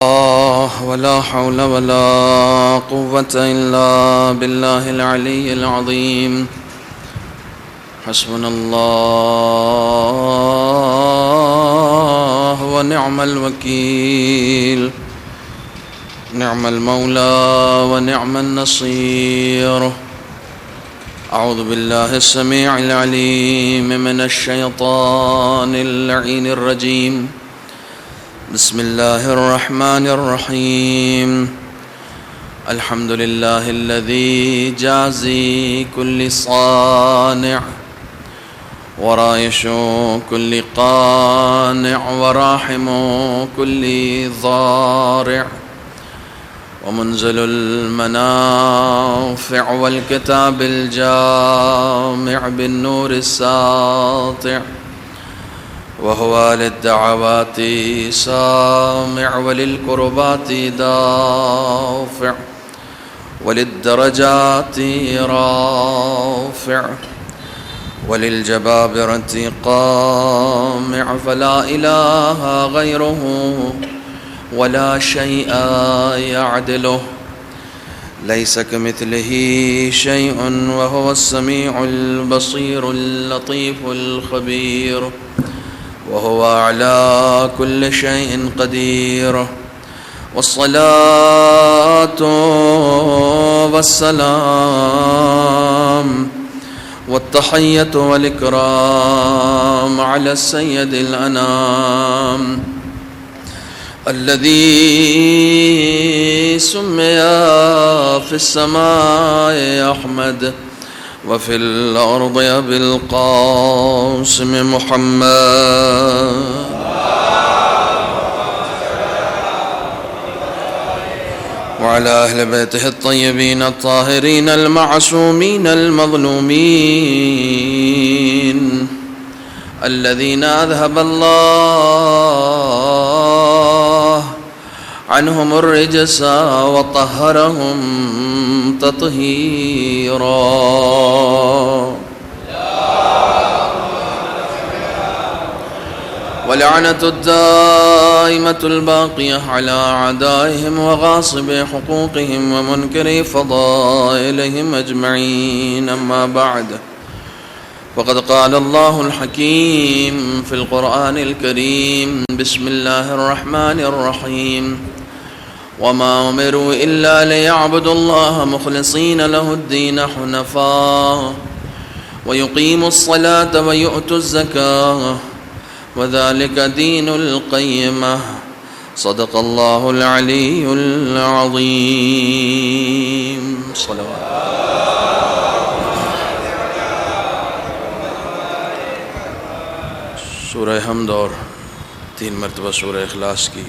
ولا حول ولا قوة إلا بالله العلي العظيم. حسبنا الله ونعم الوكيل، نعم المولى ونعم النصير. أعوذ بالله السميع العليم من الشيطان اللعين الرجيم. بسم الله الرحمن الرحيم. الحمد لله الذي جازي كل صانع ورايش كل قانع وراحم كل ضارع ومنزل المنافع والكتاب الجامع بالنور الساطع، وهو للدعوات سامع وللكربات دافع وللدرجات رافع وللجبابرة قامع، فلا إله غيره ولا شيء يعدله، ليس كمثله شيء وهو السميع البصير اللطيف الخبير، وهو على كل شيء قدير. والصلاة والسلام والتحية والإكرام على السيد الأنام الذي سمي في السماء أحمد وفي الأرض أبي القاسم محمد، وعلى أهل بيته الطيبين الطاهرين المعصومين المظلومين الذين أذهب الله عنهم الرجس وطهرهم تطهيرا. ولعنة الدائمة الباقية على أعدائهم وغاصب حقوقهم ومنكر فضائلهم أجمعين. أما بعد، فقد قال الله الحكيم في القرآن الكريم: بسم الله الرحمن الرحيم. وما أمروا إلا ليعبدوا الله مخلصين له الدين حنفاء ويقيموا الصلاة ويؤتوا الزكاة وذلك دين القيمة. صدق الله العلي العظيم. صلوات. سورہ حمد اور 3 مرتبہ سورہ اخلاص کی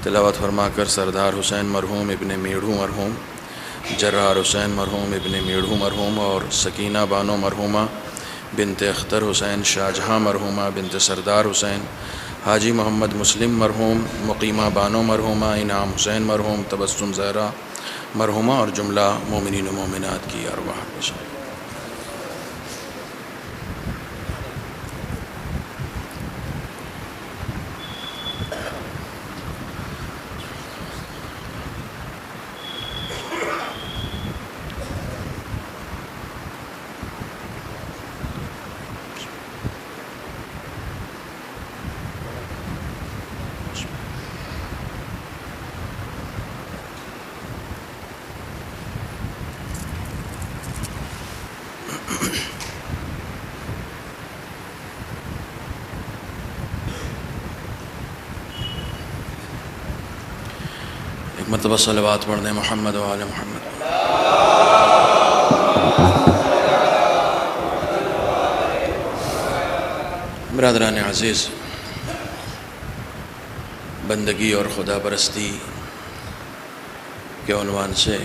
تلاوت فرما کر سردار حسین مرحوم ابن میڑھو مرحوم، جرار حسین مرحوم ابن میڑھو مرحوم اور سکینہ بانو مرحومہ بنت اختر حسین شاہ جہاں مرحومہ بنت سردار حسین، حاجی محمد مسلم مرحوم، مقیمہ بانو مرحومہ، انعام حسین مرحوم، تبسم زہرا مرحومہ اور جملہ مومنین و مومنات کی ارواح میں شامل۔ مرتبہ صلوات پڑھ دیں محمد و آل محمد۔ برادران عزیز، بندگی اور خدا پرستی کے عنوان سے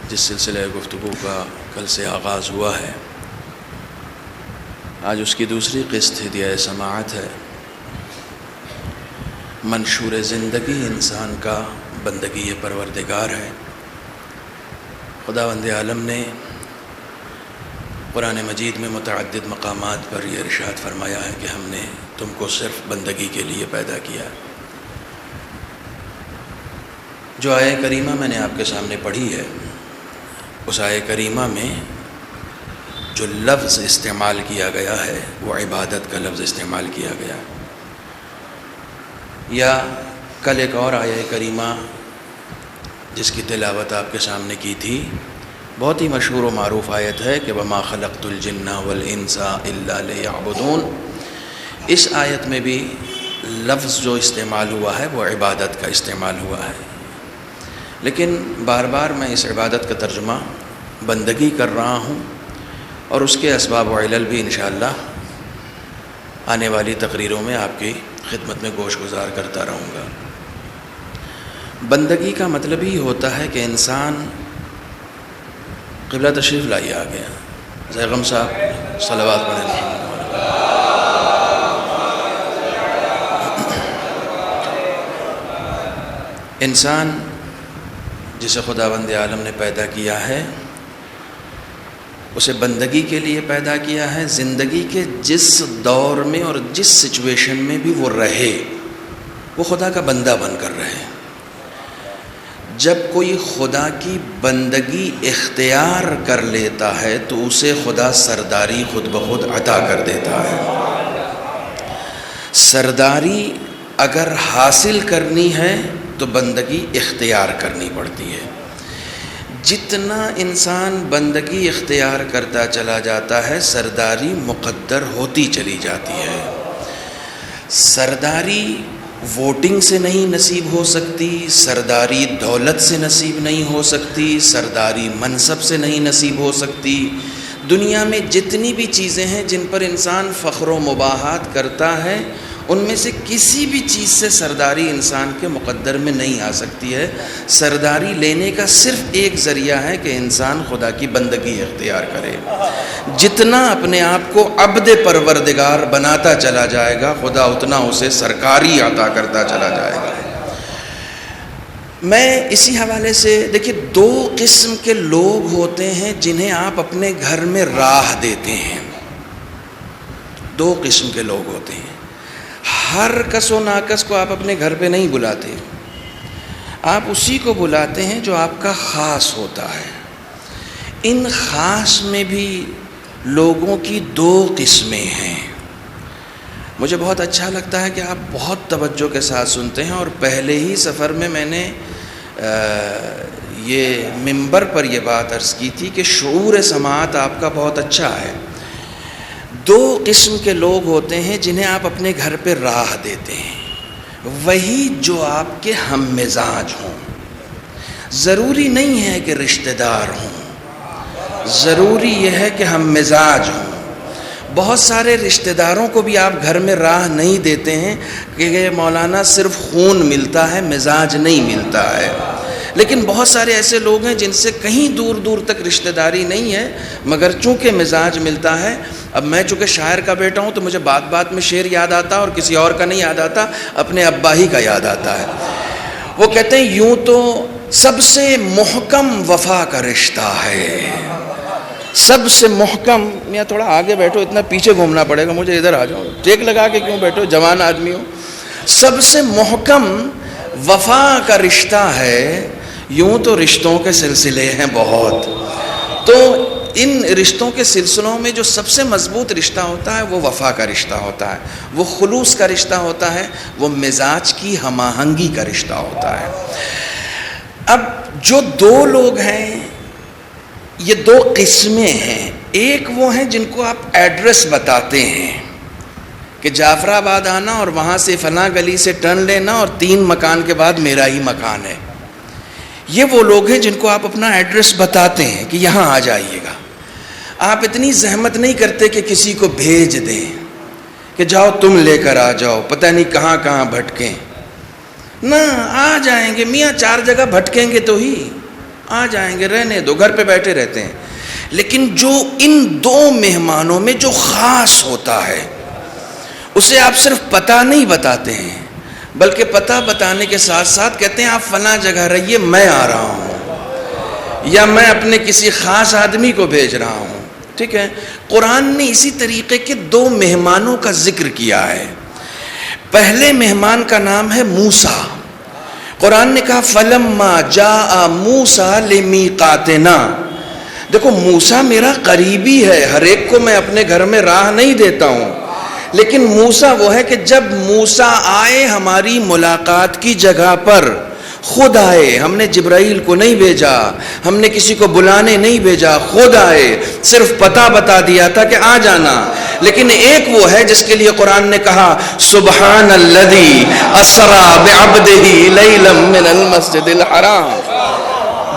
جس سلسلہ گفتگو کا کل سے آغاز ہوا ہے، آج اس کی دوسری قسط ہدیہ سماعت ہے۔ منشور زندگی انسان کا بندگی پروردگار ہے۔ خداوند عالم نے قرآن مجید میں متعدد مقامات پر یہ ارشاد فرمایا ہے کہ ہم نے تم کو صرف بندگی کے لیے پیدا کیا ہے۔ جو آیہ کریمہ میں نے آپ کے سامنے پڑھی ہے، اس آیہ کریمہ میں جو لفظ استعمال کیا گیا ہے وہ عبادت کا لفظ استعمال کیا گیا، یا کل ایک اور آیہ کریمہ جس کی تلاوت آپ کے سامنے کی تھی، بہت ہی مشہور و معروف آیت ہے کہ وَمَا خَلَقْتُ الْجِنَّ وَالْإِنسَ إِلَّا لِيَعْبُدُونَ۔ اس آیت میں بھی لفظ جو استعمال ہوا ہے وہ عبادت کا استعمال ہوا ہے، لیکن بار بار میں اس عبادت کا ترجمہ بندگی کر رہا ہوں، اور اس کے اسباب و علل بھی انشاءاللہ آنے والی تقریروں میں آپ کی خدمت میں گوش گزار کرتا رہوں گا۔ بندگی کا مطلب ہی ہوتا ہے کہ انسان قبلہ تشریف لائیے آ گیا، زیغم صاحب صلوات پڑھیں۔ انسان جسے خداوند عالم نے پیدا کیا ہے، اسے بندگی کے لیے پیدا کیا ہے۔ زندگی کے جس دور میں اور جس سچویشن میں بھی وہ رہے، وہ خدا کا بندہ بن کر رہے۔ جب کوئی خدا کی بندگی اختیار کر لیتا ہے تو اسے خدا سرداری خود بخود عطا کر دیتا ہے۔ سرداری اگر حاصل کرنی ہے تو بندگی اختیار کرنی پڑتی ہے۔ جتنا انسان بندگی اختیار کرتا چلا جاتا ہے، سرداری مقدر ہوتی چلی جاتی ہے۔ سرداری ووٹنگ سے نہیں نصیب ہو سکتی، سرداری دولت سے نصیب نہیں ہو سکتی، سرداری منصب سے نہیں نصیب ہو سکتی۔ دنیا میں جتنی بھی چیزیں ہیں جن پر انسان فخر و مباحات کرتا ہے، ان میں سے کسی بھی چیز سے سرداری انسان کے مقدر میں نہیں آ سکتی ہے۔ سرداری لینے کا صرف ایک ذریعہ ہے کہ انسان خدا کی بندگی اختیار کرے۔ جتنا اپنے آپ کو عبد پروردگار بناتا چلا جائے گا، خدا اتنا اسے سرکاری عطا کرتا چلا جائے گا۔ میں اسی حوالے سے دیکھیے، دو قسم کے لوگ ہوتے ہیں جنہیں آپ اپنے گھر میں راہ دیتے ہیں۔ دو قسم کے لوگ ہوتے ہیں۔ ہر کس و ناکس کو آپ اپنے گھر پہ نہیں بلاتے، آپ اسی کو بلاتے ہیں جو آپ کا خاص ہوتا ہے۔ ان خاص میں بھی لوگوں کی دو قسمیں ہیں۔ مجھے بہت اچھا لگتا ہے کہ آپ بہت توجہ کے ساتھ سنتے ہیں، اور پہلے ہی سفر میں میں نے یہ منبر پر یہ بات عرض کی تھی کہ شعور سماعت آپ کا بہت اچھا ہے۔ دو قسم کے لوگ ہوتے ہیں جنہیں آپ اپنے گھر پہ راہ دیتے ہیں، وہی جو آپ کے ہم مزاج ہوں۔ ضروری نہیں ہے کہ رشتہ دار ہوں، ضروری یہ ہے کہ ہم مزاج ہوں۔ بہت سارے رشتہ داروں کو بھی آپ گھر میں راہ نہیں دیتے ہیں کہ مولانا صرف خون ملتا ہے، مزاج نہیں ملتا ہے۔ لیکن بہت سارے ایسے لوگ ہیں جن سے کہیں دور دور تک رشتہ داری نہیں ہے، مگر چونکہ مزاج ملتا ہے۔ اب میں چونکہ شاعر کا بیٹا ہوں تو مجھے بات بات میں شعر یاد آتا، اور کسی اور کا نہیں یاد آتا، اپنے ابا ہی کا یاد آتا ہے۔ وہ کہتے ہیں یوں تو سب سے محکم وفا کا رشتہ ہے، سب سے محکم۔ یا تھوڑا آگے بیٹھو، اتنا پیچھے گھومنا پڑے گا مجھے، ادھر آ جاؤ، ٹیک لگا کے کیوں بیٹھو، جوان آدمی ہو۔ سب سے محکم وفا کا رشتہ ہے، یوں تو رشتوں کے سلسلے ہیں بہت۔ تو ان رشتوں کے سلسلوں میں جو سب سے مضبوط رشتہ ہوتا ہے وہ وفا کا رشتہ ہوتا ہے، وہ خلوص کا رشتہ ہوتا ہے، وہ مزاج کی ہم آہنگی کا رشتہ ہوتا ہے۔ اب جو دو لوگ ہیں، یہ دو قسمیں ہیں۔ ایک وہ ہیں جن کو آپ ایڈریس بتاتے ہیں کہ جعفر آباد آنا اور وہاں سے فلاں گلی سے ٹرن لینا اور 3 مکان کے بعد میرا ہی مکان ہے۔ یہ وہ لوگ ہیں جن کو آپ اپنا ایڈریس بتاتے ہیں کہ یہاں آ جائیے گا۔ آپ اتنی زحمت نہیں کرتے کہ کسی کو بھیج دیں کہ جاؤ تم لے کر آ جاؤ، پتہ نہیں کہاں کہاں بھٹکیں۔ نہ، آ جائیں گے میاں، 4 جگہ بھٹکیں گے تو ہی آ جائیں گے، رہنے دو، گھر پہ بیٹھے رہتے ہیں۔ لیکن جو ان دو مہمانوں میں جو خاص ہوتا ہے، اسے آپ صرف پتہ نہیں بتاتے ہیں، بلکہ پتہ بتانے کے ساتھ ساتھ کہتے ہیں آپ فلاں جگہ رہیے، میں آ رہا ہوں، یا میں اپنے کسی خاص آدمی کو بھیج رہا ہوں۔ ٹھیک ہے، قرآن نے اسی طریقے کے 2 مہمانوں کا ذکر کیا ہے۔ پہلے مہمان کا نام ہے موسیٰ۔ قرآن نے کہا فلما جاء موسیٰ لمیقاتنا. دیکھو موسیٰ میرا قریبی ہے، ہر ایک کو میں اپنے گھر میں راہ نہیں دیتا ہوں، لیکن موسیٰ وہ ہے کہ جب موسیٰ آئے ہماری ملاقات کی جگہ پر، خود آئے، ہم نے جبرائیل کو نہیں بھیجا، ہم نے کسی کو بلانے نہیں بھیجا، خود آئے، صرف پتہ بتا دیا تھا کہ آ جانا. لیکن ایک وہ ہے جس کے لیے قرآن نے کہا سبحان الذی اسری بعبدہ لیلا من المسجد الحرام.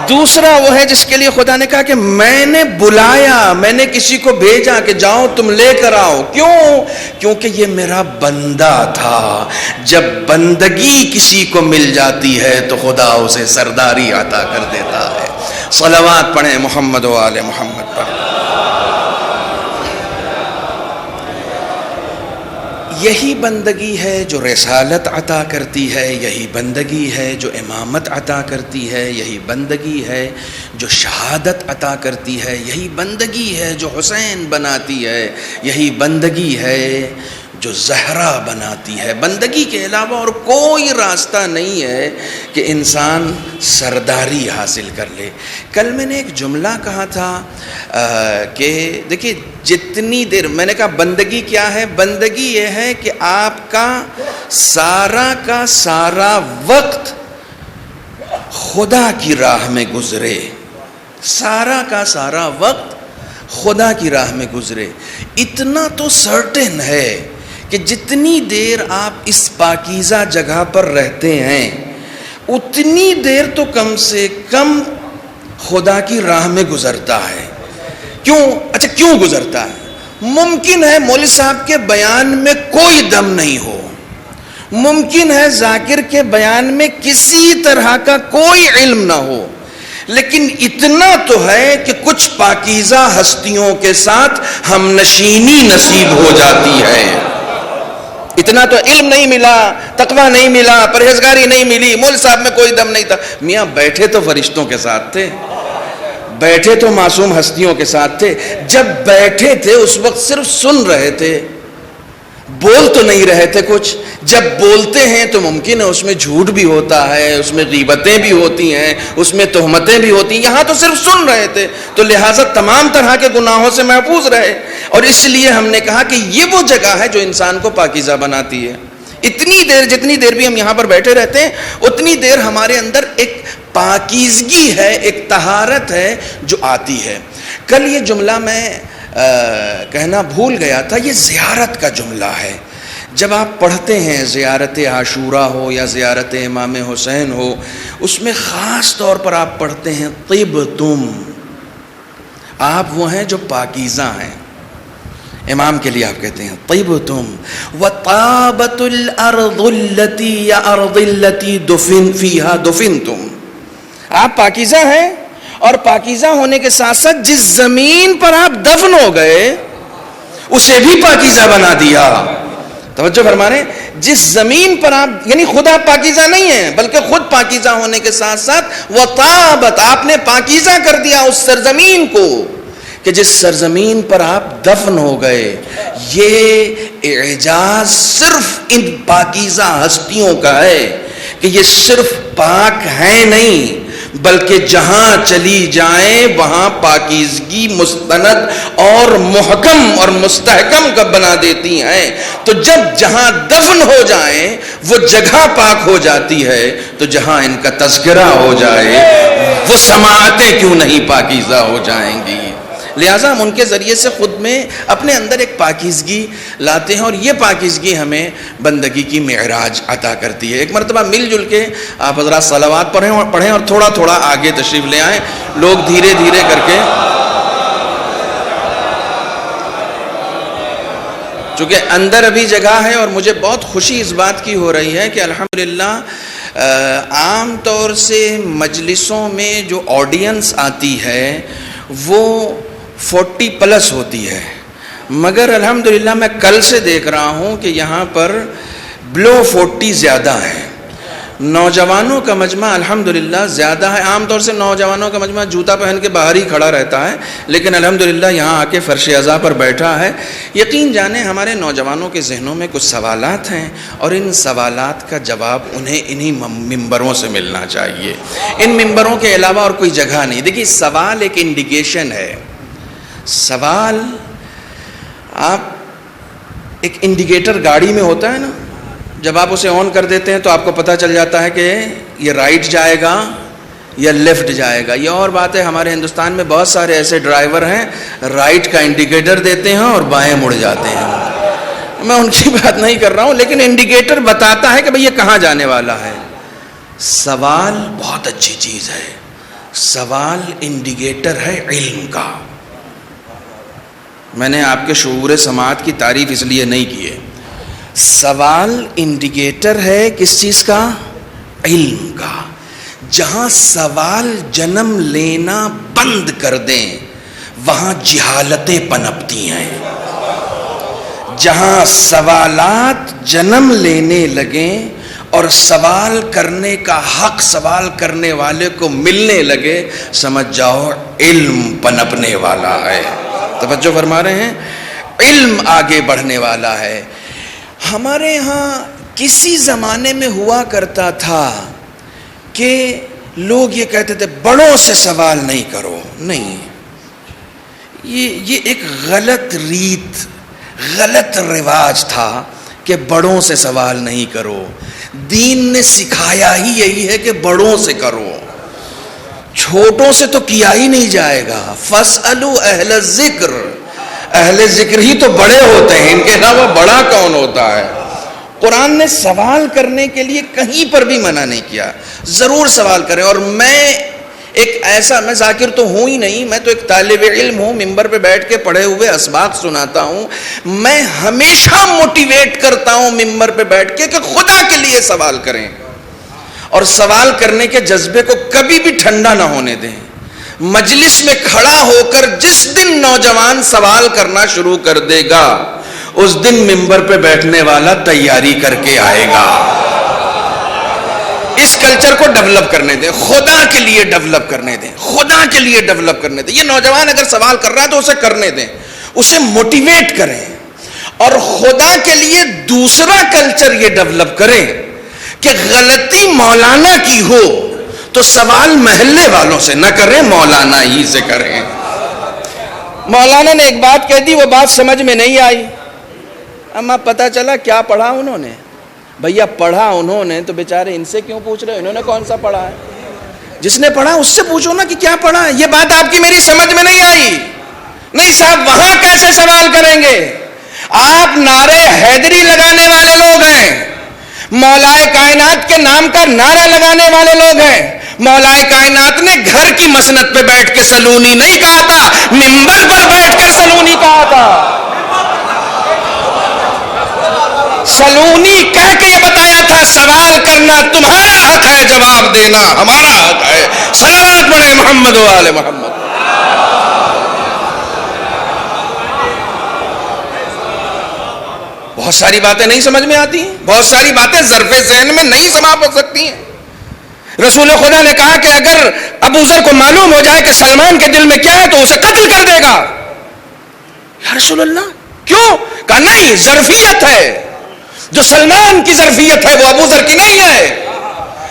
دوسرا وہ ہے جس کے لیے خدا نے کہا کہ میں نے بلایا، میں نے کسی کو بھیجا کہ جاؤ تم لے کر آؤ. کیوں؟ کیونکہ یہ میرا بندہ تھا. جب بندگی کسی کو مل جاتی ہے تو خدا اسے سرداری عطا کر دیتا ہے. صلوات پڑھیں محمد و آل محمد پر. یہی بندگی ہے جو رسالت عطا کرتی ہے، یہی بندگی ہے جو امامت عطا کرتی ہے، یہی بندگی ہے جو شہادت عطا کرتی ہے، یہی بندگی ہے جو حسین بناتی ہے، یہی بندگی ہے جو زہرا بناتی ہے. بندگی کے علاوہ اور کوئی راستہ نہیں ہے کہ انسان سرداری حاصل کر لے. کل میں نے ایک جملہ کہا تھا کہ دیکھیے جتنی دیر، میں نے کہا بندگی کیا ہے؟ بندگی یہ ہے کہ آپ کا سارا وقت خدا کی راہ میں گزرے، سارا وقت خدا کی راہ میں گزرے. اتنا تو سرٹن ہے کہ جتنی دیر آپ اس پاکیزہ جگہ پر رہتے ہیں اتنی دیر تو کم سے کم خدا کی راہ میں گزرتا ہے. کیوں گزرتا ہے؟ ممکن ہے مولوی صاحب کے بیان میں کوئی دم نہیں ہو، ممکن ہے ذاکر کے بیان میں کسی طرح کا کوئی علم نہ ہو، لیکن اتنا تو ہے کہ کچھ پاکیزہ ہستیوں کے ساتھ ہم نشینی نصیب ہو جاتی ہے. اتنا تو علم نہیں ملا، تقویٰ نہیں ملا، پرہیزگاری نہیں ملی، مولوی صاحب میں کوئی دم نہیں تھا. میاں بیٹھے تو فرشتوں کے ساتھ تھے، بیٹھے تو معصوم ہستیوں کے ساتھ تھے. جب بیٹھے تھے اس وقت صرف سن رہے تھے، بول تو نہیں رہے تھے کچھ. جب بولتے ہیں تو ممکن ہے اس میں جھوٹ بھی ہوتا ہے، اس میں غیبتیں بھی ہوتی ہیں، اس میں تہمتیں بھی ہوتی ہیں. یہاں تو صرف سن رہے تھے تو لہٰذا تمام طرح کے گناہوں سے محفوظ رہے. اور اس لیے ہم نے کہا کہ یہ وہ جگہ ہے جو انسان کو پاکیزہ بناتی ہے. جتنی دیر بھی ہم یہاں پر بیٹھے رہتے ہیں اتنی دیر ہمارے اندر ایک پاکیزگی ہے، ایک طہارت ہے جو آتی ہے. کل یہ جملہ میں کہنا بھول گیا تھا، یہ زیارت کا جملہ ہے. جب آپ پڑھتے ہیں زیارت عاشوراء ہو یا زیارت امام حسین ہو، اس میں خاص طور پر آپ پڑھتے ہیں طبتم، آپ وہ ہیں جو پاکیزہ ہیں. امام کے لیے آپ کہتے ہیں طبتم وطابت الارض التي یا ارض التي دفن فيها دفنتم. آپ پاکیزہ ہیں اور پاکیزہ ہونے کے ساتھ ساتھ جس زمین پر آپ دفن ہو گئے اسے بھی پاکیزہ بنا دیا. توجہ فرمانے، جس زمین پر آپ، یعنی خود آپ پاکیزہ نہیں ہیں بلکہ خود پاکیزہ ہونے کے ساتھ ساتھ وطابت، آپ نے پاکیزہ کر دیا اس سرزمین کو کہ جس سرزمین پر آپ دفن ہو گئے. یہ اعجاز صرف ان پاکیزہ ہستیوں کا ہے کہ یہ صرف پاک ہیں نہیں بلکہ جہاں چلی جائیں وہاں پاکیزگی مستند اور محکم اور مستحکم کا بنا دیتی ہیں. تو جب جہاں دفن ہو جائیں وہ جگہ پاک ہو جاتی ہے، تو جہاں ان کا تذکرہ ہو جائے وہ سماعتیں کیوں نہیں پاکیزہ ہو جائیں گی. لہٰذا ہم ان کے ذریعے سے خود میں اپنے اندر ایک پاکیزگی لاتے ہیں اور یہ پاکیزگی ہمیں بندگی کی معراج عطا کرتی ہے. ایک مرتبہ مل جل کے آپ حضرات صلوات پڑھیں اور تھوڑا تھوڑا آگے تشریف لے آئیں. لوگ دھیرے دھیرے کر کے، چونکہ اندر ابھی جگہ ہے اور مجھے بہت خوشی اس بات کی ہو رہی ہے کہ الحمدللہ عام طور سے مجلسوں میں جو آڈینس آتی ہے وہ 40+ ہوتی ہے، مگر الحمدللہ میں کل سے دیکھ رہا ہوں کہ یہاں پر بلو 40 زیادہ ہیں. نوجوانوں کا مجمع الحمدللہ زیادہ ہے. عام طور سے نوجوانوں کا مجمع جوتا پہن کے باہر ہی کھڑا رہتا ہے, لیکن الحمدللہ یہاں آ کے فرش عزا پر بیٹھا ہے. یقین جانیں ہمارے نوجوانوں کے ذہنوں میں کچھ سوالات ہیں, اور ان سوالات کا جواب انہیں انہی ممبروں سے ملنا چاہیے. ان ممبروں کے علاوہ اور کوئی جگہ نہیں. دیکھیے سوال ایک انڈیکیشن ہے. سوال آپ ایک انڈیکیٹر گاڑی میں ہوتا ہے نا, جب آپ اسے آن کر دیتے ہیں تو آپ کو پتہ چل جاتا ہے کہ یہ رائٹ جائے گا یا لیفٹ جائے گا. یہ اور بات ہے, ہمارے ہندوستان میں بہت سارے ایسے ڈرائیور ہیں رائٹ کا انڈیکیٹر دیتے ہیں اور بائیں مڑ جاتے ہیں. میں ان کی بات نہیں کر رہا ہوں, لیکن انڈیکیٹر بتاتا ہے کہ بھئی یہ کہاں جانے والا ہے. سوال بہت اچھی چیز ہے. سوال انڈیکیٹر ہے علم کا. میں نے آپ کے شعور سماعت کی تعریف اس لیے نہیں کی ہے. سوال انڈیکیٹر ہے کس چیز کا؟ علم کا. جہاں سوال جنم لینا بند کر دیں وہاں جہالتیں پنپتی ہیں. جہاں سوالات جنم لینے لگیں اور سوال کرنے کا حق سوال کرنے والے کو ملنے لگے, سمجھ جاؤ علم پنپنے والا ہے. توجہ فرما رہے ہیں؟ علم آگے بڑھنے والا ہے. ہمارے ہاں کسی زمانے میں ہوا کرتا تھا کہ لوگ یہ کہتے تھے بڑوں سے سوال نہیں کرو. نہیں, یہ ایک غلط ریت, غلط رواج تھا کہ بڑوں سے سوال نہیں کرو. دین نے سکھایا ہی یہی ہے کہ بڑوں سے کرو, چھوٹوں سے تو کیا ہی نہیں جائے گا. فاسألوا اہل الذکر, اہل ذکر ہی تو بڑے ہوتے ہیں, ان کے علاوہ بڑا کون ہوتا ہے. قرآن نے سوال کرنے کے لیے کہیں پر بھی منع نہیں کیا. ضرور سوال کریں. اور میں ذاکر تو ہوں ہی نہیں, میں تو ایک طالب علم ہوں, ممبر پہ بیٹھ کے پڑھے ہوئے اسباق سناتا ہوں. میں ہمیشہ موٹیویٹ کرتا ہوں ممبر پہ بیٹھ کے کہ خدا کے لیے سوال کریں, اور سوال کرنے کے جذبے کو کبھی بھی ٹھنڈا نہ ہونے دیں. مجلس میں کھڑا ہو کر جس دن نوجوان سوال کرنا شروع کر دے گا اس دن ممبر پہ بیٹھنے والا تیاری کر کے آئے گا. اس کلچر کو ڈیولپ کرنے دیں, خدا کے لیے ڈیولپ کرنے دیں, خدا کے لیے ڈیولپ کرنے دیں. یہ نوجوان اگر سوال کر رہا ہے تو اسے کرنے دیں, اسے موٹیویٹ کریں. اور خدا کے لیے دوسرا کلچر یہ ڈیولپ کریں کہ غلطی مولانا کی ہو تو سوال محلے والوں سے نہ کریں, مولانا ہی سے کریں. مولانا نے ایک بات کہہ دی, وہ بات سمجھ میں نہیں آئی. اما پتہ چلا کیا پڑھا انہوں نے. بھیا پڑھا انہوں نے تو بیچارے ان سے کیوں پوچھ رہے, انہوں نے کون سا پڑھا ہے. جس نے پڑھا اس سے پوچھو نا کہ کیا پڑھا ہے. یہ بات آپ کی میری سمجھ میں نہیں آئی. نہیں صاحب, وہاں کیسے سوال کریں گے. آپ نعرے حیدری لگانے والے لوگ ہیں, مولائے کائنات کے نام کا نعرہ لگانے والے لوگ ہیں. مولائے کائنات نے گھر کی مسند پہ بیٹھ کے سلونی نہیں کہا تھا, منبر پر بیٹھ کر سلونی کہا تھا. سلونی کہہ کے یہ بتایا تھا سوال کرنا تمہارا حق ہے, جواب دینا ہمارا حق ہے. صلوات پڑھے محمد و آل محمد. بہت ساری باتیں نہیں سمجھ میں آتی ہیں, بہت ساری باتیں ظرف ذہن میں نہیں سما پا سکتی ہیں. رسول خدا نے کہا کہ اگر ابو ذر کو معلوم ہو جائے کہ سلمان کے دل میں کیا ہے تو اسے قتل کر دے گا. یا رسول اللہ کیوں؟ کہا نہیں, ظرفیت ہے. جو سلمان کی ظرفیت ہے وہ ابو ذر کی نہیں ہے,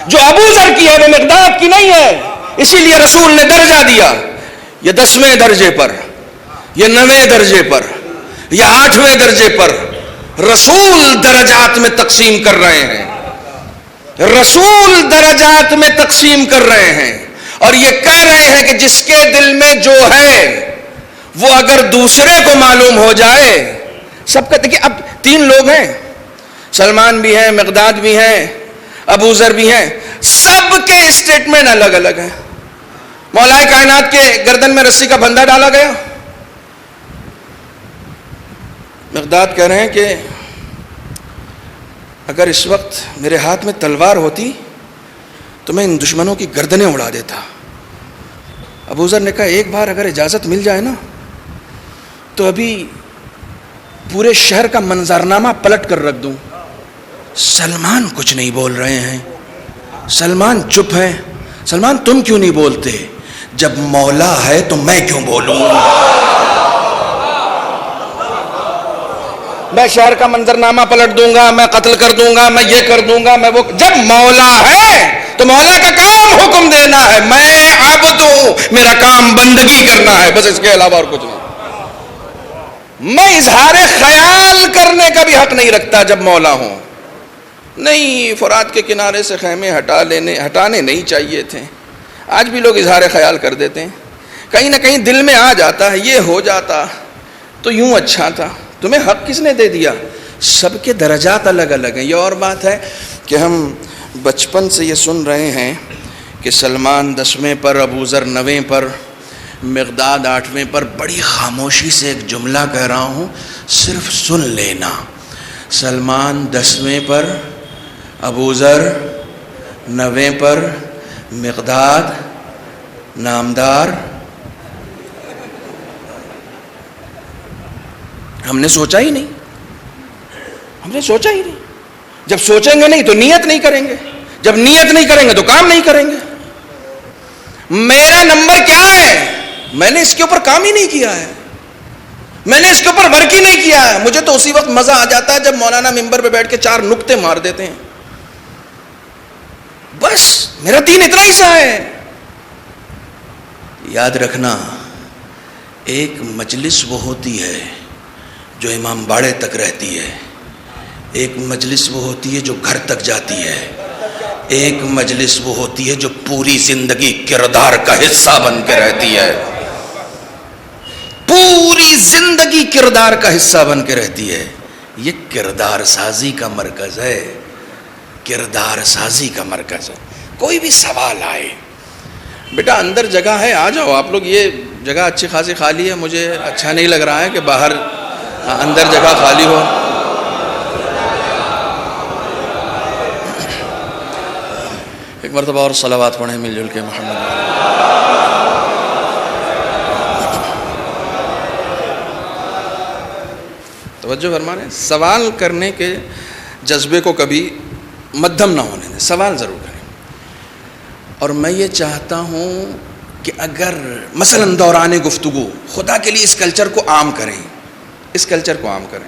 جو ابو ذر کی ہے وہ مقداد کی نہیں ہے. اسی لیے رسول نے درجہ دیا, یہ 10ویں درجے پر, یہ 9ویں درجے پر, یہ 8ویں درجے پر. رسول درجات میں تقسیم کر رہے ہیں, رسول درجات میں تقسیم کر رہے ہیں. اور یہ کہہ رہے ہیں کہ جس کے دل میں جو ہے وہ اگر دوسرے کو معلوم ہو جائے. سب کا دیکھیے, اب 3 لوگ ہیں, سلمان بھی ہیں, مقداد بھی ہیں, ابو ذر بھی ہیں. سب کے اسٹیٹمنٹ الگ الگ ہیں. مولائے کائنات کے گردن میں رسی کا بندھا ڈالا گیا. مقداد کہہ رہے ہیں کہ اگر اس وقت میرے ہاتھ میں تلوار ہوتی تو میں ان دشمنوں کی گردنیں اڑا دیتا. ابو ذر نے کہا ایک بار اگر اجازت مل جائے نا تو ابھی پورے شہر کا منظرنامہ پلٹ کر رکھ دوں. سلمان کچھ نہیں بول رہے ہیں, سلمان چپ ہے. سلمان تم کیوں نہیں بولتے؟ جب مولا ہے تو میں کیوں بولوں؟ میں شہر کا منظرنامہ پلٹ دوں گا، میں قتل کر دوں گا، میں یہ کر دوں گا، میں وہ. جب مولا ہے تو مولا کا کام حکم دینا ہے. میں عبد ہوں، میرا کام بندگی کرنا ہے، بس اس کے علاوہ اور کچھ نہیں. میں اظہار خیال کرنے کا بھی حق نہیں رکھتا جب مولا ہوں. نہیں، فرات کے کنارے سے خیمے ہٹانے نہیں چاہیے تھے. آج بھی لوگ اظہار خیال کر دیتے ہیں. کہیں نہ کہیں دل میں آ جاتا ہے یہ ہو جاتا تو یوں اچھا تھا. تمہیں حق کس نے دے دیا؟ سب کے درجات الگ الگ ہیں. یہ اور بات ہے کہ ہم بچپن سے یہ سن رہے ہیں کہ سلمان 10ویں پر، ابوذر 9ویں پر، مقداد 8ویں پر. بڑی خاموشی سے ایک جملہ کہہ رہا ہوں، صرف سن لینا. سلمان 10ویں پر، ابوذر 9ویں پر، مقداد نامدار. ہم نے سوچا ہی نہیں، ہم نے سوچا ہی نہیں. جب سوچیں گے نہیں تو نیت نہیں کریں گے، جب نیت نہیں کریں گے تو کام نہیں کریں گے. میرا نمبر کیا ہے؟ میں نے اس کے اوپر کام ہی نہیں کیا ہے، میں نے اس کے اوپر ورک ہی نہیں کیا ہے. مجھے تو اسی وقت مزہ آ جاتا ہے جب مولانا ممبر پہ بیٹھ کے 4 نکتے مار دیتے ہیں. بس میرا دین اتنا ہی سا ہے. یاد رکھنا، ایک مجلس وہ ہوتی ہے جو امام باڑے تک رہتی ہے، ایک مجلس وہ ہوتی ہے جو گھر تک جاتی ہے، ایک مجلس وہ ہوتی ہے جو پوری زندگی کردار کا حصہ بن کے رہتی ہے. پوری زندگی کردار کا حصہ بن کے رہتی ہے. یہ کردار سازی کا مرکز ہے، کردار سازی کا مرکز ہے. کوئی بھی سوال آئے، بیٹا اندر جگہ ہے آ جاؤ آپ لوگ، یہ جگہ اچھی خاصی خالی ہے، مجھے اچھا نہیں لگ رہا ہے کہ باہر اندر جگہ خالی ہو. ایک مرتبہ اور صلوات پڑھیں مل جل کے محمد. توجہ فرما رہے ہیں. سوال کرنے کے جذبے کو کبھی مدھم نہ ہونے دیں، سوال ضرور کریں. اور میں یہ چاہتا ہوں کہ اگر مثلا دوران گفتگو خدا کے لیے اس کلچر کو عام کریں، اس کلچر کو عام کریں.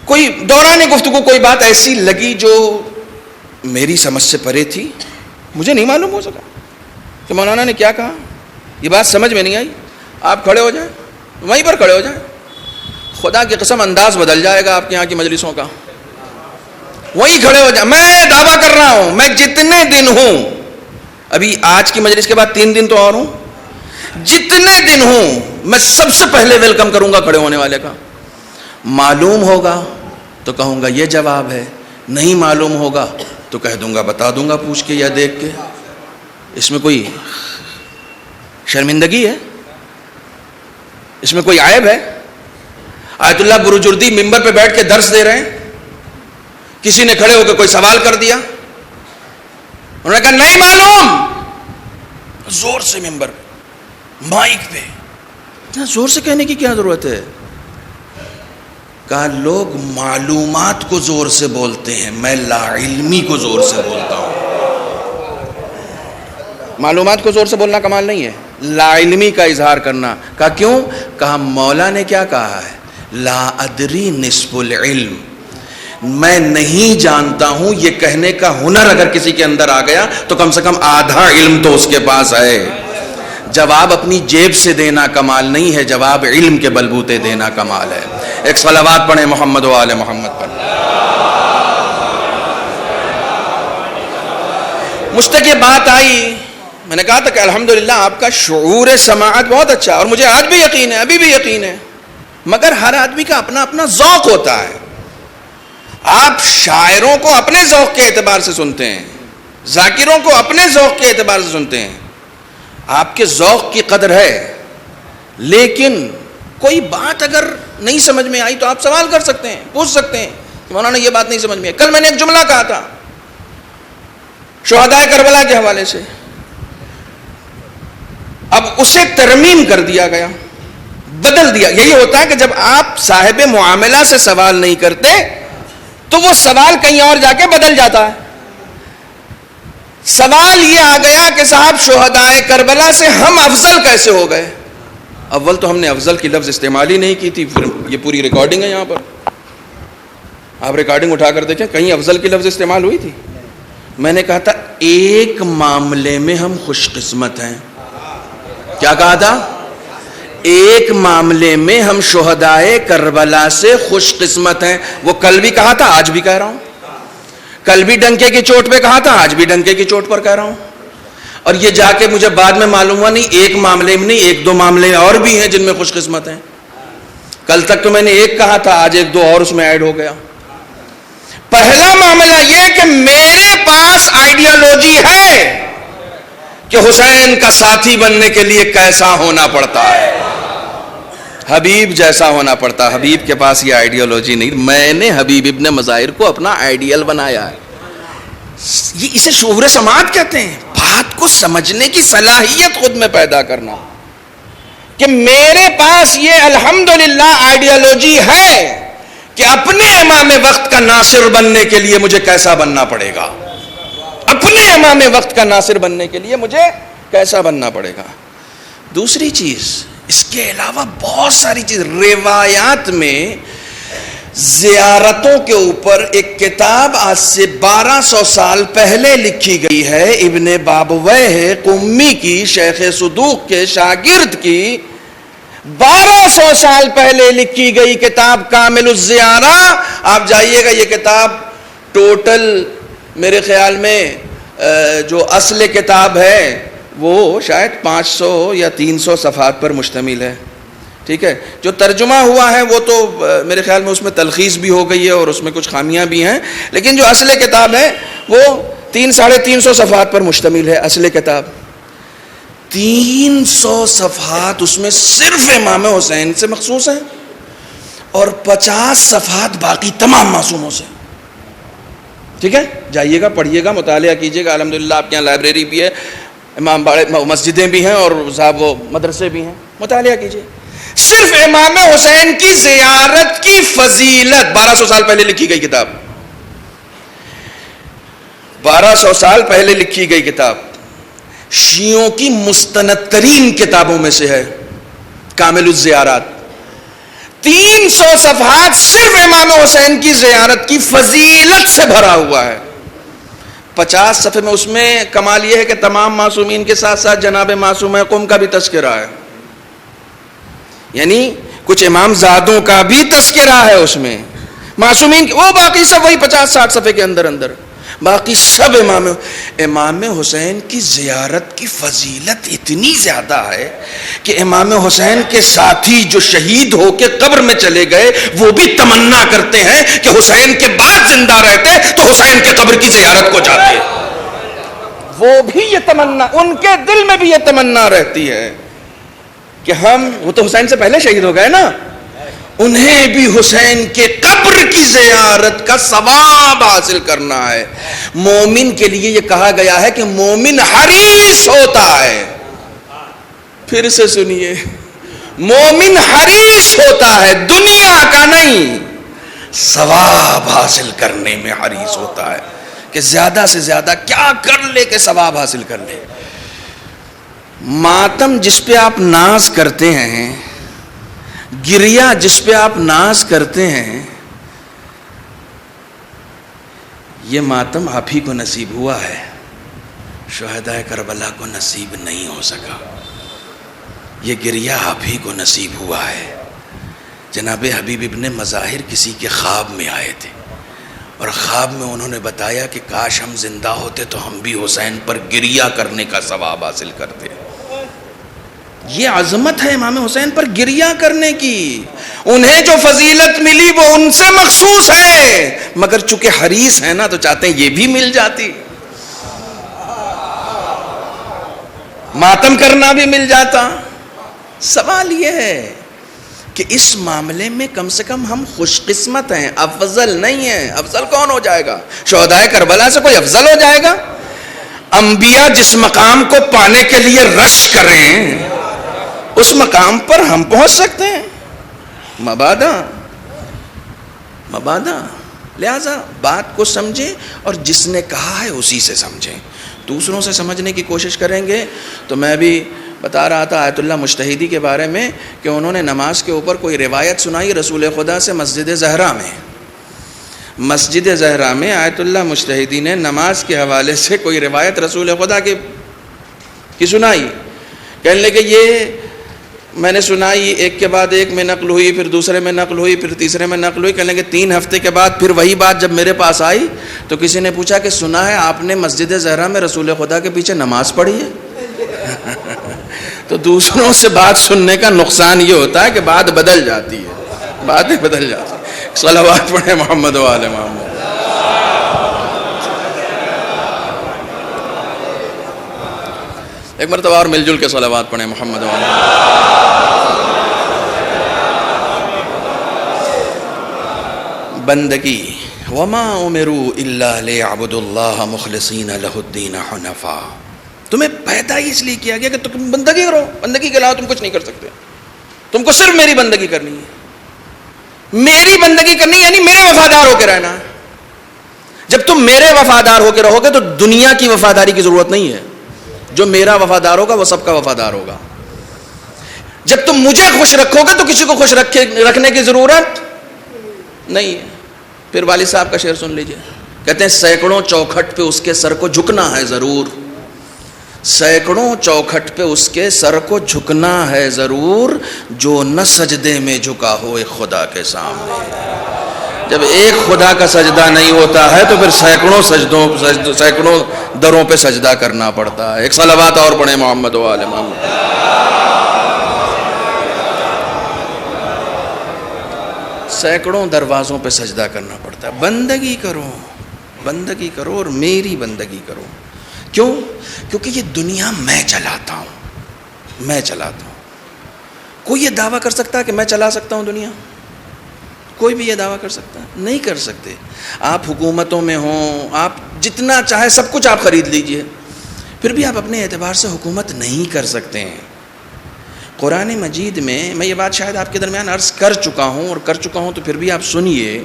کوئی دوران گفتگو کوئی بات ایسی لگی جو میری سمجھ سے پرے تھی، مجھے نہیں معلوم ہو سکا کہ مولانا نے کیا کہا، یہ بات سمجھ میں نہیں آئی، آپ کھڑے ہو جائیں، وہیں پر کھڑے ہو جائیں. خدا کی قسم انداز بدل جائے گا آپ کے یہاں کی مجلسوں کا. وہیں کھڑے ہو جائیں. میں دعویٰ کر رہا ہوں، میں جتنے دن ہوں، ابھی آج کی مجلس کے بعد 3 دن تو اور ہوں، جتنے دن ہوں میں سب سے پہلے ویلکم کروں گا کھڑے ہونے والے کا. معلوم ہوگا تو کہوں گا یہ جواب ہے، نہیں معلوم ہوگا تو کہہ دوں گا بتا دوں گا پوچھ کے یا دیکھ کے. اس میں کوئی شرمندگی ہے؟ اس میں کوئی عیب ہے؟ آیت اللہ بروجردی ممبر پہ بیٹھ کے درس دے رہے ہیں، کسی نے کھڑے ہو کے کوئی سوال کر دیا، انہوں نے کہا نہیں معلوم، زور سے ممبر پہ مائک پہ زور سے کہنے کی کیا ضرورت ہے؟ کہا لوگ معلومات کو زور سے بولتے ہیں، میں لا علمی کو زور سے بولتا ہوں. معلومات کو زور سے بولنا کمال نہیں ہے، لا علمی کا اظہار کرنا. کہا کیوں؟ کہا مولا نے کیا کہا ہے، لا ادری نصف العلم، میں نہیں جانتا ہوں. یہ کہنے کا ہنر اگر کسی کے اندر آ گیا تو کم سے کم آدھا علم تو اس کے پاس ہے. جواب اپنی جیب سے دینا کمال نہیں ہے، جواب علم کے بلبوتے دینا کمال ہے. ایک صلوات پڑھیں محمد و آل محمد پر. مجھ تک یہ بات آئی، میں نے کہا تھا کہ الحمدللہ آپ کا شعور سماعت بہت اچھا، اور مجھے آج بھی یقین ہے، ابھی بھی یقین ہے، مگر ہر آدمی کا اپنا اپنا ذوق ہوتا ہے. آپ شاعروں کو اپنے ذوق کے اعتبار سے سنتے ہیں، ذاکروں کو اپنے ذوق کے اعتبار سے سنتے ہیں. آپ کے ذوق کی قدر ہے، لیکن کوئی بات اگر نہیں سمجھ میں آئی تو آپ سوال کر سکتے ہیں، پوچھ سکتے ہیں کہ مولانا یہ بات نہیں سمجھ میں آئی. کل میں نے ایک جملہ کہا تھا شہدائے کربلا کے حوالے سے، اب اسے ترمیم کر دیا گیا، بدل دیا. یہی ہوتا ہے کہ جب آپ صاحب معاملہ سے سوال نہیں کرتے تو وہ سوال کہیں اور جا کے بدل جاتا ہے. سوال یہ آ گیا کہ صاحب شہدائے کربلا سے ہم افضل کیسے ہو گئے؟ اول تو ہم نے افضل کی لفظ استعمال ہی نہیں کی تھی. پھر یہ پوری ریکارڈنگ ہے یہاں پر, آپ ریکارڈنگ اٹھا کر دیکھیں کہیں افضل کی لفظ استعمال ہوئی تھی. میں نے کہا تھا ایک معاملے میں ہم خوش قسمت ہیں. کیا کہا تھا؟ ایک معاملے میں ہم شہدائے کربلا سے خوش قسمت ہیں. وہ کل بھی کہا تھا, آج بھی کہہ رہا ہوں. کل بھی ڈنکے کی چوٹ پہ کہا تھا, آج بھی ڈنکے کی چوٹ پر کہہ رہا ہوں. اور یہ جا کے مجھے بعد میں معلوم ہوا نہیں ایک معاملے میں نہیں, ایک دو معاملے اور بھی ہیں جن میں خوش قسمت ہیں. کل تک تو میں نے ایک کہا تھا, آج ایک دو اور اس میں ایڈ ہو گیا. پہلا معاملہ یہ کہ میرے پاس آئیڈیالوجی ہے کہ حسین کا ساتھی بننے کے لیے کیسا ہونا پڑتا ہے, حبیب جیسا ہونا پڑتا ہے. حبیب کے پاس یہ آئیڈیالوجی نہیں, میں نے حبیب ابن مظاہر کو اپنا آئیڈیل بنایا ہے. یہ اسے شعور سماعت کہتے ہیں, بات کو سمجھنے کی صلاحیت خود میں پیدا کرنا. کہ میرے پاس یہ الحمدللہ آئیڈیالوجی ہے کہ اپنے امام وقت کا ناصر بننے کے لیے مجھے کیسا بننا پڑے گا, اپنے امام وقت کا ناصر بننے کے لیے مجھے کیسا بننا پڑے گا. دوسری چیز, اس کے علاوہ بہت ساری چیز. روایات میں زیارتوں کے اوپر ایک کتاب آج سے 1200 سال پہلے لکھی گئی ہے, ابن بابویہ قمی کی, شیخ صدوق کے شاگرد کی 1200 سال پہلے لکھی گئی کتاب کامل الزیارہ. آپ جائیے گا, یہ کتاب ٹوٹل میرے خیال میں جو اصل کتاب ہے وہ شاید 500 یا 300 صفحات پر مشتمل ہے. ٹھیک ہے, جو ترجمہ ہوا ہے وہ تو میرے خیال میں اس میں تلخیص بھی ہو گئی ہے اور اس میں کچھ خامیاں بھی ہیں, لیکن جو اصل کتاب ہے وہ 300-350 صفحات پر مشتمل ہے. اصل کتاب 300 صفحات اس میں صرف امام حسین سے مخصوص ہیں اور 50 صفحات باقی تمام معصوموں سے. ٹھیک ہے, جائیے گا, پڑھیے گا, مطالعہ کیجیے گا. الحمدللہ آپ کے یہاں لائبریری بھی ہے, امام باڑے مسجدیں بھی ہیں اور صاحب وہ مدرسے بھی ہیں, مطالعہ کیجیے. صرف امام حسین کی زیارت کی فضیلت 1200 سال پہلے لکھی گئی کتاب, 1200 سال پہلے لکھی گئی کتاب, شیعوں کی مستند ترین کتابوں میں سے ہے کامل الزیارات. 300 صفحات صرف امام حسین کی زیارت کی فضیلت سے بھرا ہوا ہے. 50 صفحے میں اس میں کمال یہ ہے کہ تمام معصومین کے ساتھ ساتھ جناب معصوم قم کا بھی تذکرہ ہے, یعنی کچھ امام زادوں کا بھی تذکرہ ہے اس میں. معصومین کی وہ باقی سب وہی 50-60 صفحے کے اندر اندر, باقی سب امام حسین کی زیارت کی فضیلت اتنی زیادہ ہے کہ امام حسین کے ساتھی جو شہید ہو کے قبر میں چلے گئے وہ بھی تمنا کرتے ہیں کہ حسین کے بعد زندہ رہتے تو حسین کے قبر کی زیارت کو جاتے. وہ بھی یہ تمنا, ان کے دل میں بھی یہ تمنا رہتی ہے کہ وہ تو حسین سے پہلے شہید ہو گئے نا, انہیں بھی حسین کے قبر کی زیارت کا ثواب حاصل کرنا ہے. مومن کے لیے یہ کہا گیا ہے کہ مومن حریص ہوتا ہے. پھر سے سنیے, مومن حریص ہوتا ہے, دنیا کا نہیں, ثواب حاصل کرنے میں حریص ہوتا ہے کہ زیادہ سے زیادہ کیا کر لے کہ ثواب حاصل کر لے. ماتم جس پہ آپ ناز کرتے ہیں, گریہ جس پہ آپ ناز کرتے ہیں, یہ ماتم آپ ہی کو نصیب ہوا ہے, شہدائے کربلا کو نصیب نہیں ہو سکا. یہ گریہ آپ ہی کو نصیب ہوا ہے. جناب حبیب ابن مظاہر کسی کے خواب میں آئے تھے اور خواب میں انہوں نے بتایا کہ کاش ہم زندہ ہوتے تو ہم بھی حسین پر گریہ کرنے کا ثواب حاصل کرتے. یہ عظمت ہے امام حسین پر گریہ کرنے کی. انہیں جو فضیلت ملی وہ ان سے مخصوص ہے, مگر چونکہ حریص ہے نا تو چاہتے ہیں یہ بھی مل جاتی, ماتم کرنا بھی مل جاتا. سوال یہ ہے کہ اس معاملے میں کم سے کم ہم خوش قسمت ہیں, افضل نہیں ہیں. افضل کون ہو جائے گا؟ شہدائے کربلا سے کوئی افضل ہو جائے گا؟ انبیاء جس مقام کو پانے کے لیے رش کریں اس مقام پر ہم پہنچ سکتے ہیں. مبادا لہذا بات کو سمجھیں اور جس نے کہا ہے اسی سے سمجھیں. دوسروں سے سمجھنے کی کوشش کریں گے تو میں بھی بتا رہا تھا آیت اللہ مجتہدی کے بارے میں کہ انہوں نے نماز کے اوپر کوئی روایت سنائی رسول خدا سے مسجد زہرا میں آیت اللہ مجتہدی نے نماز کے حوالے سے کوئی روایت رسول خدا کی سنائی. کہنے لگے یہ میں نے سنائی، ایک کے بعد ایک میں نقل ہوئی، پھر دوسرے میں نقل ہوئی، پھر تیسرے میں نقل ہوئی. کہنے لگے 3 ہفتے کے بعد پھر وہی بات جب میرے پاس آئی تو کسی نے پوچھا کہ سنا ہے آپ نے مسجد زہرا میں رسول خدا کے پیچھے نماز پڑھی ہے؟ تو دوسروں سے بات سننے کا نقصان یہ ہوتا ہے کہ بات بدل جاتی ہے، باتیں بدل جاتی ہیں. صلوات پڑھیں محمد و آل محمد. ایک مرتبہ اور مل جل کے صلوات پڑھیں محمد و آل محمد. بندگی وما امروا الا ليعبدوا الله مخلصین لہ الدین حنفاء. تمہیں پیدا ہی اس لیے کیا گیا کہ تم بندگی کرو، بندگی کے علاوہ تم کچھ نہیں کر سکتے. تم کو صرف میری بندگی کرنی ہے، میری بندگی کرنی یعنی میرے وفادار ہو کے رہنا. جب تم میرے وفادار ہو کے رہو گے تو دنیا کی وفاداری کی ضرورت نہیں ہے. جو میرا وفادار ہوگا وہ سب کا وفادار ہوگا. جب تم مجھے خوش رکھو گے تو کسی کو خوش رکھنے کی ضرورت نہیں ہے. پھر والد صاحب کا شعر سن لیجئے، کہتے ہیں سینکڑوں چوکھٹ پہ اس کے سر کو جھکنا ہے ضرور، سینکڑوں چوکھٹ پہ اس کے سر کو جھکنا ہے ضرور، جو نہ سجدے میں جھکا ہو ایک خدا کے سامنے. جب ایک خدا کا سجدہ نہیں ہوتا ہے تو پھر سینکڑوں دروں پہ سجدہ کرنا پڑتا ہے. ایک صلوات اور پڑھیں محمد و آل محمد. سینکڑوں دروازوں پہ سجدہ کرنا پڑتا ہے. بندگی کرو اور میری بندگی کرو. کیوں؟ کیونکہ یہ دنیا میں چلاتا ہوں. کوئی یہ دعویٰ کر سکتا ہے کہ میں چلا سکتا ہوں دنیا؟ کوئی بھی یہ دعویٰ کر سکتا ہے؟ نہیں کر سکتے. آپ حکومتوں میں ہوں، آپ جتنا چاہے سب کچھ آپ خرید لیجئے، پھر بھی آپ اپنے اعتبار سے حکومت نہیں کر سکتے ہیں. قرآن مجید میں یہ بات شاید آپ کے درمیان عرض کر چکا ہوں تو پھر بھی آپ سنیے.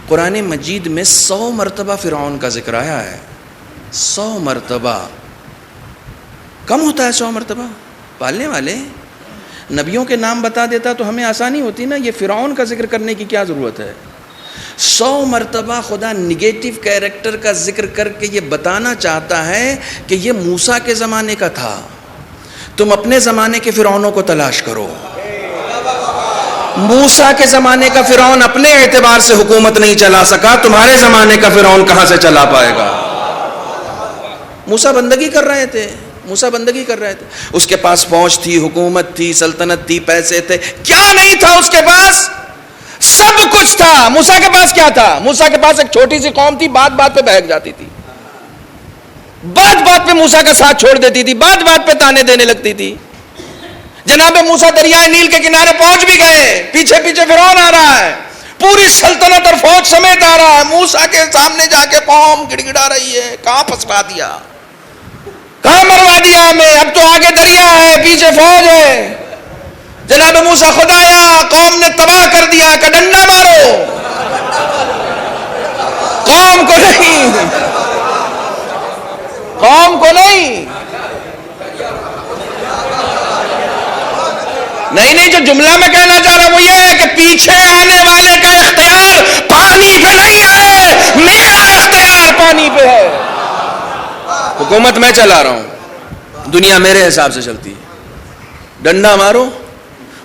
قرآن مجید میں 100 مرتبہ فرعون کا ذکر آیا ہے. 100 مرتبہ. کم ہوتا ہے 100 مرتبہ؟ پالنے والے نبیوں کے نام بتا دیتا تو ہمیں آسانی ہوتی نا. یہ فرعون کا ذکر کرنے کی کیا ضرورت ہے؟ 100 مرتبہ خدا نگیٹو کیریکٹر کا ذکر کر کے یہ بتانا چاہتا ہے کہ یہ موسیٰ کے زمانے کا تھا. تم اپنے زمانے کے فرعونوں کو تلاش کرو. موسیٰ کے زمانے کا فرعون اپنے اعتبار سے حکومت نہیں چلا سکا، تمہارے زمانے کا فرعون کہاں سے چلا پائے گا؟ موسیٰ بندگی کر رہے تھے. اس کے پاس فوج تھی، حکومت تھی، سلطنت تھی، پیسے تھے. کیا نہیں تھا اس کے پاس؟ سب کچھ تھا. موسیٰ کے پاس کیا تھا؟ موسیٰ کے پاس ایک چھوٹی سی قوم تھی، بات بات پہ بہک جاتی تھی، بات بات پہ موسیٰ کا ساتھ چھوڑ دیتی تھی، بات بات پہ تانے دینے لگتی تھی. جناب موسیٰ دریائے نیل کے کنارے پہنچ بھی گئے، پیچھے پیچھے فرعون آ رہا ہے، پوری سلطنت اور فوج سمیت آ رہا ہے. موسیٰ کے سامنے جا کے قوم گڑ گڑا رہی ہے، کہاں پھنسوا دیا، کہاں مروا دیا ہمیں، اب تو آگے دریا ہے، پیچھے فوج ہے. جناب موسیٰ خدایا قوم نے تباہ کر دیا، کہ ڈنڈا مارو. قوم کو نہیں، جو جملہ میں کہنا چاہ رہا وہ یہ ہے کہ پیچھے آنے والے کا اختیار پانی پہ نہیں ہے، میرا اختیار پانی پہ ہے. حکومت میں چلا رہا ہوں، دنیا میرے حساب سے چلتی ہے. ڈنڈا مارو،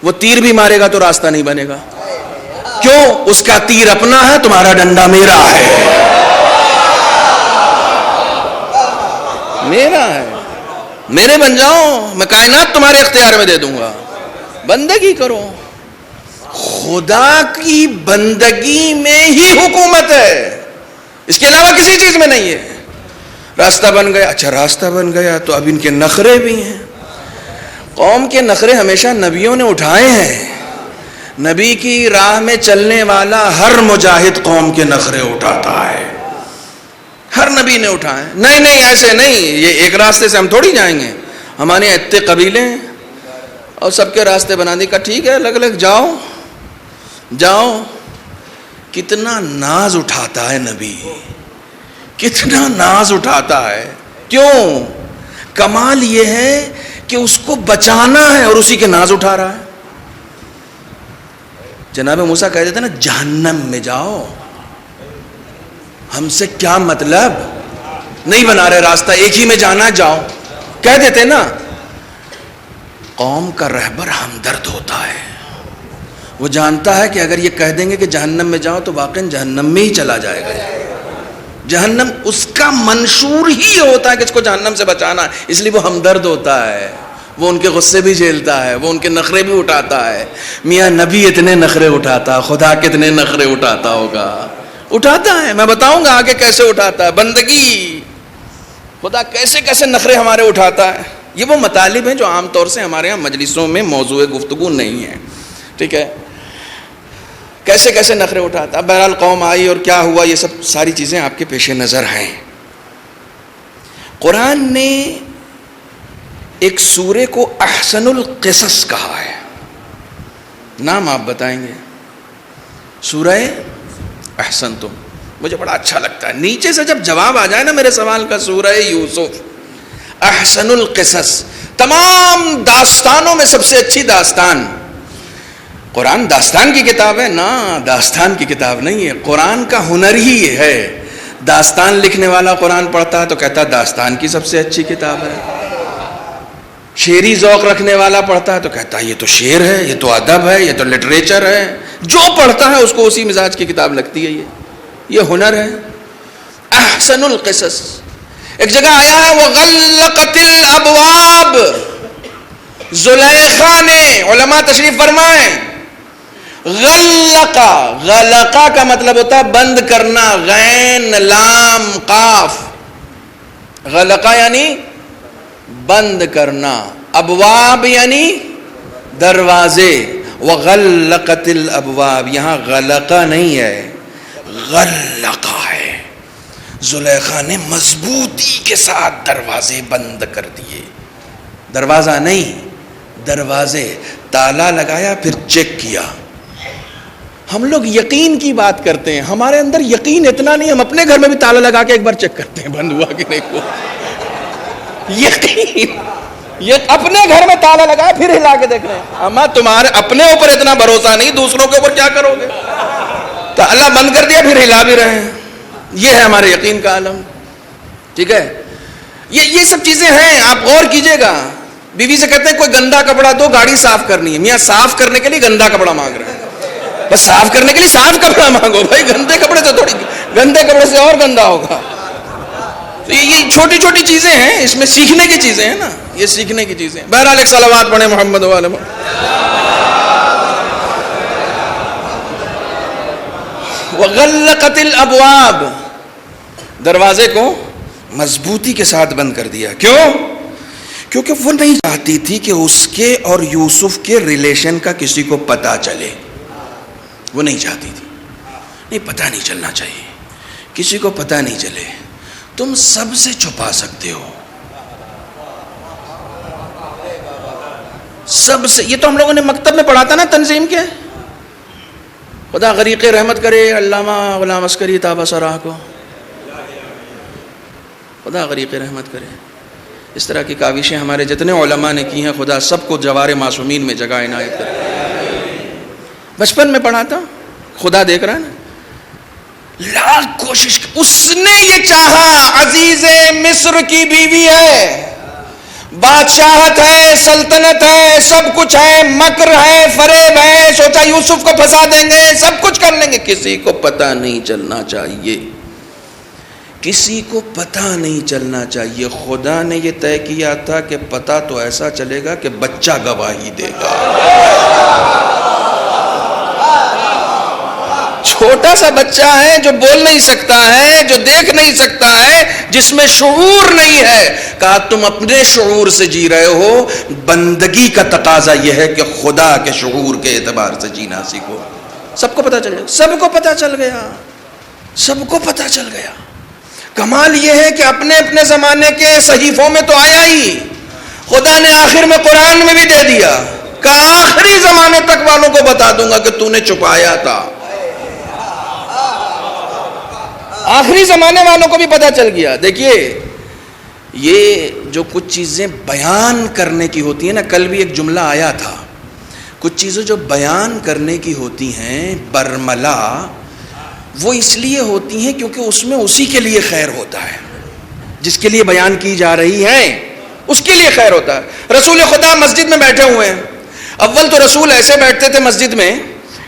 وہ تیر بھی مارے گا تو راستہ نہیں بنے گا. کیوں؟ اس کا تیر اپنا ہے، تمہارا ڈنڈا میرا ہے. میرا ہے، میرے بن جاؤ، میں کائنات تمہارے اختیار میں دے دوں گا. بندگی کرو. خدا کی بندگی میں ہی حکومت ہے، اس کے علاوہ کسی چیز میں نہیں ہے. راستہ بن گیا، اچھا راستہ بن گیا تو اب ان کے نخرے بھی ہیں. قوم کے نخرے ہمیشہ نبیوں نے اٹھائے ہیں. نبی کی راہ میں چلنے والا ہر مجاہد قوم کے نخرے اٹھاتا ہے، ہر نبی نے اٹھائے. نہیں ایسے نہیں، یہ ایک راستے سے ہم تھوڑی جائیں گے. ہمارے اتنے قبیلے ہیں اور سب کے راستے بنا دی، کا ٹھیک ہے الگ الگ جاؤ. کتنا ناز اٹھاتا ہے نبی، کتنا ناز اٹھاتا ہے. کیوں؟ کمال یہ ہے کہ اس کو بچانا ہے اور اسی کے ناز اٹھا رہا ہے. جناب موسیٰ کہہ دیتے نا جہنم میں جاؤ، ہم سے کیا مطلب، نہیں بنا رہے راستہ، ایک ہی میں جانا، جاؤ، کہہ دیتے نا. قوم کا رہبر ہمدرد ہوتا ہے، وہ جانتا ہے کہ اگر یہ کہہ دیں گے کہ جہنم میں جاؤ تو واقعاً جہنم میں ہی چلا جائے گا. جہنم اس کا منشور ہی ہوتا ہے کہ اس کو جہنم سے بچانا ہے، اس لیے وہ ہمدرد ہوتا ہے، وہ ان کے غصے بھی جھیلتا ہے، وہ ان کے نخرے بھی اٹھاتا ہے. میاں نبی اتنے نخرے اٹھاتا، خدا کتنے نخرے اٹھاتا ہوگا. اٹھاتا ہے، میں بتاؤں گا آگے کیسے اٹھاتا ہے. بندگی خدا کیسے کیسے نخرے ہمارے اٹھاتا ہے. یہ وہ مطالب ہیں جو عام طور سے ہمارے ہاں مجلسوں میں موضوع گفتگو نہیں ہے. ٹھیک ہے، کیسے کیسے نخرے اٹھاتا. بہرحال قوم آئی اور کیا ہوا، یہ سب ساری چیزیں آپ کے پیش نظر ہیں. قرآن نے ایک سورے کو احسن القصص کہا ہے. نام آپ بتائیں گے؟ سورہ احسنتم. مجھے بڑا اچھا لگتا ہے نیچے سے جب جواب آ جائے نا میرے سوال کا، سورہ یوسف احسن القصص. تمام داستانوں میں سب سے اچھی داستان. قرآن داستان کی کتاب ہے نا، داستان کی کتاب نہیں ہے. قرآن کا ہنر ہی یہ ہے. داستان لکھنے والا قرآن پڑھتا ہے تو کہتا ہے داستان کی سب سے اچھی کتاب ہے. شعری ذوق رکھنے والا پڑھتا ہے تو کہتا ہے یہ تو شعر ہے، یہ تو ادب ہے، یہ تو لٹریچر ہے. جو پڑھتا ہے اس کو اسی مزاج کی کتاب لگتی ہے. یہ ہنر ہے. احسن القصص. ایک جگہ آیا ہے وغلقت الابواب. زلیخا نے، علماء تشریف فرمائیں، غلقا، غلقا کا مطلب ہوتا ہے بند کرنا، غین لام قاف. غلقا یعنی بند کرنا، ابواب یعنی دروازے. وغلقت الابواب، یہاں غلقا نہیں ہے، غلقا ہے. زلیخا نے مضبوطی کے ساتھ دروازے بند کر دیے. دروازہ نہیں، دروازے. تالا لگایا پھر چیک کیا. ہم لوگ یقین کی بات کرتے ہیں، ہمارے اندر یقین اتنا نہیں، ہم اپنے گھر میں بھی تالا لگا کے ایک بار چیک کرتے ہیں بند ہوا کہ نہیں ہوا. یقین، یہ اپنے گھر میں تالا لگایا پھر ہلا کے دیکھ رہے ہیں. اما تمہارے اپنے اوپر اتنا بھروسہ نہیں، دوسروں کے اوپر کیا کرو گے. تالا بند کر دیا پھر ہلا بھی رہے ہیں. یہ ہے ہمارے یقین کا عالم. ٹھیک ہے، یہ سب چیزیں ہیں. آپ غور کیجئے گا. بیوی سے کہتے ہیں کوئی گندا کپڑا دو، گاڑی صاف کرنی ہے. میاں صاف کرنے کے لیے گندا کپڑا مانگ رہے ہیں. بس صاف کرنے کے لیے صاف کپڑا مانگو بھائی، گندے کپڑے سے تھوڑی، گندے کپڑے سے اور گندا ہوگا. یہ چھوٹی چھوٹی چیزیں ہیں، اس میں سیکھنے کی چیزیں ہیں نا، یہ سیکھنے کی چیزیں. بہرحال ایک صلوات پڑھیں محمد و آل محمد. وغلقت الابواب، دروازے کو مضبوطی کے ساتھ بند کر دیا. کیوں؟ کیونکہ وہ نہیں چاہتی تھی کہ اس کے اور یوسف کے ریلیشن کا کسی کو پتہ چلے. وہ نہیں چاہتی تھی. نہیں، پتہ نہیں چلنا چاہیے، کسی کو پتہ نہیں چلے. تم سب سے چھپا سکتے ہو، سب سے. یہ تو ہم لوگوں نے مکتب میں پڑھا تھا نا تنظیم کے. خدا غریق رحمت کرے علامہ غلام عسکری طابہ سراہ کو، خدا غریق رحمت کرے. اس طرح کی کاوشیں ہمارے جتنے علماء نے کی ہیں، خدا سب کو جوار معصومین میں جگہ عنایت کرے. بچپن میں پڑھا تھا، خدا دیکھ رہا ہے نا. لاکھ کوشش، اس نے یہ چاہا. عزیز مصر کی بیوی ہے، بادشاہت ہے، سلطنت ہے، سب کچھ ہے، مکر ہے، فریب ہے. سوچا یوسف کو پھنسا دیں گے، سب کچھ کر لیں گے. کسی کو پتہ نہیں چلنا چاہیے، کسی کو پتہ نہیں چلنا چاہیے. خدا نے یہ طے کیا تھا کہ پتہ تو ایسا چلے گا کہ بچہ گواہی دے گا. چھوٹا سا بچہ ہے جو بول نہیں سکتا ہے، جو دیکھ نہیں سکتا ہے، جس میں شعور نہیں ہے. کہا تم اپنے شعور سے جی رہے ہو، بندگی کا تقاضا یہ ہے کہ خدا کے شعور کے اعتبار سے جینا سیکھو. سب کو پتہ چل گیا، سب کو پتہ چل گیا، سب کو پتہ چل گیا. کمال یہ ہے کہ اپنے اپنے زمانے کے صحیفوں میں تو آیا ہی، خدا نے آخر میں قرآن میں بھی دے دیا کہ آخری زمانے تک والوں کو بتا دوں گا کہ تو نے چھپایا تھا. آخری زمانے والوں کو بھی پتہ چل گیا. دیکھیے یہ جو کچھ چیزیں بیان کرنے کی ہوتی ہیں نا، کل بھی ایک جملہ آیا تھا، کچھ چیزیں جو بیان کرنے کی ہوتی ہیں برملا، وہ اس لیے ہوتی ہیں کیونکہ اس میں اسی کے لیے خیر ہوتا ہے، جس کے لیے بیان کی جا رہی ہے اس کے لیے خیر ہوتا ہے۔ رسول خدا مسجد میں بیٹھے ہوئے ہیں، اول تو رسول ایسے بیٹھتے تھے مسجد میں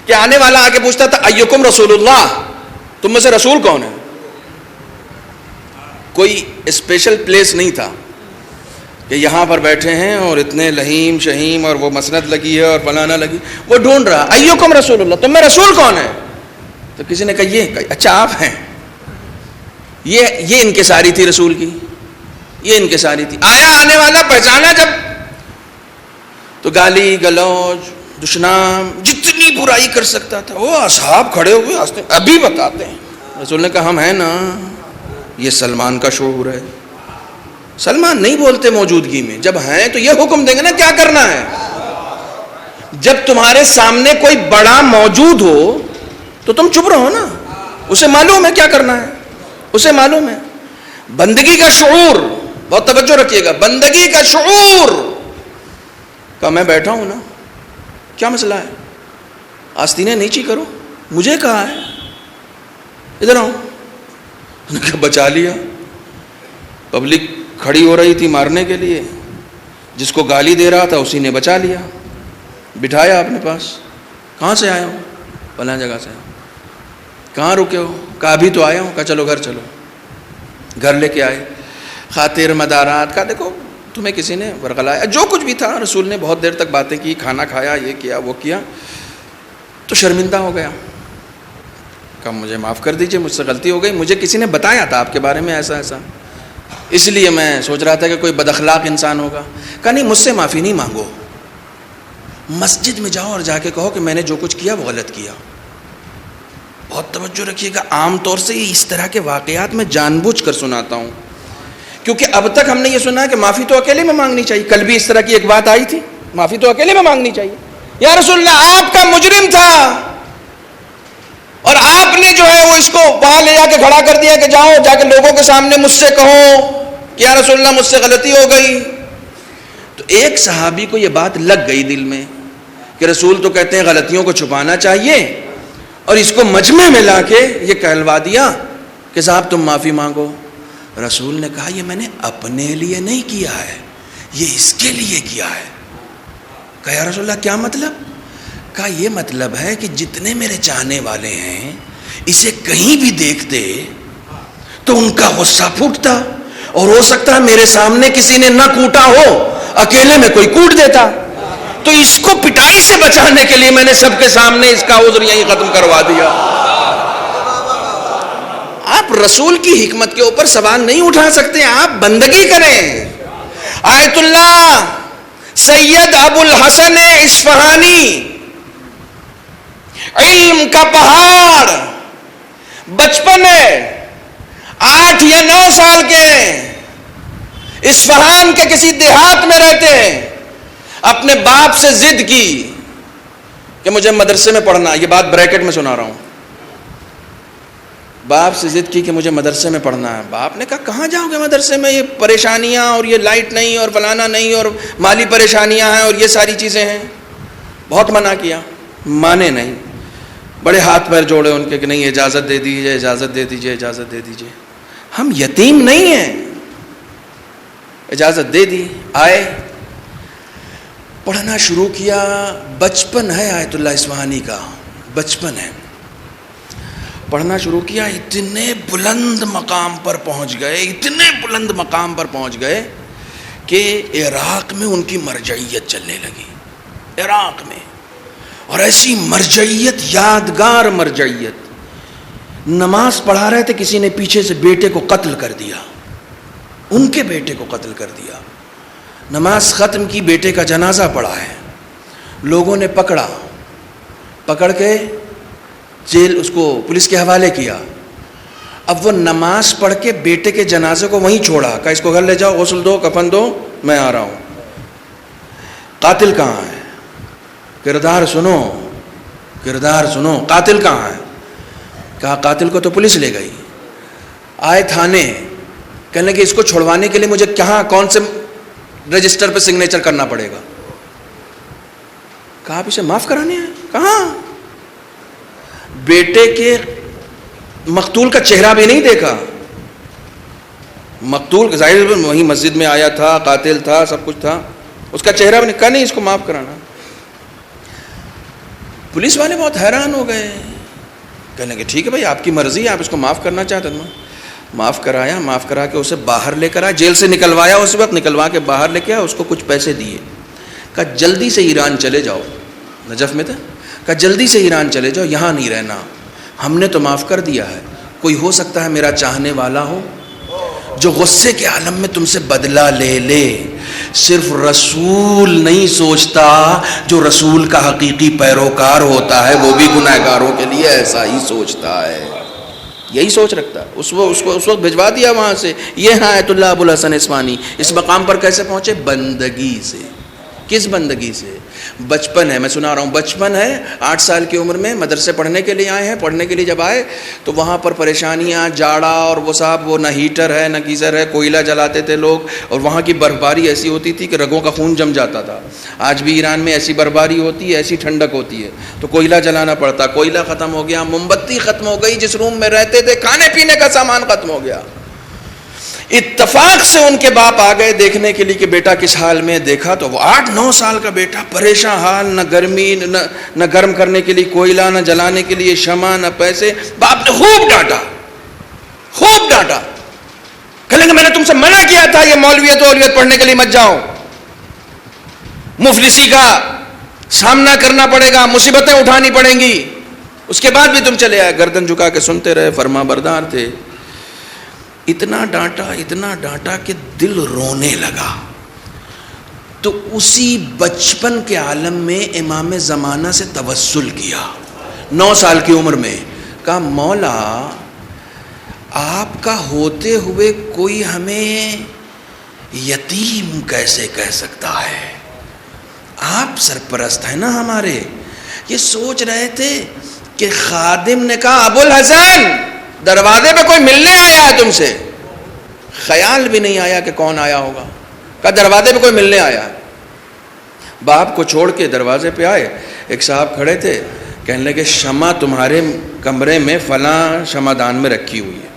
کہ آنے والا آ کے پوچھتا تھا ایکم رسول اللہ، تم میں سے رسول کون ہے؟ کوئی اسپیشل پلیس نہیں تھا کہ یہاں پر بیٹھے ہیں اور اتنے لہیم شہیم اور وہ مسند لگی ہے اور فلانا لگی، وہ ڈھونڈ رہا ایکم رسول اللہ، تم میں رسول کون ہے؟ تو کسی نے کہا یہ، اچھا آپ ہیں۔ یہ انکساری تھی رسول کی، یہ انکساری تھی۔ آیا آنے والا، پہچانا جب تو گالی گلوچ دشنام جتنی برائی کر سکتا تھا وہ اصحاب کھڑے ہوئے ہنستے، ابھی بتاتے ہیں۔ رسول نے کہا ہم ہیں نا، یہ سلمان کا شعور ہے۔ سلمان نہیں بولتے موجودگی میں، جب ہیں تو یہ حکم دیں گے نا کیا کرنا ہے۔ جب تمہارے سامنے کوئی بڑا موجود ہو تو تم چپ رہو نا، اسے معلوم ہے کیا کرنا ہے، اسے معلوم ہے۔ بندگی کا شعور، بہت توجہ رکھیے گا، بندگی کا شعور۔ کہا میں بیٹھا ہوں نا، کیا مسئلہ ہے، آستینیں نیچی کرو، مجھے کہا ہے ادھر آؤ۔ بچا لیا، پبلک کھڑی ہو رہی تھی مارنے کے لیے، جس کو گالی دے رہا تھا اسی نے بچا لیا، بٹھایا اپنے پاس۔ کہاں سے آئے ہو؟ فلاں جگہ سے۔ کہاں رکے ہو؟ کہا ابھی تو آیا ہوں۔ کہا چلو گھر چلو۔ گھر لے کے آئے، خاطر مدارات کا، دیکھو تمہیں کسی نے ورغلایا، جو کچھ بھی تھا۔ رسول نے بہت دیر تک باتیں کی، کھانا کھایا، یہ کیا وہ کیا، تو شرمندہ ہو گیا۔ کہا مجھے معاف کر دیجئے، مجھ سے غلطی ہو گئی، مجھے کسی نے بتایا تھا آپ کے بارے میں ایسا ایسا، اس لیے میں سوچ رہا تھا کہ کوئی بد اخلاق انسان ہوگا۔ کہا نہیں، مجھ سے معافی نہیں مانگو، مسجد میں جاؤ اور جا کے کہو کہ میں نے جو کچھ کیا وہ غلط کیا۔ بہت توجہ رکھیے گا، عام طور سے اس طرح کے واقعات میں جان بوجھ کر سناتا ہوں، کیونکہ اب تک ہم نے یہ سنا کہ معافی تو اکیلے میں مانگنی چاہیے۔ کل بھی اس طرح کی ایک بات آئی تھی، معافی تو اکیلے میں مانگنی چاہیے۔ یا رسول اللہ، آپ کا مجرم تھا اور آپ نے جو ہے وہ اس کو وہاں لے جا کے کھڑا کر دیا کہ جاؤ جا کے لوگوں کے سامنے مجھ سے کہو کہ یا رسول اللہ مجھ سے غلطی ہو گئی۔ تو ایک صحابی کو یہ بات لگ گئی دل میں کہ رسول تو کہتے ہیں غلطیوں کو چھپانا چاہیے، اور اس کو مجمع میں لا کے یہ کہلوا دیا کہ صاحب تم معافی مانگو۔ رسول نے کہا یہ میں نے اپنے لیے نہیں کیا ہے، یہ اس کے لیے کیا ہے۔ کہا یا رسول اللہ کیا مطلب؟ کہا یہ مطلب ہے کہ جتنے میرے چاہنے والے ہیں اسے کہیں بھی دیکھتے تو ان کا غصہ پھوٹتا، اور ہو سکتا ہے میرے سامنے کسی نے نہ کوٹا ہو، اکیلے میں کوئی کوٹ دیتا، تو اس کو پٹائی سے بچانے کے لیے میں نے سب کے سامنے اس کا عذر یہیں ختم کروا دیا۔ آپ رسول کی حکمت کے اوپر سوال نہیں اٹھا سکتے، آپ بندگی کریں۔ آیت اللہ سید ابو الحسن اصفہانی، علم کا پہاڑ، بچپن ہے، 8 یا 9 سال کے ہیں، اصفہان کے کسی دیہات میں رہتے ہیں، اپنے باپ سے ضد کی کہ مجھے مدرسے میں پڑھنا، یہ بات بریکٹ میں سنا رہا ہوں، باپ سے ضد کی کہ مجھے مدرسے میں پڑھنا ہے۔ باپ نے کہا کہاں جاؤ گے مدرسے میں، یہ پریشانیاں اور یہ لائٹ نہیں اور فلانا نہیں اور مالی پریشانیاں ہیں اور یہ ساری چیزیں ہیں۔ بہت منع کیا، مانے نہیں، بڑے ہاتھ پیر جوڑے ان کے کہ نہیں اجازت دے دیجیے، اجازت دے دیجیے، اجازت دے دیجیے، ہم یتیم نہیں ہیں۔ اجازت دے دی، آئے، پڑھنا شروع کیا۔ بچپن ہے آیت اللہ اصفہانی کا، بچپن ہے، پڑھنا شروع کیا، اتنے بلند مقام پر پہنچ گئے، اتنے بلند مقام پر پہنچ گئے کہ عراق میں ان کی مرجعیت چلنے لگی، عراق میں، اور ایسی مرجعیت، یادگار مرجعیت، نماز پڑھا رہے تھے، کسی نے پیچھے سے بیٹے کو قتل کر دیا، ان کے بیٹے کو قتل کر دیا، نماز ختم کی، بیٹے کا جنازہ پڑا ہے، لوگوں نے پکڑ کے جیل، اس کو پولیس کے حوالے کیا۔ اب وہ نماز پڑھ کے بیٹے کے جنازے کو وہیں چھوڑا، کہا اس کو گھر لے جاؤ، غسل دو، کفن دو، میں آ رہا ہوں۔ قاتل کہاں ہے؟ کردار سنو، کردار سنو، قاتل کہاں ہے؟ کہا قاتل کو تو پولیس لے گئی۔ آئے تھانے، کہنے لگے اس کو چھڑوانے کے لیے مجھے کہاں کون سے رجسٹر پہ سگنیچر کرنا پڑے گا؟ کہا آپ اسے معاف کرانے ہیں؟ کہاں؟ بیٹے کے مقتول کا چہرہ بھی نہیں دیکھا. مقتول ظاہر وہی مسجد میں آیا تھا، قاتل تھا، سب کچھ تھا، اس کا چہرہ بھی نہیں. کہا نہیں اس کو معاف کرانا. پولیس والے بہت حیران ہو گئے. کہنے لگے ٹھیک ہے بھائی آپ کی مرضی ہے، آپ اس کو معاف کرنا چاہتے ہیں. معاف کرایا، معاف کرا کے اسے باہر لے کر آیا، جیل سے نکلوایا، اس وقت نکلوا کے باہر لے کے آیا، اس کو کچھ پیسے دیے. کہا جلدی سے ایران چلے جاؤ. نجف میں تھا. کہا جلدی سے ایران چلے جاؤ، یہاں نہیں رہنا. ہم نے تو معاف کر دیا ہے، کوئی ہو سکتا ہے میرا چاہنے والا ہو جو غصے کے عالم میں تم سے بدلہ لے لے. صرف رسول نہیں سوچتا، جو رسول کا حقیقی پیروکار ہوتا ہے وہ بھی گنہگاروں کے لیے ایسا ہی سوچتا ہے. یہی سوچ رکھتا ہے. اس وقت بھجوا دیا وہاں سے. یہ ہاں آیت اللہ ابو الحسن عثمانی اس مقام پر کیسے پہنچے؟ بندگی سے. کس بندگی سے؟ بچپن ہے، میں سنا رہا ہوں، بچپن ہے، 8 سال کی عمر میں مدرسے پڑھنے کے لیے آئے ہیں. پڑھنے کے لیے جب آئے تو وہاں پر پریشانیاں، جاڑا، اور وہ صاحب وہ نہ ہیٹر ہے نہ گیزر ہے، کوئلہ جلاتے تھے لوگ، اور وہاں کی برفباری ایسی ہوتی تھی کہ رگوں کا خون جم جاتا تھا. آج بھی ایران میں ایسی برفباری ہوتی ہے، ایسی ٹھنڈک ہوتی ہے تو کوئلہ جلانا پڑتا. کوئلہ ختم ہو گیا، موم بتی ختم ہو گئی، جس روم میں رہتے تھے کھانے پینے کا سامان ختم ہو گیا. اتفاق سے ان کے باپ آ گئے دیکھنے کے لیے کہ بیٹا کس حال میں. دیکھا تو وہ 8-9 سال کا بیٹا پریشان حال، نہ گرمی، نہ گرم کرنے کے لیے کوئلہ، نہ جلانے کے لیے شمع، نہ پیسے. باپ نے خوب ڈانٹا، خوب ڈانٹا. کہیں گے میں نے تم سے منع کیا تھا یہ مولویت پڑھنے کے لیے مت جاؤ، مفلسی کا سامنا کرنا پڑے گا، مصیبتیں اٹھانی پڑیں گی. اس کے بعد بھی تم چلے آئے. گردن جھکا کے سنتے رہے، فرما بردار تھے. اتنا ڈانٹا کہ دل رونے لگا. تو اسی بچپن کے عالم میں امام زمانہ سے توسل کیا 9 سال کی عمر میں. کہا مولا آپ کا ہوتے ہوئے کوئی ہمیں یتیم کیسے کہہ سکتا ہے؟ آپ سرپرست ہیں نا ہمارے. یہ سوچ رہے تھے کہ خادم نے کہا ابو الحسن دروازے پہ کوئی ملنے آیا ہے تم سے. خیال بھی نہیں آیا کہ کون آیا ہوگا. کہا دروازے پہ کوئی ملنے آیا. باپ کو چھوڑ کے دروازے پہ آئے. ایک صاحب کھڑے تھے، کہنے لگے شمع تمہارے کمرے میں فلاں شمع دان میں رکھی ہوئی ہے،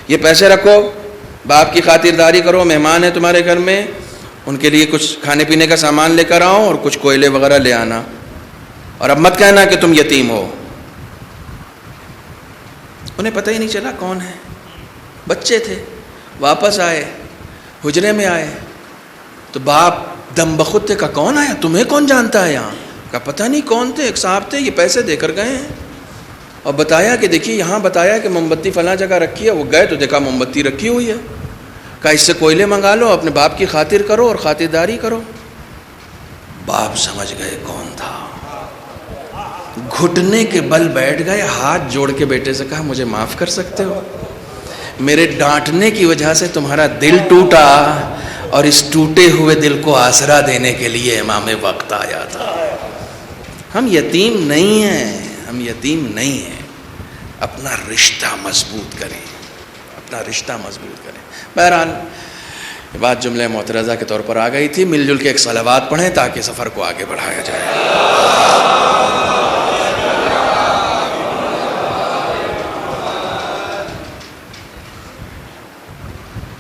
یہ پیسے رکھو، باپ کی خاطرداری کرو، مہمان ہیں تمہارے گھر میں، ان کے لیے کچھ کھانے پینے کا سامان لے کر آؤ اور کچھ کوئلے وغیرہ لے آنا، اور اب مت کہنا کہ تم یتیم ہو. انہیں پتہ ہی نہیں چلا کون ہے. بچے تھے. واپس آئے، حجرے میں آئے تو باپ دم بخود تھے. کہا کون آیا؟ تمہیں کون جانتا ہے یہاں؟ کہا پتہ نہیں کون تھے، ایک صاحب تھے، یہ پیسے دے کر گئے ہیں. اور بتایا کہ دیکھیے یہاں بتایا کہ موم بتی فلاں جگہ رکھی ہے. وہ گئے تو دیکھا موم بتی رکھی ہوئی ہے. کہا اس سے کوئلے منگا لو، اپنے باپ کی خاطر کرو اور خاطرداری کرو. باپ سمجھ گئے کون تھا. گھٹنے کے بل بیٹھ گئے، ہاتھ جوڑ کے بیٹے سے کہا مجھے معاف کر سکتے ہو؟ میرے ڈانٹنے کی وجہ سے تمہارا دل ٹوٹا، اور اس ٹوٹے ہوئے دل کو آسرا دینے کے لیے امام وقت آیا تھا. ہم یتیم نہیں ہیں، ہم یتیم نہیں ہیں. اپنا رشتہ مضبوط کریں، اپنا رشتہ مضبوط کریں. بہرحال یہ بات جملہ معترضہ کے طور پر آ گئی تھی. مل جل کے ایک صلوات پڑھیں تاکہ سفر کو آگے بڑھایا جائے.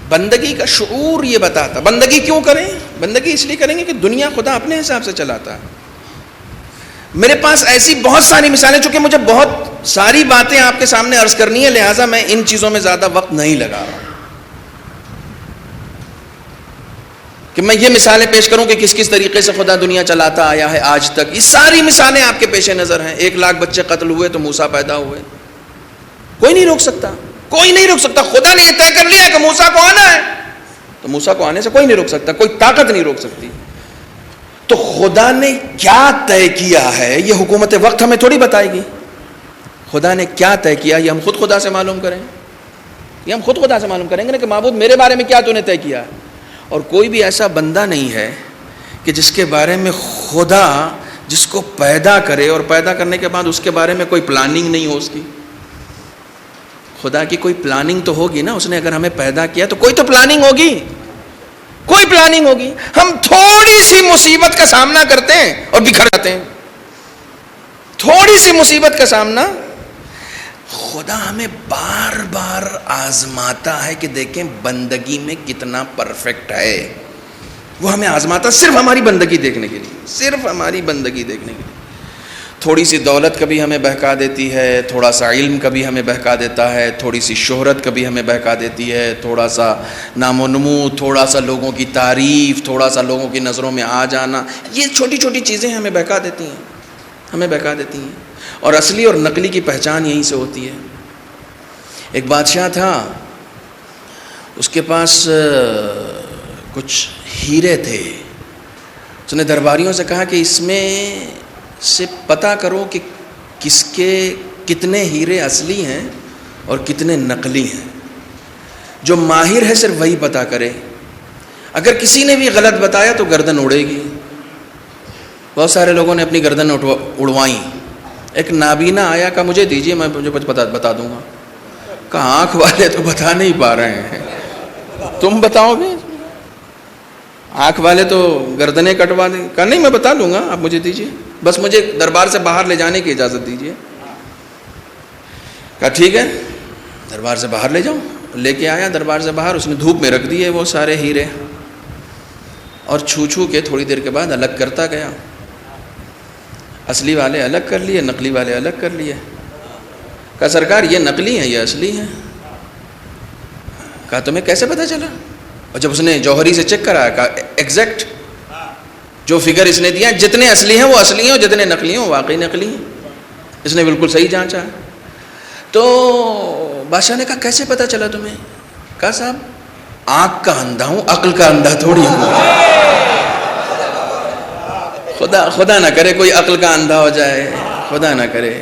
بندگی کا شعور یہ بتاتا. بندگی کیوں کریں؟ بندگی اس لیے کریں گے کہ دنیا خدا اپنے حساب سے چلاتا ہے. میرے پاس ایسی بہت ساری مثالیں، چونکہ مجھے بہت ساری باتیں آپ کے سامنے عرض کرنی ہے، لہٰذا میں ان چیزوں میں زیادہ وقت نہیں لگا رہا ہوں کہ میں یہ مثالیں پیش کروں کہ کس کس طریقے سے خدا دنیا چلاتا آیا ہے آج تک. یہ ساری مثالیں آپ کے پیش نظر ہیں. 1 لاکھ بچے قتل ہوئے تو موسیٰ پیدا ہوئے. کوئی نہیں روک سکتا، کوئی نہیں روک سکتا. خدا نے یہ طے کر لیا کہ موسیٰ کو آنا ہے تو موسیٰ کو آنے سے کوئی نہیں روک سکتا، کوئی طاقت نہیں روک سکتی. تو خدا نے کیا طے کیا ہے یہ حکومت وقت ہمیں تھوڑی بتائے گی. خدا نے کیا طے کیا یہ ہم خود خدا سے معلوم کریں. یہ ہم خود خدا سے معلوم کریں گے نا کہ معبود میرے بارے میں کیا تو نے طے کیا ہے. اور کوئی بھی ایسا بندہ نہیں ہے کہ جس کے بارے میں خدا جس کو پیدا کرے اور پیدا کرنے کے بعد اس کے بارے میں کوئی پلاننگ نہیں ہو اس کی. خدا کی کوئی پلاننگ تو ہوگی نا، اس نے اگر ہمیں پیدا کیا تو کوئی تو پلاننگ ہوگی، کوئی پلاننگ ہوگی. ہم تھوڑی سی مصیبت کا سامنا کرتے ہیں اور بکھر جاتے ہیں. تھوڑی سی مصیبت کا سامنا. خدا ہمیں بار بار آزماتا ہے کہ دیکھیں بندگی میں کتنا پرفیکٹ ہے. وہ ہمیں آزماتا صرف ہماری بندگی دیکھنے کے لیے، صرف ہماری بندگی دیکھنے کے لیے. تھوڑی سی دولت کبھی ہمیں بہکا دیتی ہے، تھوڑا سا علم کبھی ہمیں بہکا دیتا ہے، تھوڑی سی شہرت کبھی ہمیں بہکا دیتی ہے، تھوڑا سا نام و نمو، تھوڑا سا لوگوں کی تعریف، تھوڑا سا لوگوں کی نظروں میں آ جانا، یہ چھوٹی چھوٹی چیزیں ہمیں بہکا دیتی ہیں، ہمیں بہکا دیتی ہیں. اور اصلی اور نقلی کی پہچان یہیں سے ہوتی ہے. ایک بادشاہ تھا، اس کے پاس کچھ ہیرے تھے. اس نے درباریوں سے کہا کہ اس میں سے پتہ کرو کہ کس کے کتنے ہیرے اصلی ہیں اور کتنے نقلی ہیں. جو ماہر ہے صرف وہی پتہ کرے، اگر کسی نے بھی غلط بتایا تو گردن اڑے گی. بہت سارے لوگوں نے اپنی گردن اڑوائیں. ایک نابینا آیا، کہا مجھے دیجیے میں مجھے بتا دوں گا. کہا آنکھ والے تو بتا نہیں پا رہے ہیں، تم بتاؤ گے؟ آنکھ والے تو گردنیں کٹوا دیں. کہا نہیں میں بتا دوں گا، آپ مجھے دیجیے، بس مجھے دربار سے باہر لے جانے کی اجازت دیجیے. کہا ٹھیک ہے دربار سے باہر لے جاؤ. لے کے آیا دربار سے باہر، اس نے دھوپ میں رکھ دیے وہ سارے ہیرے، اور چھو کے تھوڑی دیر کے بعد الگ کرتا گیا. اصلی والے الگ کر لیے، نقلی والے الگ کر لیے. کہا سرکار یہ نقلی ہیں، یہ اصلی ہیں. کہا تمہیں کیسے پتہ چلا؟ اور جب اس نے جوہری سے چیک کرایا، کہا ایگزیکٹ جو فگر اس نے دیا، جتنے اصلی ہیں وہ اصلی ہیں اور جتنے نقلی ہیں وہ واقعی نقلی ہیں. اس نے بالکل صحیح جانچا. تو بادشاہ نے کہا کیسے پتہ چلا تمہیں؟ کہا صاحب آنکھ کا اندھا ہوں، عقل کا اندھا تھوڑی ہوں. خدا نہ کرے کوئی عقل کا اندھا ہو جائے، خدا نہ کرے،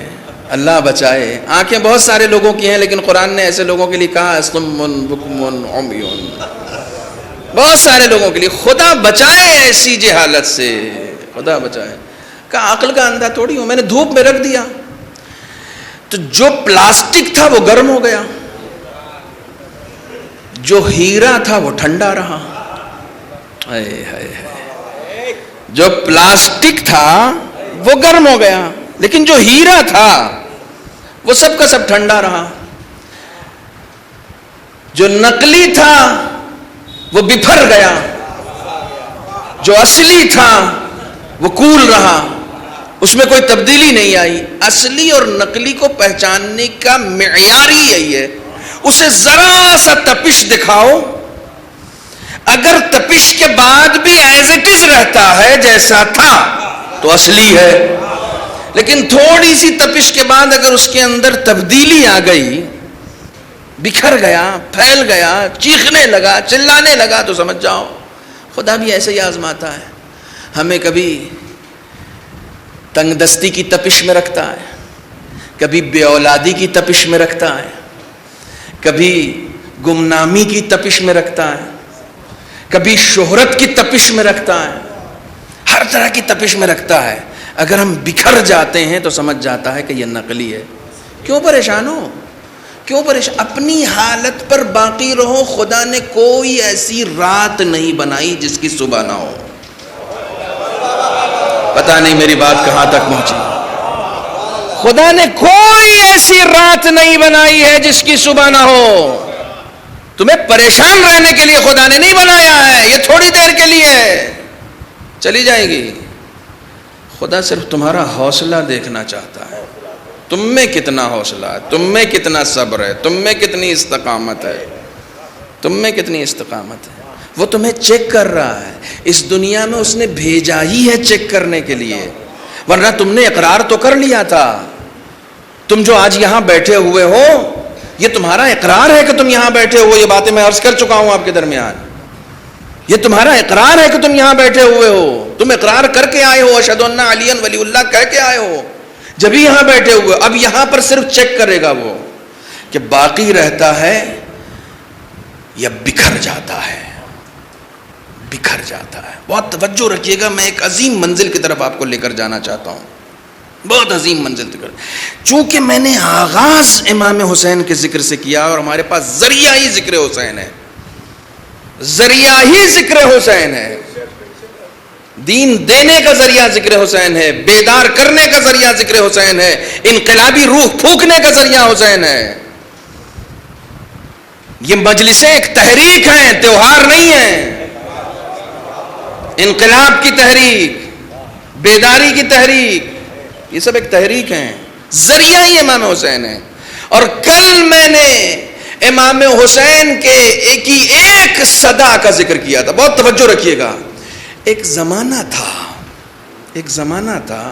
اللہ بچائے. آنکھیں بہت سارے لوگوں کی ہیں، لیکن قرآن نے ایسے لوگوں کے لیے کہا صم بکم عمی، بہت سارے لوگوں کے لیے. خدا بچائے ایسی جہالت سے، خدا بچائے. کہا عقل کا اندھا تھوڑی ہوں، میں نے دھوپ میں رکھ دیا تو جو پلاسٹک تھا وہ گرم ہو گیا، جو ہیرا تھا وہ ٹھنڈا رہا. جو پلاسٹک تھا وہ گرم ہو گیا، لیکن جو ہیرا تھا وہ سب کا سب ٹھنڈا رہا. جو نقلی تھا وہ بفر گیا، جو اصلی تھا وہ کول رہا، اس میں کوئی تبدیلی نہیں آئی. اصلی اور نقلی کو پہچاننے کا معیار ہی یہی ہے. اسے ذرا سا تپش دکھاؤ، اگر تپش کے بعد بھی ایز اٹ از رہتا ہے جیسا تھا تو اصلی ہے. لیکن تھوڑی سی تپش کے بعد اگر اس کے اندر تبدیلی آ گئی، بکھر گیا، پھیل گیا، چیخنے لگا، چلانے لگا، تو سمجھ جاؤ خدا بھی ایسے ہی آزماتا ہے. ہمیں کبھی تنگ دستی کی تپش میں رکھتا ہے، کبھی بے اولادی کی تپش میں رکھتا ہے، کبھی گمنامی کی تپش میں رکھتا ہے، کبھی شہرت کی تپش میں رکھتا ہے، ہر طرح کی تپش میں رکھتا ہے. اگر ہم بکھر جاتے ہیں تو سمجھ جاتا ہے کہ یہ نقلی ہے. کیوں پریشان ہو؟ کیوں پریشان؟ اپنی حالت پر باقی رہو. خدا نے کوئی ایسی رات نہیں بنائی جس کی صبح نہ ہو. پتہ نہیں میری بات کہاں تک پہنچی. خدا نے کوئی ایسی رات نہیں بنائی ہے جس کی صبح نہ ہو. تمہیں پریشان رہنے کے لیے خدا نے نہیں بنایا ہے. یہ تھوڑی دیر کے لیے ہے، چلی جائے گی. خدا صرف تمہارا حوصلہ دیکھنا چاہتا ہے. تم میں کتنا حوصلہ ہے، تم میں کتنا صبر ہے، تم میں کتنی استقامت ہے، تم میں کتنی استقامت ہے. وہ تمہیں چیک کر رہا ہے. اس دنیا میں اس نے بھیجا ہی ہے چیک کرنے کے لیے، ورنہ تم نے اقرار تو کر لیا تھا. تم جو آج یہاں بیٹھے ہوئے ہو، یہ تمہارا اقرار ہے کہ تم یہاں بیٹھے ہو. یہ باتیں میں عرض کر چکا ہوں آپ کے درمیان. یہ تمہارا اقرار ہے کہ تم یہاں بیٹھے ہوئے ہو. تم اقرار کر کے آئے ہو، اشہدو ان علی ولی اللہ کہہ کے آئے ہو. جبھی یہاں بیٹھے ہوئے. اب یہاں پر صرف چیک کرے گا وہ کہ باقی رہتا ہے یا بکھر جاتا ہے. بکھر جاتا ہے. بہت توجہ رکھیے گا، میں ایک عظیم منزل کی طرف آپ کو لے کر جانا چاہتا ہوں. بہت عظیم منزل تک. چونکہ میں نے آغاز امام حسین کے ذکر سے کیا اور ہمارے پاس ذریعہ ہی ذکر حسین ہے, ذریعہ ہی ذکر حسین ہے, دین دینے کا ذریعہ ذکر حسین ہے, بیدار کرنے کا ذریعہ ذکر حسین ہے, انقلابی روح پھونکنے کا ذریعہ حسین ہے. یہ مجلسیں ایک تحریک ہیں, تیوہار نہیں ہیں. انقلاب کی تحریک, بیداری کی تحریک, یہ سب ایک تحریک ہیں, ذریعہ ہی امام حسین ہے. اور کل میں نے امام حسین کے ایک صدا کا ذکر کیا تھا, بہت توجہ رکھیے گا. ایک زمانہ تھا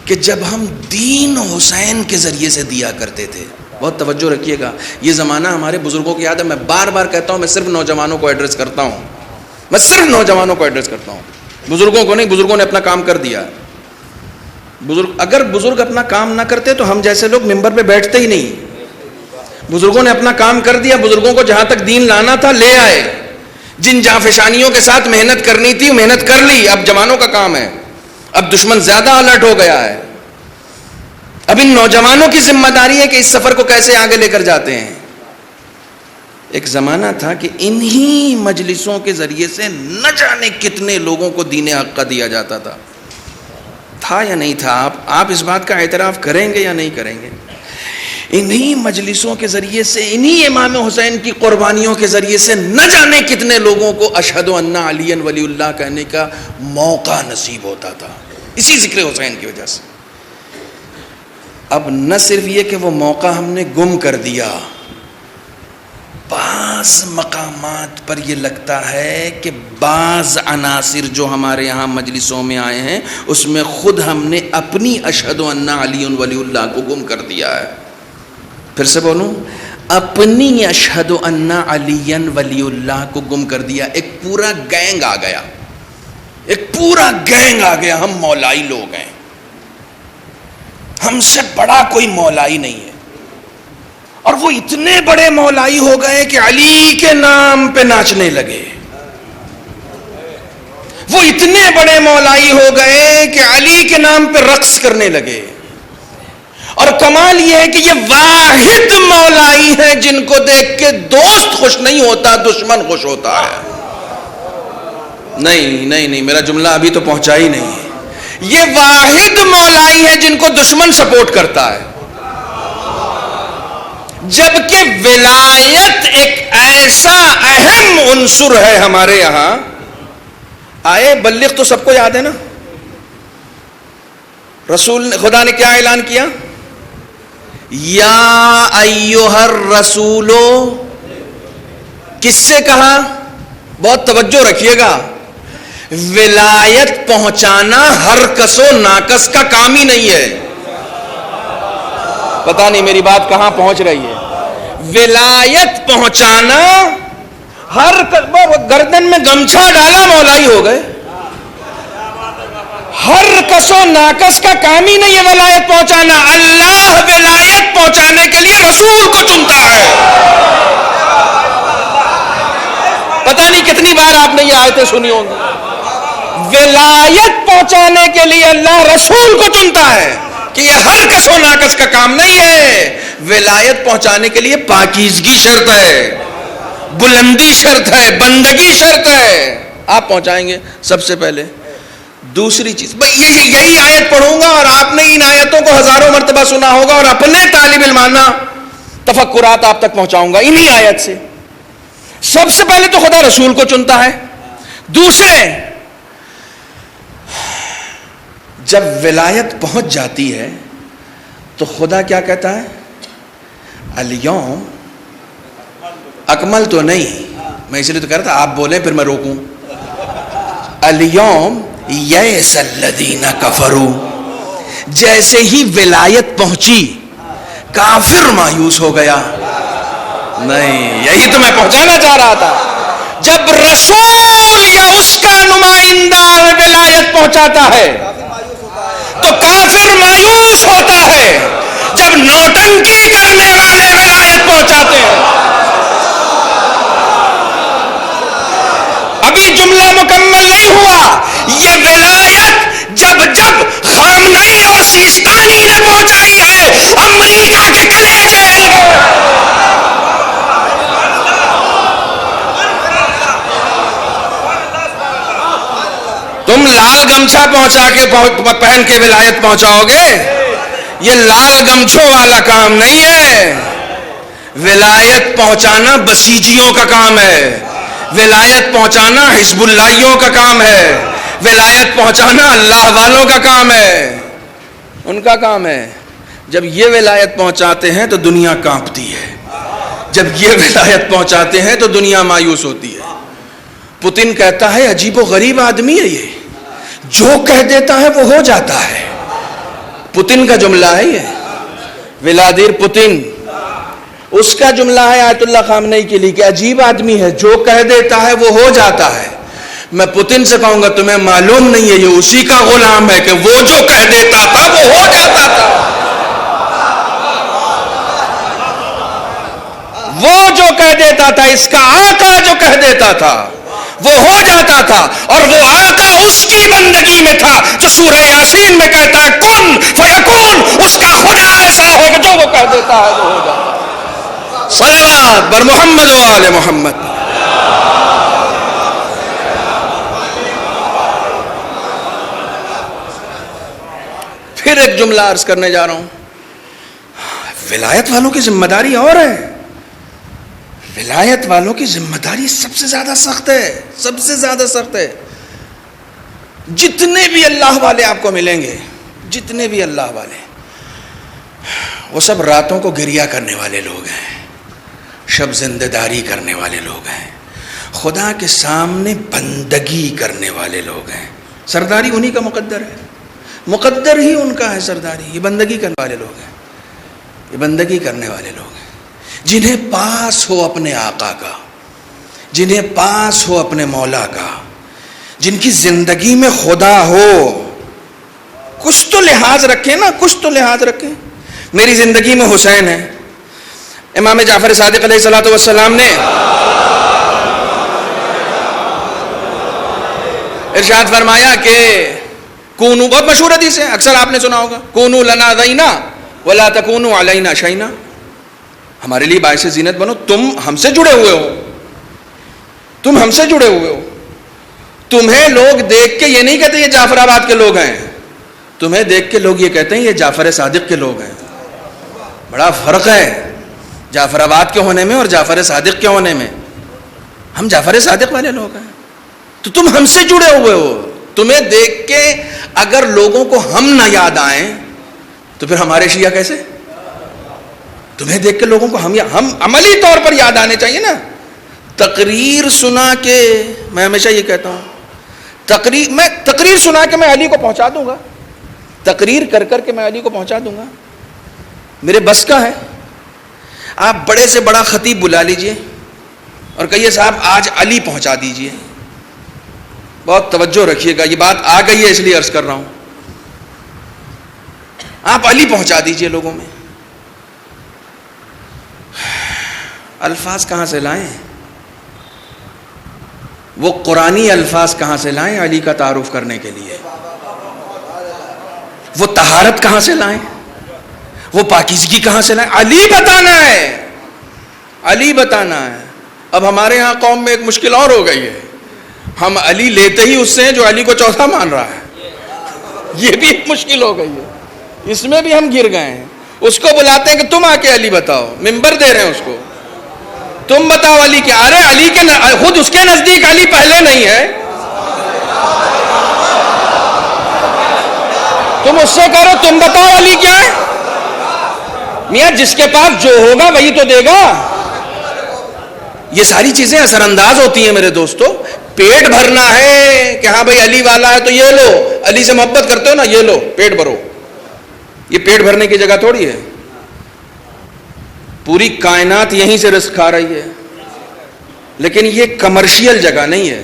کہ جب ہم دین حسین کے ذریعے سے دیا کرتے تھے. بہت توجہ رکھیے گا, یہ زمانہ ہمارے بزرگوں کی یاد ہے. میں بار بار کہتا ہوں, میں صرف نوجوانوں کو ایڈریس کرتا ہوں, بزرگوں کو نہیں. بزرگوں نے اپنا کام کر دیا. اگر بزرگ اپنا کام نہ کرتے تو ہم جیسے لوگ ممبر پہ بیٹھتے ہی نہیں. بزرگوں نے اپنا کام کر دیا, بزرگوں کو جہاں تک دین لانا تھا لے آئے, جن جانفشانیوں کے ساتھ محنت کرنی تھی محنت کر لی. اب جوانوں کا کام ہے, اب دشمن زیادہ الرٹ ہو گیا ہے. اب ان نوجوانوں کی ذمہ داری ہے کہ اس سفر کو کیسے آگے لے کر جاتے ہیں. ایک زمانہ تھا کہ انہی مجلسوں کے ذریعے سے نہ جانے کتنے لوگوں کو دین حق کا دیا جاتا تھا یا نہیں تھا. آپ اس بات کا اعتراف کریں گے یا نہیں کریں گے؟ انہی مجلسوں کے ذریعے سے, انہی امام حسین کی قربانیوں کے ذریعے سے نہ جانے کتنے لوگوں کو اشہد ان علی ولی اللہ کہنے کا موقع نصیب ہوتا تھا, اسی ذکر حسین کی وجہ سے. اب نہ صرف یہ کہ وہ موقع ہم نے گم کر دیا, بعض مقامات پر یہ لگتا ہے کہ بعض عناصر جو ہمارے یہاں مجلسوں میں آئے ہیں اس میں خود ہم نے اپنی اشہد ان علی ولی اللہ کو گم کر دیا ہے. پھر سے بولوں, اپنی اشہد ان علی ولی اللہ کو گم کر دیا. ایک پورا گینگ آ گیا, ہم مولائی لوگ ہیں, ہم سے بڑا کوئی مولائی نہیں ہے. اور وہ اتنے بڑے مولائی ہو گئے کہ علی کے نام پہ ناچنے لگے. وہ اتنے بڑے مولائی ہو گئے کہ علی کے نام پہ رقص کرنے لگے. اور کمال یہ ہے کہ یہ واحد مولائی ہیں جن کو دیکھ کے دوست خوش نہیں ہوتا, دشمن خوش ہوتا ہے. نہیں, میرا جملہ ابھی تو پہنچا ہی نہیں. یہ واحد مولائی ہیں جن کو دشمن سپورٹ کرتا ہے. جبکہ ولایت ایک ایسا اہم عنصر ہے ہمارے یہاں. آئے بلغ تو سب کو یاد ہے نا, رسول خدا نے کیا اعلان کیا؟ یا ایھا الرسول. کس سے کہا؟ بہت توجہ رکھیے گا. ولایت پہنچانا ہر کس و ناکس کا کام ہی نہیں ہے. پتہ نہیں میری بات کہاں پہنچ رہی ہے. ولایت پہنچانا ہر گردن میں گمچھا ڈالا مولائی ہو گئے. ہر کس و ناکس کا کام ہی نہیں ہے ولایت پہنچانا. اللہ ولایت پہنچانے کے لیے رسول کو چنتا ہے. پتہ نہیں کتنی بار آپ نے یہ آیتیں سنی ہوں گی. ولایت پہنچانے کے لیے اللہ رسول کو چنتا ہے کہ یہ ہر کس و ناکس کا کام نہیں ہے. ولایت پہنچانے کے لیے پاکیزگی شرط ہے, بلندی شرط ہے, بندگی شرط ہے. آپ پہنچائیں گے سب سے پہلے. دوسری چیز, یہی آیت پڑھوں گا اور آپ نے ان آیتوں کو ہزاروں مرتبہ سنا ہوگا اور اپنے طالب علمانہ تفکرات آپ تک پہنچاؤں گا انہی آیت سے. سب سے پہلے تو خدا رسول کو چنتا ہے. دوسرے, جب ولایت پہنچ جاتی ہے تو خدا کیا کہتا ہے؟ الیوم اکمل تو نہیں, میں اس لیے تو کہہ رہا تھا آپ بولیں پھر میں روکوں. الیوم یئس الذین کفروا. جیسے ہی ولایت پہنچی کافر مایوس ہو گیا. نہیں, یہی تو میں پہنچانا چاہ رہا تھا. جب رسول یا اس کا نمائندہ ولایت پہنچاتا ہے تو کافر مایوس ہوتا ہے. جب نوٹنکی کرنے والے ولایت پہنچاتے ہیں. ابھی جملہ مکمل نہیں ہوا. یہ ولایت جب خامنئی اور سیستانی نے پہنچائی ہے امریکہ کے کلیجے میں۔ تم لال گمچھا پہنچا کے پہن کے ولایت پہنچاؤ گے، یہ لال گمچھوں والا کام نہیں ہے۔ ولایت پہنچانا بسیجیوں کا کام ہے، ولایت پہنچانا حزب اللہیوں کا کام ہے، ولایت پہنچانا اللہ والوں کا کام ہے، ان کا کام ہے۔ جب یہ ولایت پہنچاتے ہیں تو دنیا کانپتی ہے، جب یہ ولایت پہنچاتے ہیں تو دنیا مایوس ہوتی ہے۔ پوتن کہتا ہے عجیب و غریب آدمی ہے یہ، جو کہہ دیتا ہے وہ ہو جاتا ہے۔ پوتن کا جملہ ہے یہ، ولادیر پوتن، اس کا جملہ ہے آیت اللہ خامنئی کے لیے کہ عجیب آدمی ہے، جو کہہ دیتا ہے وہ ہو جاتا ہے۔ میں پوتن سے کہوں گا تمہیں معلوم نہیں ہے یہ اسی کا غلام ہے کہ وہ جو کہہ دیتا تھا وہ ہو جاتا تھا، وہ جو کہہ دیتا تھا، اس کا آقا جو کہہ دیتا تھا وہ ہو جاتا تھا، اور وہ آقا اس کی بندگی میں تھا جو سورہ یاسین میں کہتا ہے کن فیکون، اس کا خدا ایسا ہے کہ جو وہ کہہ دیتا ہے وہ ہو جاتا ہے۔ صلوات بر محمد و آل محمد۔ پھر ایک جملہ عرض کرنے جا رہا ہوں، ولایت والوں کی ذمہ داری اور ہے، ولایت والوں کی ذمہ داری سب سے زیادہ سخت ہے، سب سے زیادہ سخت ہے۔ جتنے بھی اللہ والے آپ کو ملیں گے، جتنے بھی اللہ والے، وہ سب راتوں کو گریہ کرنے والے لوگ ہیں، شب زندہ داری کرنے والے لوگ ہیں، خدا کے سامنے بندگی کرنے والے لوگ ہیں۔ سرداری انہی کا مقدر ہے، مقدر ہی ان کا ہے سرداری، یہ بندگی کرنے والے لوگ ہیں، یہ بندگی کرنے والے لوگ ہیں، جنہیں پاس ہو اپنے آقا کا، جنہیں پاس ہو اپنے مولا کا، جن کی زندگی میں خدا ہو۔ کچھ تو لحاظ رکھیں نا، کچھ تو لحاظ رکھیں۔ میری زندگی میں حسین ہے، امام جعفر صادق علیہ الصلوۃ والسلام نے ارشاد فرمایا کہ کونو، بہت مشہور حدیث ہے، اکثر آپ نے سنا ہوگا، کونو لنا دینا ولا تکونو علینا شینا، ہمارے لیے باعث زینت بنو، تم ہم سے جڑے ہوئے ہو، تم ہم سے جڑے ہوئے ہو۔ تمہیں لوگ دیکھ کے یہ نہیں کہتے یہ جعفر آباد کے لوگ ہیں، تمہیں دیکھ کے لوگ یہ کہتے ہیں یہ جعفر صادق کے لوگ ہیں۔ بڑا فرق ہے جعفر آباد کے ہونے میں اور جعفر صادق کے ہونے میں۔ ہم جعفر صادق والے لوگ ہیں، تو تم ہم سے جڑے ہوئے ہو۔ تمہیں دیکھ کے اگر لوگوں کو ہم نہ یاد آئیں تو پھر ہمارے شیعہ کیسے؟ تمہیں دیکھ کے لوگوں کو ہم عملی طور پر یاد آنے چاہیے نا۔ تقریر سنا کے، میں ہمیشہ یہ کہتا ہوں، تقریر سنا کے میں علی کو پہنچا دوں گا، تقریر کر کر کے میں علی کو پہنچا دوں گا، میرے بس کا ہے۔ آپ بڑے سے بڑا خطیب بلا لیجئے اور کہیے صاحب آج علی پہنچا دیجئے۔ بہت توجہ رکھیے گا، یہ بات آ گئی ہے اس لیے عرض کر رہا ہوں۔ آپ علی پہنچا دیجئے لوگوں میں۔ الفاظ کہاں سے لائیں؟ وہ قرآنی الفاظ کہاں سے لائیں علی کا تعارف کرنے کے لیے؟ وہ طہارت کہاں سے لائیں؟ وہ پاکیزگی کہاں سے لائیں؟ علی بتانا ہے، علی بتانا ہے۔ اب ہمارے ہاں قوم میں ایک مشکل اور ہو گئی ہے، ہم علی لیتے ہی اس سے ہیں جو علی کو چوتھا مان رہا ہے، یہ بھی ایک مشکل ہو گئی ہے، اس میں بھی ہم گر گئے ہیں۔ اس کو بلاتے ہیں کہ تم آ کے علی بتاؤ، ممبر دے رہے ہیں اس کو، تم بتاؤ علی کیا؟ ارے علی کے خود اس کے نزدیک علی پہلے نہیں ہے، تم اس سے کرو، تم بتاؤ علی کیا ہے؟ میاں جس کے پاس جو ہوگا وہی تو دے گا۔ یہ ساری چیزیں اثر انداز ہوتی ہیں میرے دوستو۔ پیٹ بھرنا ہے کہ ہاں بھائی علی والا ہے تو یہ لو، علی سے محبت کرتے ہو نا، یہ لو پیٹ بھرو، یہ پیٹ بھرنے کی جگہ تھوڑی ہے۔ پوری کائنات یہیں سے رزق کھا رہی ہے، لیکن یہ کمرشیل جگہ نہیں ہے۔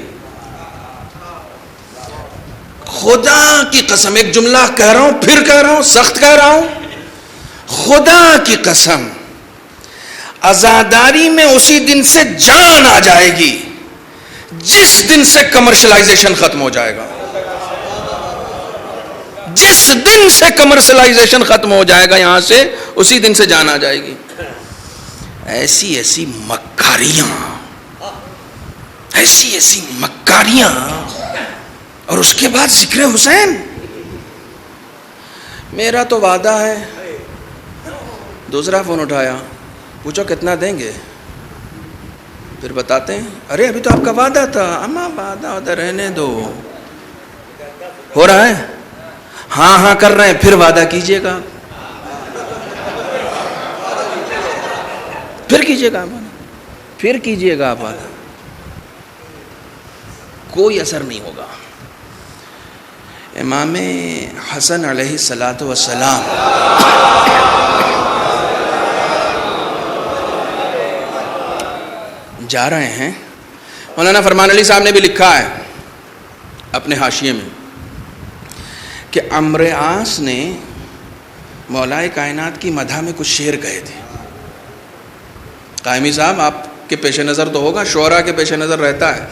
خدا کی قسم، ایک جملہ کہہ رہا ہوں، پھر کہہ رہا ہوں، سخت کہہ رہا ہوں، خدا کی قسم، عزاداری میں اسی دن سے جان آ جائے گی جس دن سے کمرشلائزیشن ختم ہو جائے گا، جس دن سے کمرشلائزیشن ختم ہو جائے گا یہاں سے، اسی دن سے جان آ جائے گی. ایسی ایسی مکاریاں، ایسی ایسی مکاریاں. اور اس کے بعد ذکر حسین. میرا تو وعدہ ہے. دوسرا فون اٹھایا، پوچھو کتنا دیں گے؟ پھر بتاتے ہیں ارے ابھی تو آپ کا وعدہ تھا. اما وعدہ رہنے دو. ہو رہا ہے؟ ہاں ہاں کر رہے ہیں. پھر وعدہ کیجئے گا، پھر کیجئے گا، پھر کیجئے گا آپ وعدہ. کوئی اثر نہیں ہوگا. امام حسن علیہ الصلاۃ والسلام جا رہے ہیں. مولانا فرمان علی صاحب نے بھی لکھا ہے اپنے حاشیے میں کہ عمرو عاص نے مولائے کائنات کی مدح میں کچھ شعر کہے تھے. قائمی صاحب آپ کے پیش نظر تو ہوگا، شعراء کے پیش نظر رہتا ہے.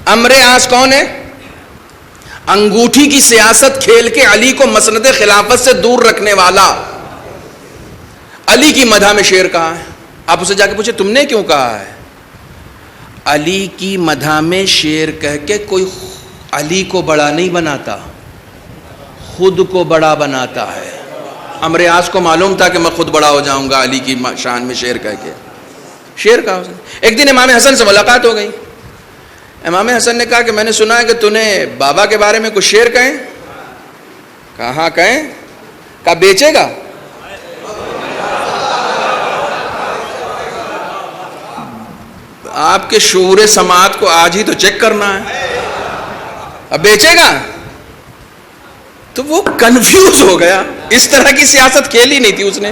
عمرو عاص کون ہے؟ انگوٹھی کی سیاست کھیل کے علی کو مسند خلافت سے دور رکھنے والا. علی کی مدح میں شعر کہا ہے. آپ اسے جا کے پوچھیں تم نے کیوں کہا ہے؟ علی کی مدح میں شعر کہہ کے کوئی علی کو بڑا نہیں بناتا، خود کو بڑا بناتا ہے. عمرو عاص کو معلوم تھا کہ میں خود بڑا ہو جاؤں گا علی کی شان میں شعر کہہ کے. شعر کہا اس نے. ایک دن امام حسن سے ملاقات ہو گئی. امام حسن نے کہا کہ میں نے سنا ہے کہ تو نے بابا کے بارے میں کچھ شعر کہیں. کہاں کہیں؟ کہا بیچے گا. آپ کے شعور سماعت کو آج ہی تو چیک کرنا ہے. اب بیچے گا؟ تو وہ کنفیوز ہو گیا. اس طرح کی سیاست کھیلی نہیں تھی اس نے.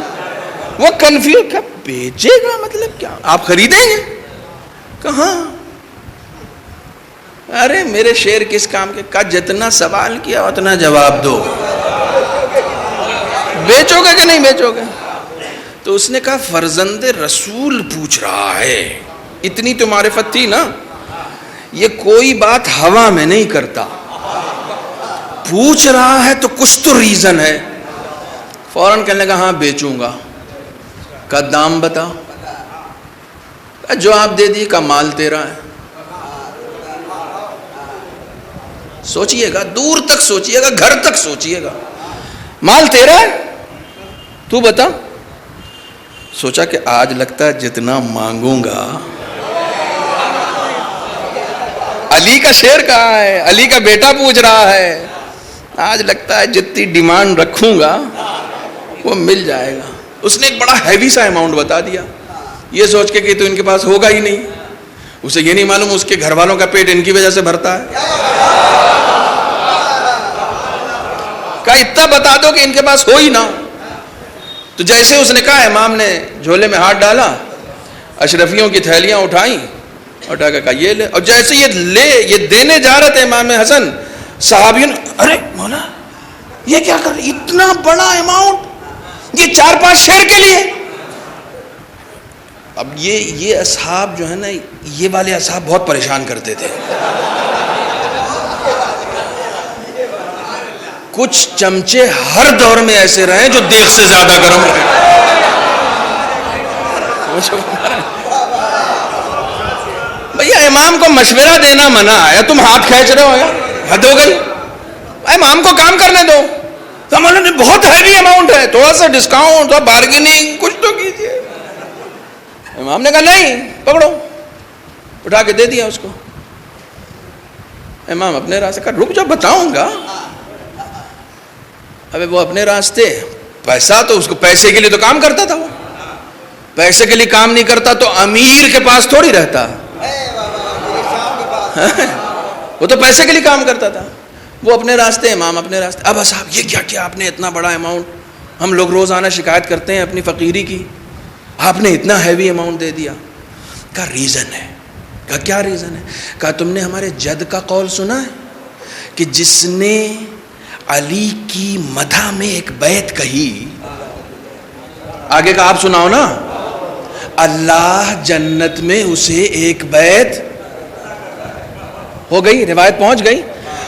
وہ کنفیوز، کیا بیچے گا مطلب کیا؟ آپ خریدیں گے؟ کہاں؟ ارے میرے شعر کس کام کے؟ کہا جتنا سوال کیا اتنا جواب دو. بیچو گے کہ نہیں بیچو گے؟ تو اس نے کہا فرزند رسول پوچھ رہا ہے. اتنی تو معرفت تھی نا، یہ کوئی بات ہوا میں نہیں کرتا. پوچھ رہا ہے تو کچھ تو ریزن ہے. فوراً کہنے لگا ہاں بیچوں گا. کا دام بتا. جو آپ دے دی کا مال تیرا ہے. سوچئے گا، دور تک سوچئے گا، گھر تک سوچئے گا. مال تیرا ہے، تو بتا. سوچا کہ آج لگتا ہے جتنا مانگوں گا. علی کا شعر کہا ہے، علی کا بیٹا پوچھ رہا ہے. آج لگتا ہے جتنی ڈیمانڈ رکھوں گا وہ مل جائے گا. اس نے ایک بڑا ہیوی سا اماؤنٹ بتا دیا، یہ سوچ کے کہ تو ان کے پاس ہوگا ہی نہیں. اسے یہ نہیں معلوم اس کے گھر والوں کا پیٹ ان کی وجہ سے بھرتا ہے. کہا اتنا بتا دو کہ ان کے پاس ہو ہی نہ. تو جیسے اس نے کہا امام نے جھولے میں ہاتھ ڈالا، اشرفیوں کی تھیلیاں اٹھائیں، اٹھا کے کہا یہ لے. اور جیسے یہ دینے جا رہے تھے امام حسن، صحابیوں نے ارے مولا یہ کیا کر رہے، اتنا بڑا اماؤنٹ، یہ 4-5 شعر کے لیے. اب یہ اصحاب جو ہے نا، یہ والے اصحاب بہت پریشان کرتے تھے. کچھ چمچے ہر دور میں ایسے رہے جو دیکھ سے زیادہ گرم رہے. بھیا امام کو مشورہ دینا منع ہے، تم ہاتھ کھینچ رہے ہو، حد ہو گئی. امام کو کام کرنے دو. تو مولانا نے بہت ہیوی اماؤنٹ ہے، تھوڑا سا ڈسکاؤنٹ، تھوڑا بارگیننگ کچھ تو کیجیے. امام نے کہا نہیں، پکڑو. اٹھا کے دے دیا اس کو. امام اپنے راستے کا رک جا بتاؤں گا. ابے وہ اپنے راستے، پیسہ تو اس کو پیسے کے لیے تو کام کرتا تھا. وہ پیسے کے لیے کام نہیں کرتا تو امیر کے پاس تھوڑی رہتا. وہ تو پیسے کے لیے کام کرتا تھا. وہ اپنے راستے، امام اپنے راستے. اب صاحب یہ کیا کیا آپ نے اتنا بڑا اماؤنٹ، ہم لوگ روزانہ شکایت کرتے ہیں اپنی فقیری کی، آپ نے اتنا ہیوی اماؤنٹ دے دیا. کہا ریزن ہے. کہا کیا ریزن ہے؟ کہا تم نے ہمارے جد کا قول سنا ہے کہ جس نے علی کی مدح میں ایک بیت کہی، آگے کا آپ سناؤ نا، اللہ جنت میں اسے ایک بیت ہو گئی، روایت پہنچ گئی.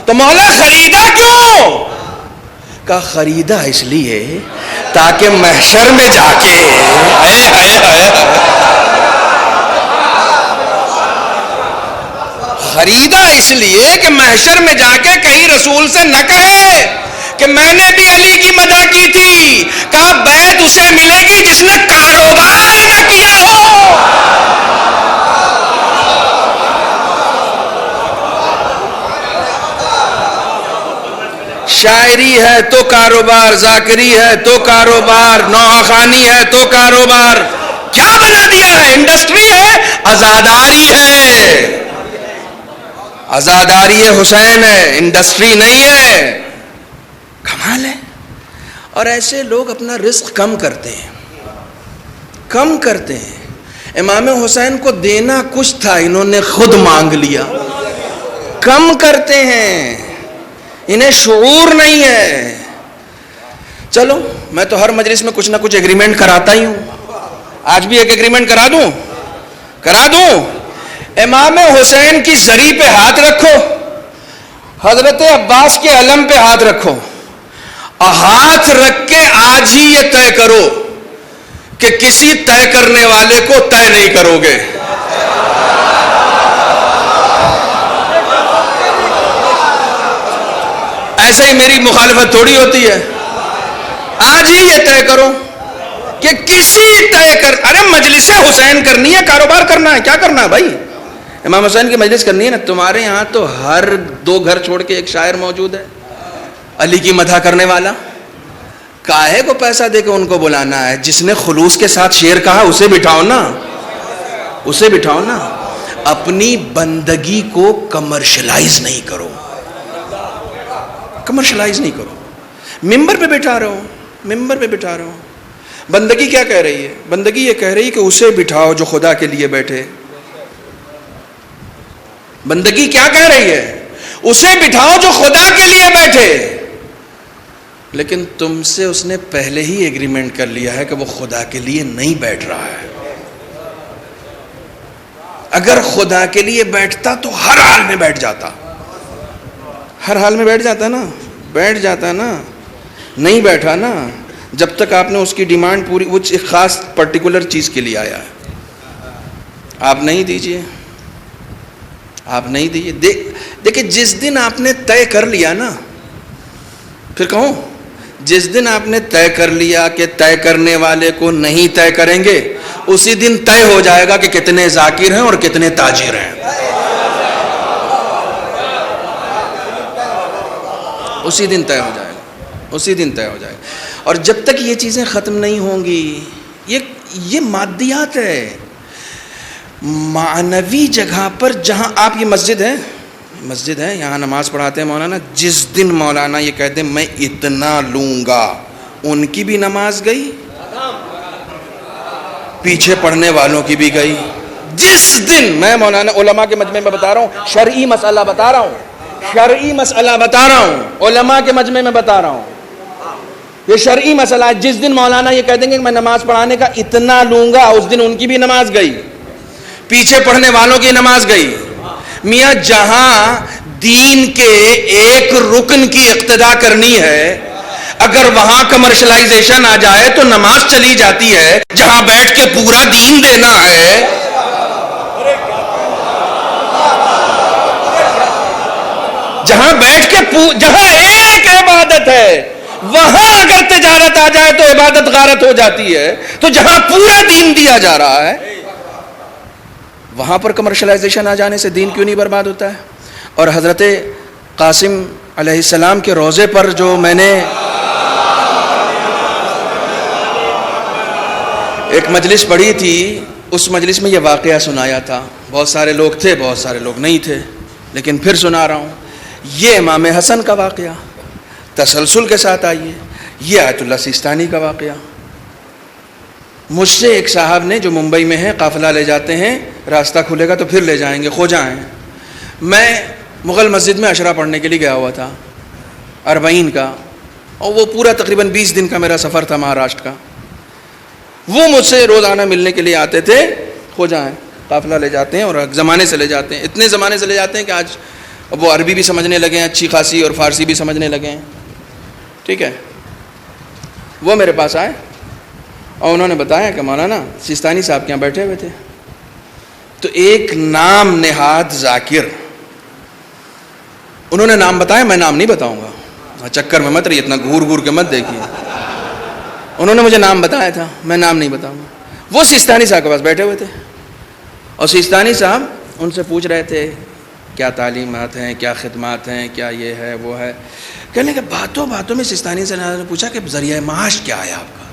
تو مولا خریدا کیوں؟ کا خریدا اس لیے تاکہ محشر میں جا کے خریدا اس لیے کہ محشر میں جا کے کہیں رسول سے نہ کہے کہ میں نے بھی علی کی مدح کی تھی، کہا بیعت اسے ملے گی جس نے کاروبار نہ کیا ہو۔ شاعری ہے تو کاروبار، ذاکری ہے تو کاروبار، نوحہ خوانی ہے تو کاروبار، کیا بنا دیا ہے؟ انڈسٹری ہے، عزاداری ہے، عزاداری حسین ہے، انڈسٹری نہیں ہے۔ کمال ہے۔ اور ایسے لوگ اپنا رزق کم کرتے ہیں، کم کرتے ہیں۔ امام حسین کو دینا کچھ تھا، انہوں نے خود مانگ لیا۔ کم کرتے ہیں، انہیں شعور نہیں ہے۔ چلو میں تو ہر مجلس میں کچھ نہ کچھ ایگریمنٹ کراتا ہی ہوں، آج بھی ایک ایگریمنٹ کرا دوں۔ امام حسین کی زری پہ ہاتھ رکھو، حضرت عباس کے علم پہ ہاتھ رکھو، ہاتھ رکھ کے آج ہی یہ طے کرو کہ کسی طے کرنے والے کو طے نہیں کرو گے۔ ایسے ہی میری مخالفت تھوڑی ہوتی ہے۔ آج ہی یہ طے کرو کہ کسی ارے مجلس حسین کرنی ہے، کاروبار کرنا ہے، کیا کرنا ہے بھائی؟ امام حسین کی مجلس کرنی ہے نا۔ تمہارے یہاں تو ہر 2 گھر چھوڑ کے ایک شاعر موجود ہے علی کی مدح کرنے والا۔ کاہے کو پیسہ دے کے ان کو بلانا ہے؟ جس نے خلوص کے ساتھ شعر کہا اسے بٹھاؤ نا، اپنی بندگی کو کمرشلائز نہیں کرو، ممبر پہ بٹھا رہا ہوں۔ بندگی کیا کہہ رہی ہے؟ بندگی یہ کہہ رہی ہے کہ اسے بٹھاؤ جو خدا کے لیے بیٹھے۔ بندگی کیا کہہ رہی ہے؟ اسے بٹھاؤ جو خدا کے لیے بیٹھے۔ لیکن تم سے اس نے پہلے ہی ایگریمنٹ کر لیا ہے کہ وہ خدا کے لیے نہیں بیٹھ رہا ہے۔ اگر خدا کے لیے بیٹھتا تو ہر حال میں بیٹھ جاتا، بیٹھ جاتا نا، نہیں بیٹھا نا۔ جب تک آپ نے اس کی ڈیمانڈ پوری، وہ ایک خاص پرٹیکولر چیز کے لیے آیا ہے، آپ نہیں دیجئے۔ دیکھیں جس دن آپ نے طے کر لیا نا، پھر کہوں جس دن آپ نے طے کر لیا کہ طے کرنے والے کو نہیں طے کریں گے، اسی دن طے ہو جائے گا کہ کتنے ذاکر ہیں اور کتنے تاجر ہیں۔ اسی دن طے ہو جائے گا۔ اور جب تک یہ چیزیں ختم نہیں ہوں گی، یہ مادیات ہے۔ معنوی جگہ پر جہاں آپ، یہ مسجد ہے، یہاں نماز پڑھاتے ہیں مولانا، جس دن مولانا یہ کہتے ہیں میں اتنا لوں گا، ان کی بھی نماز گئی، پیچھے پڑھنے والوں کی بھی گئی۔ جس دن میں مولانا علماء کے مجمع میں بتا رہا ہوں، شرعی مسئلہ بتا رہا ہوں، علماء کے مجمع میں بتا رہا ہوں، یہ شرعی مسئلہ ہے۔ جس دن مولانا یہ کہہ دیں گے کہ میں نماز پڑھانے کا اتنا لوں گا، اس دن ان کی بھی نماز گئی، پیچھے پڑھنے والوں کی نماز گئی۔ میاں جہاں دین کے ایک رکن کی اقتدا کرنی ہے، اگر وہاں کمرشلائزیشن آ جائے تو نماز چلی جاتی ہے۔ جہاں بیٹھ کے پورا دین دینا ہے، جہاں ایک عبادت ہے، وہاں اگر تجارت آ جائے تو عبادت غارت ہو جاتی ہے۔ تو جہاں پورا دین دیا جا رہا ہے، وہاں پر کمرشلائزیشن آ جانے سے دین کیوں نہیں برباد ہوتا ہے؟ اور حضرت قاسم علیہ السلام کے روضے پر جو میں نے ایک مجلس پڑھی تھی، اس مجلس میں یہ واقعہ سنایا تھا۔ بہت سارے لوگ تھے، بہت سارے لوگ نہیں تھے، لیکن پھر سنا رہا ہوں۔ یہ امام حسن کا واقعہ تسلسل کے ساتھ آئیے، یہ آیت اللہ سیستانی کا واقعہ۔ مجھ سے ایک صاحب نے جو ممبئی میں ہیں، قافلہ لے جاتے ہیں، راستہ کھلے گا تو پھر لے جائیں گے، خواجہ ہیں۔ میں مغل مسجد میں عشرہ پڑھنے کے لیے گیا ہوا تھا، 40 کا، اور وہ پورا تقریباً 20 دن کا میرا سفر تھا مہاراشٹر کا۔ وہ مجھ سے روزانہ ملنے کے لیے آتے تھے، خواجہ ہیں، قافلہ لے جاتے ہیں، اور زمانے سے لے جاتے ہیں، اتنے زمانے سے لے جاتے ہیں کہ آج وہ عربی بھی سمجھنے لگے ہیں اچھی خاصی، اور فارسی بھی سمجھنے لگے ہیں۔ ٹھیک ہے. وہ میرے پاس آئے اور انہوں نے بتایا کہ مولانا سیستانی صاحب کے یہاں بیٹھے ہوئے تھے تو ایک نام نہاد ذاکر، انہوں نے نام بتایا، میں نام نہیں بتاؤں گا، چکر میں مت رہی، اتنا گھور گھور کے مت دیکھیے. انہوں نے مجھے نام بتایا تھا، میں نام نہیں بتاؤں گا. وہ سیستانی صاحب کے پاس بیٹھے ہوئے تھے اور سیستانی صاحب ان سے پوچھ رہے تھے کیا تعلیمات ہیں، کیا خدمات ہیں، کیا یہ ہے وہ ہے. کہنے کہ باتوں باتوں میں سیستانی صاحب نے پوچھا کہ ذریعہ معاش کیا ہے آپ کا.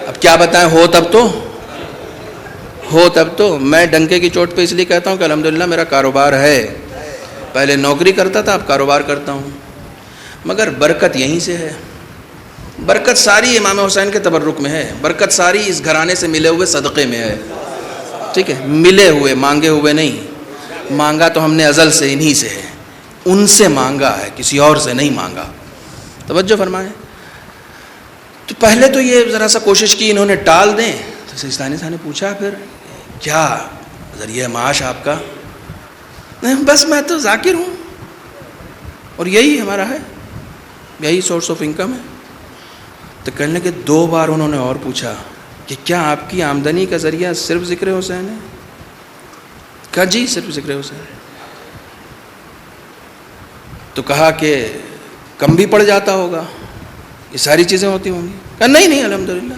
اب کیا بتائیں، ہو تب تو میں ڈنکے کی چوٹ پہ اس لیے کہتا ہوں کہ الحمدللہ میرا کاروبار ہے. پہلے نوکری کرتا تھا، اب کاروبار کرتا ہوں. مگر برکت یہیں سے ہے، برکت ساری امام حسین کے تبرک میں ہے، برکت ساری اس گھرانے سے ملے ہوئے صدقے میں ہے. ٹھیک ہے، ملے ہوئے، مانگے ہوئے نہیں. مانگا تو ہم نے ازل سے انہی سے ہے، ان سے مانگا ہے، کسی اور سے نہیں مانگا. توجہ فرمائیں. تو پہلے تو یہ ذرا سا کوشش کی انہوں نے ٹال دیں. تو سیستانی صاحب نے پوچھا پھر کیا ذریعہ معاش آپ کا؟ بس میں تو ذاکر ہوں اور یہی ہمارا ہے، یہی سورس آف انکم ہے. تو کہنے کے 2 بار انہوں نے اور پوچھا کہ کیا آپ کی آمدنی کا ذریعہ صرف ذکر حسین ہے؟ کہا جی صرف ذکر حسین. تو کہا کہ کم بھی پڑ جاتا ہوگا، یہ ساری چیزیں ہوتی ہوں گی؟ کہا نہیں الحمدللہ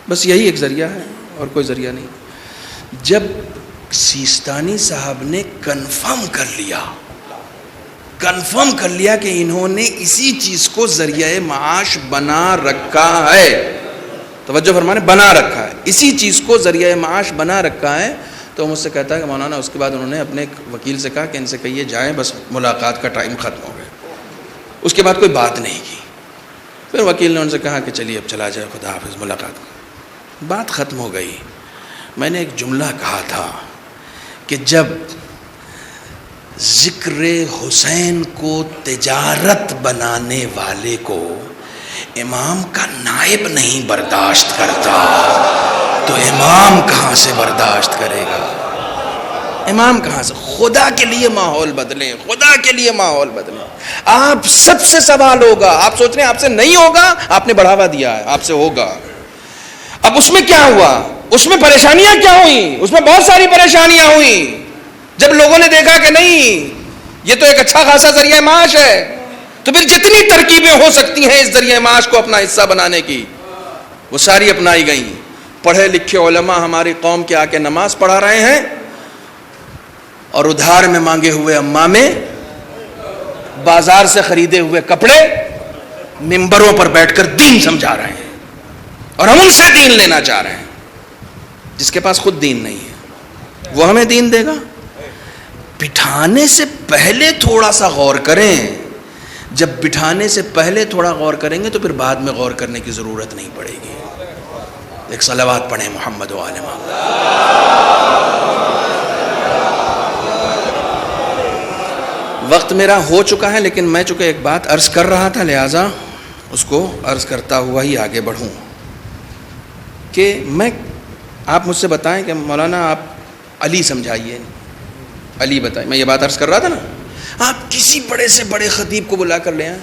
بس یہی ایک ذریعہ ہے اور کوئی ذریعہ نہیں. جب سیستانی صاحب نے کنفرم کر لیا کہ انہوں نے اسی چیز کو ذریعہ معاش بنا رکھا ہے، توجہ فرمانے، بنا رکھا ہے، اسی چیز کو ذریعہ معاش بنا رکھا ہے، تو مجھ سے کہتا ہے کہ مولانا اس کے بعد انہوں نے اپنے وکیل سے کہا کہ ان سے کہیے جائیں، بس ملاقات کا ٹائم ختم ہو گیا. اس کے بعد کوئی بات نہیں کی. پھر وکیل نے ان سے کہا کہ چلیے اب چلا جائے، خدا حافظ، ملاقات. بات ختم ہو گئی. میں نے ایک جملہ کہا تھا کہ جب ذکر حسین کو تجارت بنانے والے کو امام کا نائب نہیں برداشت کرتا تو امام کہاں سے برداشت کرے گا؟ امام کہاں سے؟ خدا کے لیے ماحول بدلیں، خدا کے لیے ماحول بدلیں. آپ سب سے سوال ہوگا. آپ سوچ رہے ہیں آپ سے نہیں ہوگا، آپ نے بڑھاوا دیا ہے، آپ سے ہوگا. اب اس میں کیا ہوا؟ اس میں پریشانیاں کیا ہوئیں؟ اس میں بہت ساری پریشانیاں ہوئیں. جب لوگوں نے دیکھا کہ نہیں یہ تو ایک اچھا خاصا ذریعہ معاش ہے، تو پھر جتنی ترکیبیں ہو سکتی ہیں اس ذریعہ معاش کو اپنا حصہ بنانے کی، وہ ساری اپنائی گئیں. پڑھے لکھے علماء ہماری قوم کے آ کے نماز پڑھا رہے ہیں اور ادھار میں مانگے ہوئے امامے، بازار سے خریدے ہوئے کپڑے، ممبروں پر بیٹھ کر دین سمجھا رہے ہیں اور ہم ان سے دین لینا چاہ رہے ہیں. جس کے پاس خود دین نہیں ہے وہ ہمیں دین دے گا؟ بٹھانے سے پہلے تھوڑا سا غور کریں. جب بٹھانے سے پہلے تھوڑا غور کریں گے تو پھر بعد میں غور کرنے کی ضرورت نہیں پڑے گی. ایک صلوات پڑھیں محمد و آل محمد. وقت میرا ہو چکا ہے، لیکن میں چونکہ ایک بات عرض کر رہا تھا لہٰذا اس کو عرض کرتا ہوا ہی آگے بڑھوں کہ آپ مجھ سے بتائیں کہ مولانا آپ علی سمجھائیے، علی بتائیں. میں یہ بات عرض کر رہا تھا نا، آپ کسی بڑے سے بڑے خطیب کو بلا کر لے آئیں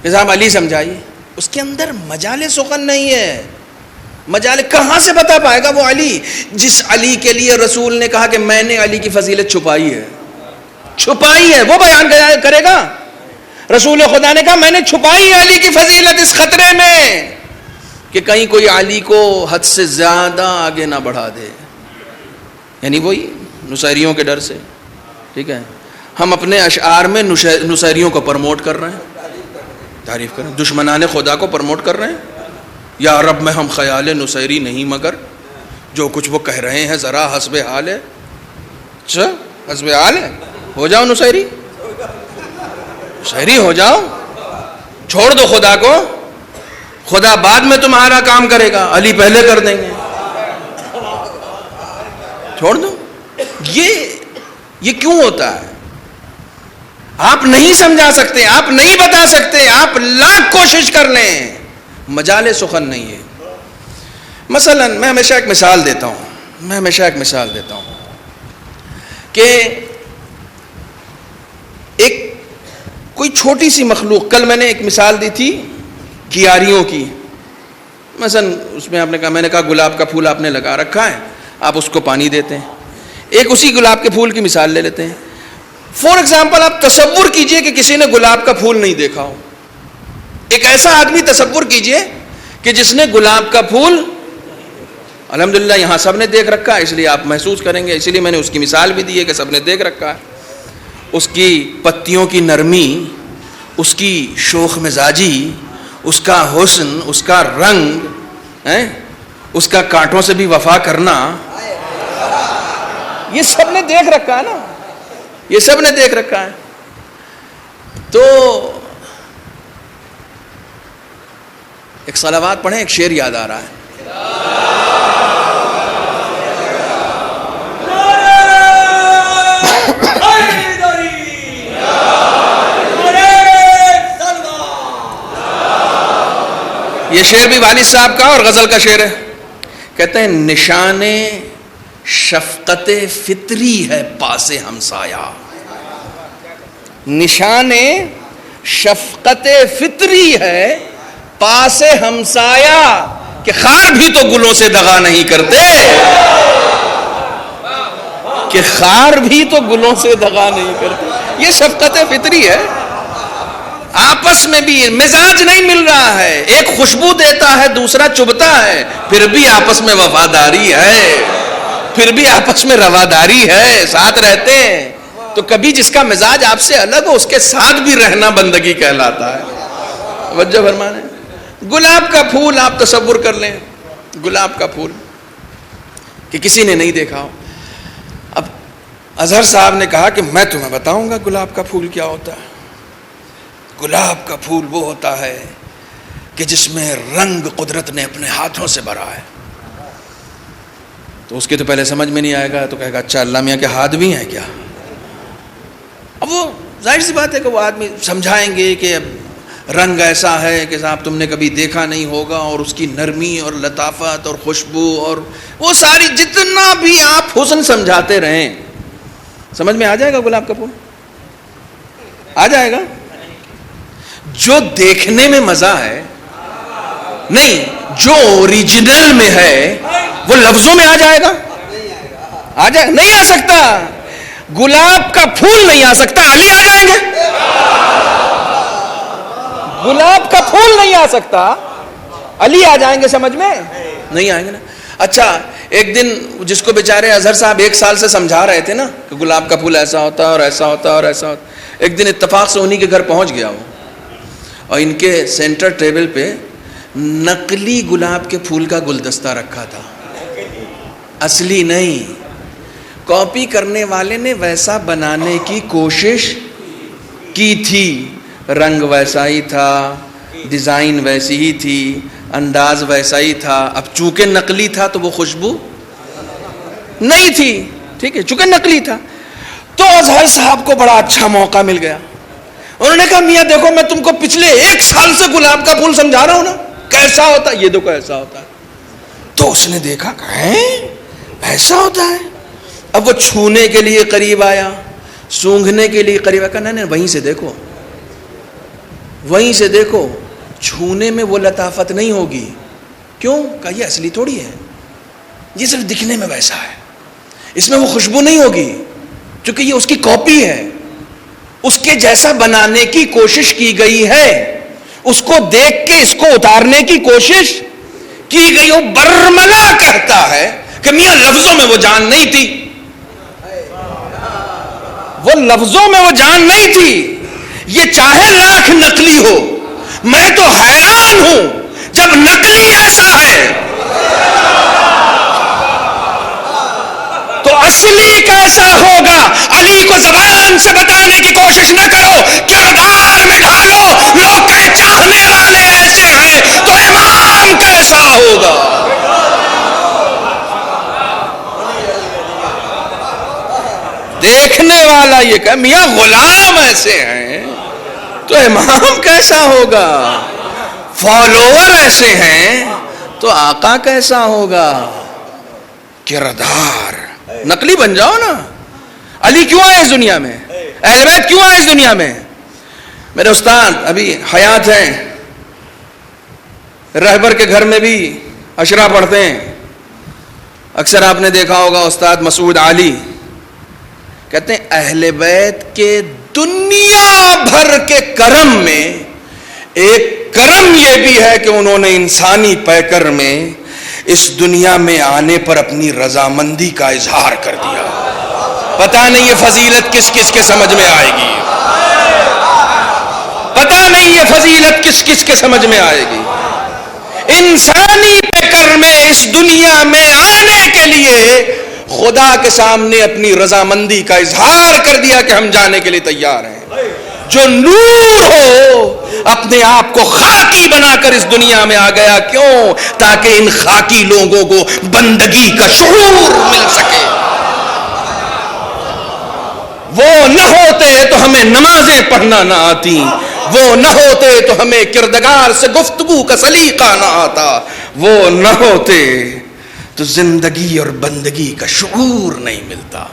کہ صاحب علی سمجھائیے، اس کے اندر مجال سخن نہیں ہے. مجال کہاں سے بتا پائے گا وہ علی جس علی کے لیے رسول نے کہا کہ میں نے علی کی فضیلت چھپائی ہے، وہ بیان کرے گا. رسول خدا نے کہا میں نے چھپائی علی کی فضیلت اس خطرے میں کہ کہیں کوئی علی کو حد سے زیادہ آگے نہ بڑھا دے. یعنی وہی نصیریوں کے ڈر سے. ٹھیک ہے، ہم اپنے اشعار میں نصیریوں کو پرموٹ کر رہے ہیں، تعریف کر رہے ہیں، دشمنان خدا کو پرموٹ کر رہے ہیں. یا رب میں ہم خیال نصیری نہیں مگر جو کچھ وہ کہہ رہے ہیں ذرا حسب حال ہے. اچھا حسب حال ہے، ہو جاؤ نصیری ہو جاؤ، چھوڑ دو خدا کو، خدا بعد میں تمہارا کام کرے گا، علی پہلے کر دیں گے. چھوڑ دو. یہ کیوں ہوتا ہے؟ آپ نہیں سمجھا سکتے، آپ نہیں بتا سکتے، آپ لاکھ کوشش کر لیں، مجال سخن نہیں ہے. مثلا میں ہمیشہ ایک مثال دیتا ہوں کہ ایک کوئی چھوٹی سی مخلوق. کل میں نے ایک مثال دی تھی کیاریوں کی. مثلا اس میں آپ نے کہا, میں نے کہا گلاب کا پھول آپ نے لگا رکھا ہے, آپ اس کو پانی دیتے ہیں. ایک اسی گلاب کے پھول کی مثال لے لیتے ہیں. فار ایگزامپل آپ تصور کیجئے کہ کسی نے گلاب کا پھول نہیں دیکھا ہو. ایک ایسا آدمی تصور کیجئے کہ جس نے گلاب کا پھول, الحمدللہ یہاں سب نے دیکھ رکھا ہے, اس لیے آپ محسوس کریں گے, اسی لیے میں نے اس کی مثال بھی دی ہے کہ سب نے دیکھ رکھا ہے. اس کی پتیوں کی نرمی, اس کی شوخ مزاجی, اس کا حسن, اس کا رنگ, اس کا کانٹوں سے بھی وفا کرنا, یہ سب نے دیکھ رکھا ہے نا, یہ سب نے دیکھ رکھا ہے. تو ایک صلوات پڑھیں, ایک شعر یاد آ رہا ہے. یہ شعر بھی والد صاحب کا اور غزل کا شعر ہے. کہتے ہیں نشان شفقت فطری ہے پاس ہمسایا. نشان شفقت فطری ہے پاس ہمسایا, کہ خار بھی تو گلوں سے دغا نہیں کرتے, کہ خار بھی تو گلوں سے دغا نہیں کرتے. یہ شفقت فطری ہے. آپس میں بھی مزاج نہیں مل رہا ہے, ایک خوشبو دیتا ہے دوسرا چبھتا ہے, پھر بھی آپس میں وفاداری ہے, پھر بھی آپس میں رواداری ہے, ساتھ رہتے ہیں. تو کبھی جس کا مزاج آپ سے الگ ہو اس کے ساتھ بھی رہنا بندگی کہلاتا ہے. توجہ فرمانے. گلاب کا پھول آپ تصور کر لیں, گلاب کا پھول کہ کسی نے نہیں دیکھا ہو. اب اظہر صاحب نے کہا کہ میں تمہیں بتاؤں گا گلاب کا پھول کیا ہوتا ہے. گلاب کا پھول وہ ہوتا ہے کہ جس میں رنگ قدرت نے اپنے ہاتھوں سے بھرا ہے. تو اس کے تو پہلے سمجھ میں نہیں آئے گا, تو کہے گا اچھا اللہ میاں کے ہاتھ بھی ہیں کیا. اب وہ ظاہر سی بات ہے کہ وہ آدمی سمجھائیں گے کہ رنگ ایسا ہے کہ صاحب تم نے کبھی دیکھا نہیں ہوگا, اور اس کی نرمی اور لطافت اور خوشبو اور وہ ساری, جتنا بھی آپ حسن سمجھاتے رہیں, سمجھ میں آ جائے گا گلاب کا پھول, آ جائے گا. جو دیکھنے میں مزہ ہے نہیں, جو اوریجنل میں ہے وہ لفظوں میں آ جائے گا, آ جائے, نہیں آ سکتا. گلاب کا پھول نہیں آ سکتا, علی آ جائیں گے. گلاب کا پھول نہیں آ سکتا, علی آ جائیں گے, سمجھ میں نہیں آئیں گے نا. اچھا ایک دن جس کو بیچارے اظہر صاحب 1 سال سے سمجھا رہے تھے نا کہ گلاب کا پھول ایسا ہوتا ہے اور ایسا ہوتا ہے اور ایسا ہوتا, ایک دن اتفاق سے انہی کے گھر پہنچ گیا وہ, اور ان کے سینٹر ٹیبل پہ نقلی گلاب کے پھول کا گلدستہ رکھا تھا, اصلی نہیں. کاپی کرنے والے نے ویسا بنانے کی کوشش کی تھی, رنگ ویسا ہی تھا, ڈیزائن ویسی ہی تھی, انداز ویسا ہی تھا. اب چونکہ نقلی تھا تو وہ خوشبو نہیں تھی, ٹھیک ہے, چونکہ نقلی تھا. تو اظہر صاحب کو بڑا اچھا موقع مل گیا. انہوں نے کہا میاں دیکھو میں تم کو پچھلے 1 سال سے گلاب کا پھول سمجھا رہا ہوں نا, کیسا ہوتا ہے, یہ دیکھو ایسا ہوتا ہے. تو اس نے دیکھا کہ ایسا ہوتا ہے. اب وہ چھونے کے لیے قریب آیا, سونگھنے کے لیے قریب آیا, نہیں وہیں سے دیکھو, وہیں سے دیکھو, چھونے میں وہ لطافت نہیں ہوگی. کیوں؟ کہا یہ اصلی تھوڑی ہے, یہ صرف دکھنے میں ویسا ہے, اس میں وہ خوشبو نہیں ہوگی, چونکہ یہ اس کی کاپی ہے, اس کے جیسا بنانے کی کوشش کی گئی ہے. اس کو دیکھ کے اس کو اتارنے کی کوشش کی گئی. وہ برملا کہتا ہے کہ میاں لفظوں میں وہ جان نہیں تھی, وہ لفظوں میں وہ جان نہیں تھی. یہ چاہے لاکھ نقلی ہو, میں تو حیران ہوں جب نقلی ایسا ہے تو اصلی کیسا ہوگا. علی کو زبان سے بتانے کی کوشش نہ کرو, کردار میں ڈھالو. لوگ کہ چاہنے والے ایسے ہیں تو امام کیسا ہوگا. دیکھنے والا یہ کہ میاں غلام ایسے ہیں تو امام کیسا ہوگا, فالوور ایسے ہیں تو آقا کیسا ہوگا. کردار نقلی بن جاؤ نا. علی کیوں آئے اس دنیا میں, اہل بیت کیوں آئے اس دنیا میں, میرے استاد ابھی حیات ہیں، رہبر کے گھر میں بھی عشرہ پڑھتے ہیں. اکثر آپ نے دیکھا ہوگا استاد مسعود علی کہتے ہیں اہل بیت کے دنیا بھر کے کرم میں ایک کرم یہ بھی ہے کہ انہوں نے انسانی پیکر میں اس دنیا میں آنے پر اپنی رضامندی کا اظہار کر دیا. پتہ نہیں یہ فضیلت کس کس کے سمجھ میں آئے گی، پتہ نہیں یہ فضیلت کس کس کے سمجھ میں آئے گی. انسانی پیکر میں اس دنیا میں آنے کے لیے خدا کے سامنے اپنی رضامندی کا اظہار کر دیا کہ ہم جانے کے لیے تیار ہیں. جو نور ہو اپنے آپ کو خاکی بنا کر اس دنیا میں آ گیا، کیوں؟ تاکہ ان خاکی لوگوں کو بندگی کا شعور مل سکے. وہ نہ ہوتے تو ہمیں نمازیں پڑھنا نہ آتی، وہ نہ ہوتے تو ہمیں کردگار سے گفتگو کا سلیقہ نہ آتا، وہ نہ ہوتے تو زندگی اور بندگی کا شعور نہیں ملتا.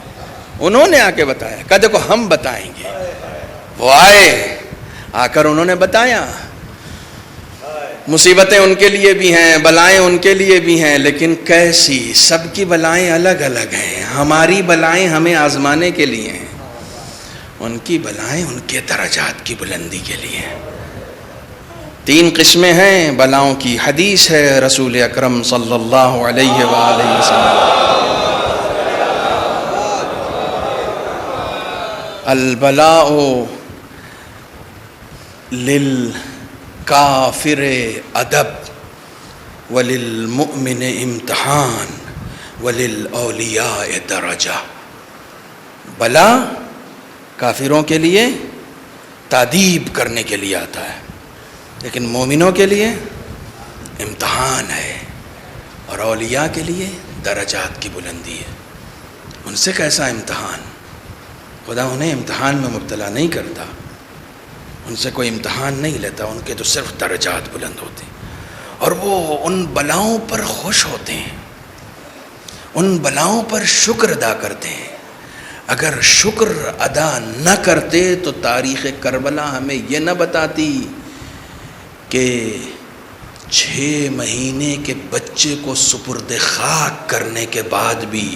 انہوں نے آ کے بتایا، کہا دیکھو ہم بتائیں گے. وہ آئے، آ کر انہوں نے بتایا. مصیبتیں ان کے لیے بھی ہیں، بلائیں ان کے لیے بھی ہیں، لیکن کیسی؟ سب کی بلائیں الگ الگ ہیں. ہماری بلائیں ہمیں آزمانے کے لیے ہیں، ان کی بلائیں ان کے درجات کی بلندی کے لیے. 3 قسمیں ہیں بلاؤں کی. حدیث ہے رسول اکرم صلی اللہ علیہ وآلہ وسلم، البلاء للکافر ادب وللمؤمن امتحان وللاولیاء درجہ. بلا کافروں کے لیے تادیب کرنے کے لیے آتا ہے، لیکن مومنوں کے لیے امتحان ہے، اور اولیاء کے لیے درجات کی بلندی ہے. ان سے کیسا امتحان؟ خدا انہیں امتحان میں مبتلا نہیں کرتا، ان سے کوئی امتحان نہیں لیتا، ان کے تو صرف درجات بلند ہوتے ہیں، اور وہ ان بلاؤں پر خوش ہوتے ہیں، ان بلاؤں پر شکر ادا کرتے ہیں. اگر شکر ادا نہ کرتے تو تاریخ کربلا ہمیں یہ نہ بتاتی کہ 6 مہینے کے بچے کو سپرد خاک کرنے کے بعد بھی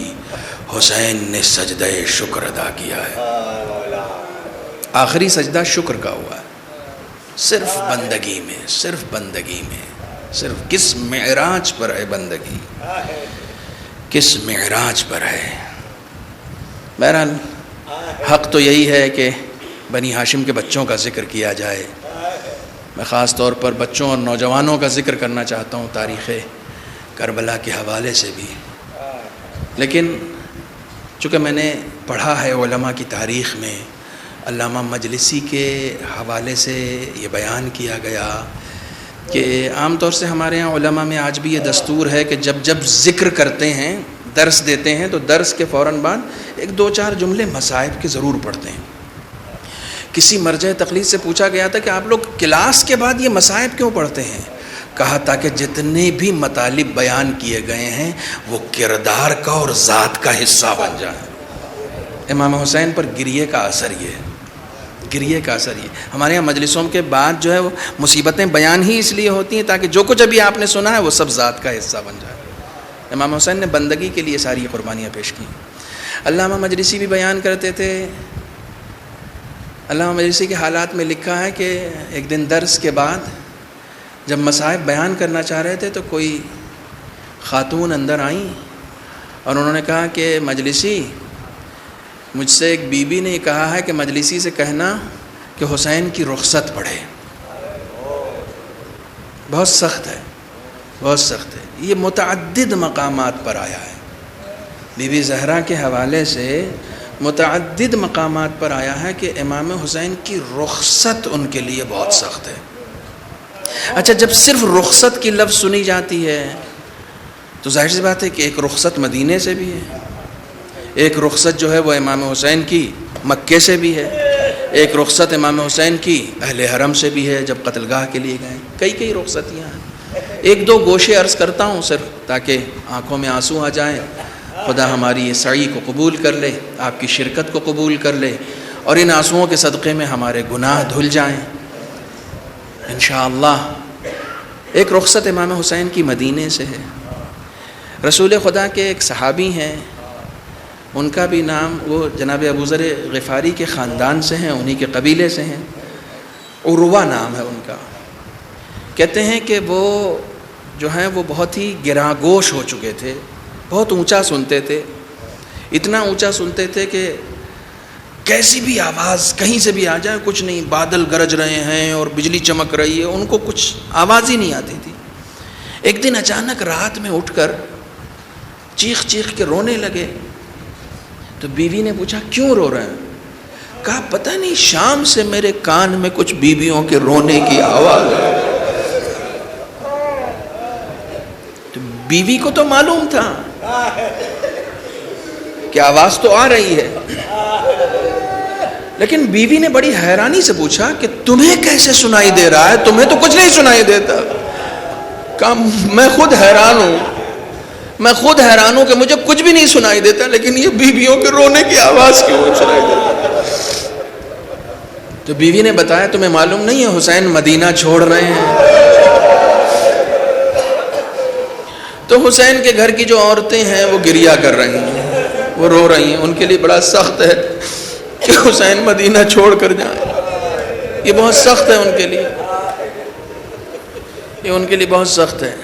حسین نے سجدہ شکر ادا کیا ہے. آخری سجدہ شکر کا ہوا ہے، صرف بندگی میں، صرف بندگی میں، صرف کس معراج پر ہے بندگی، کس معراج پر ہے. بہرحال حق تو یہی ہے کہ بنی ہاشم کے بچوں کا ذکر کیا جائے. میں خاص طور پر بچوں اور نوجوانوں کا ذکر کرنا چاہتا ہوں تاریخ کربلا کے حوالے سے بھی. لیکن چونکہ میں نے پڑھا ہے علماء کی تاریخ میں، علامہ مجلسی کے حوالے سے یہ بیان کیا گیا کہ عام طور سے ہمارے ہاں علماء میں آج بھی یہ دستور ہے کہ جب جب ذکر کرتے ہیں، درس دیتے ہیں، تو درس کے فوراً بعد 1-2-4 جملے مصائب کے ضرور پڑھتے ہیں. کسی مرجع تقلید سے پوچھا گیا تھا کہ آپ لوگ کلاس کے بعد یہ مصائب کیوں پڑھتے ہیں؟ کہا تاکہ جتنے بھی مطالب بیان کیے گئے ہیں وہ کردار کا اور ذات کا حصہ بن جائیں. امام حسین پر گریے کا اثر یہ، گریے کا اثر یہ. ہمارے یہاں مجلسوں کے بعد جو ہے وہ مصیبتیں بیان ہی اس لیے ہوتی ہیں تاکہ جو کچھ ابھی آپ نے سنا ہے وہ سب ذات کا حصہ بن جائے. امام حسین نے بندگی کے لیے ساری قربانیاں پیش کی. علامہ مجلسی بھی بیان کرتے تھے. علامہ مجلسی کے حالات میں لکھا ہے کہ ایک دن درس کے بعد جب مصائب بیان کرنا چاہ رہے تھے تو کوئی خاتون اندر آئیں اور انہوں نے کہا کہ مجلسی، مجھ سے ایک بی بی نے کہا ہے کہ مجلسی سے کہنا کہ حسین کی رخصت پڑھے. بہت سخت ہے، بہت سخت ہے. یہ متعدد مقامات پر آیا ہے. بی بی زہرا کے حوالے سے متعدد مقامات پر آیا ہے کہ امام حسین کی رخصت ان کے لیے بہت سخت ہے. اچھا، جب صرف رخصت کی لفظ سنی جاتی ہے تو ظاہر سی بات ہے کہ ایک رخصت مدینے سے بھی ہے، ایک رخصت جو ہے وہ امام حسین کی مکے سے بھی ہے، ایک رخصت امام حسین کی اہل حرم سے بھی ہے جب قتل گاہ کے لیے گئے. کئی رخصتیاں ہیں. 1-2 گوشے عرض کرتا ہوں صرف تاکہ آنکھوں میں آنسو آ جائیں. خدا ہماری یہ سعی کو قبول کر لے، آپ کی شرکت کو قبول کر لے، اور ان آنسوؤں کے صدقے میں ہمارے گناہ دھل جائیں انشاءاللہ۔ ایک رخصت امام حسین کی مدینے سے ہے۔ رسول خدا کے ایک صحابی ہیں، ان کا بھی نام، وہ جناب ابو ذر غفاری کے خاندان سے ہیں، انہی کے قبیلے سے ہیں، عروہ نام ہے ان کا۔ کہتے ہیں کہ وہ جو ہیں وہ بہت ہی گراں گوش ہو چکے تھے، بہت اونچا سنتے تھے، اتنا اونچا سنتے تھے کہ کیسی بھی آواز کہیں سے بھی آ جائے کچھ نہیں، بادل گرج رہے ہیں اور بجلی چمک رہی ہے، ان کو کچھ آواز ہی نہیں آتی تھی۔ ایک دن اچانک رات میں اٹھ کر چیخ چیخ کے رونے لگے، تو بیوی نے پوچھا کیوں رو رہے ہیں؟ کہا پتہ نہیں، شام سے میرے کان میں کچھ بیویوں کے رونے کی آواز ہے۔ تو بیوی کو تو معلوم تھا کہ آواز تو آ رہی ہے، لیکن بیوی نے بڑی حیرانی سے پوچھا کہ تمہیں کیسے سنائی دے رہا ہے؟ تمہیں تو کچھ نہیں سنائی دیتا۔ کہا میں خود حیران ہوں کہ مجھے کچھ بھی نہیں سنائی دیتا، لیکن یہ بیویوں کے رونے کی آواز کیوں سنائی دیتا؟ تو بیوی نے بتایا تمہیں معلوم نہیں ہے حسین مدینہ چھوڑ رہے ہیں؟ تو حسین کے گھر کی جو عورتیں ہیں وہ گریہ کر رہی ہیں، وہ رو رہی ہیں، ان کے لیے بڑا سخت ہے کہ حسین مدینہ چھوڑ کر جائیں۔ یہ بہت سخت ہے ان کے لیے، یہ ان کے لیے بہت سخت ہے،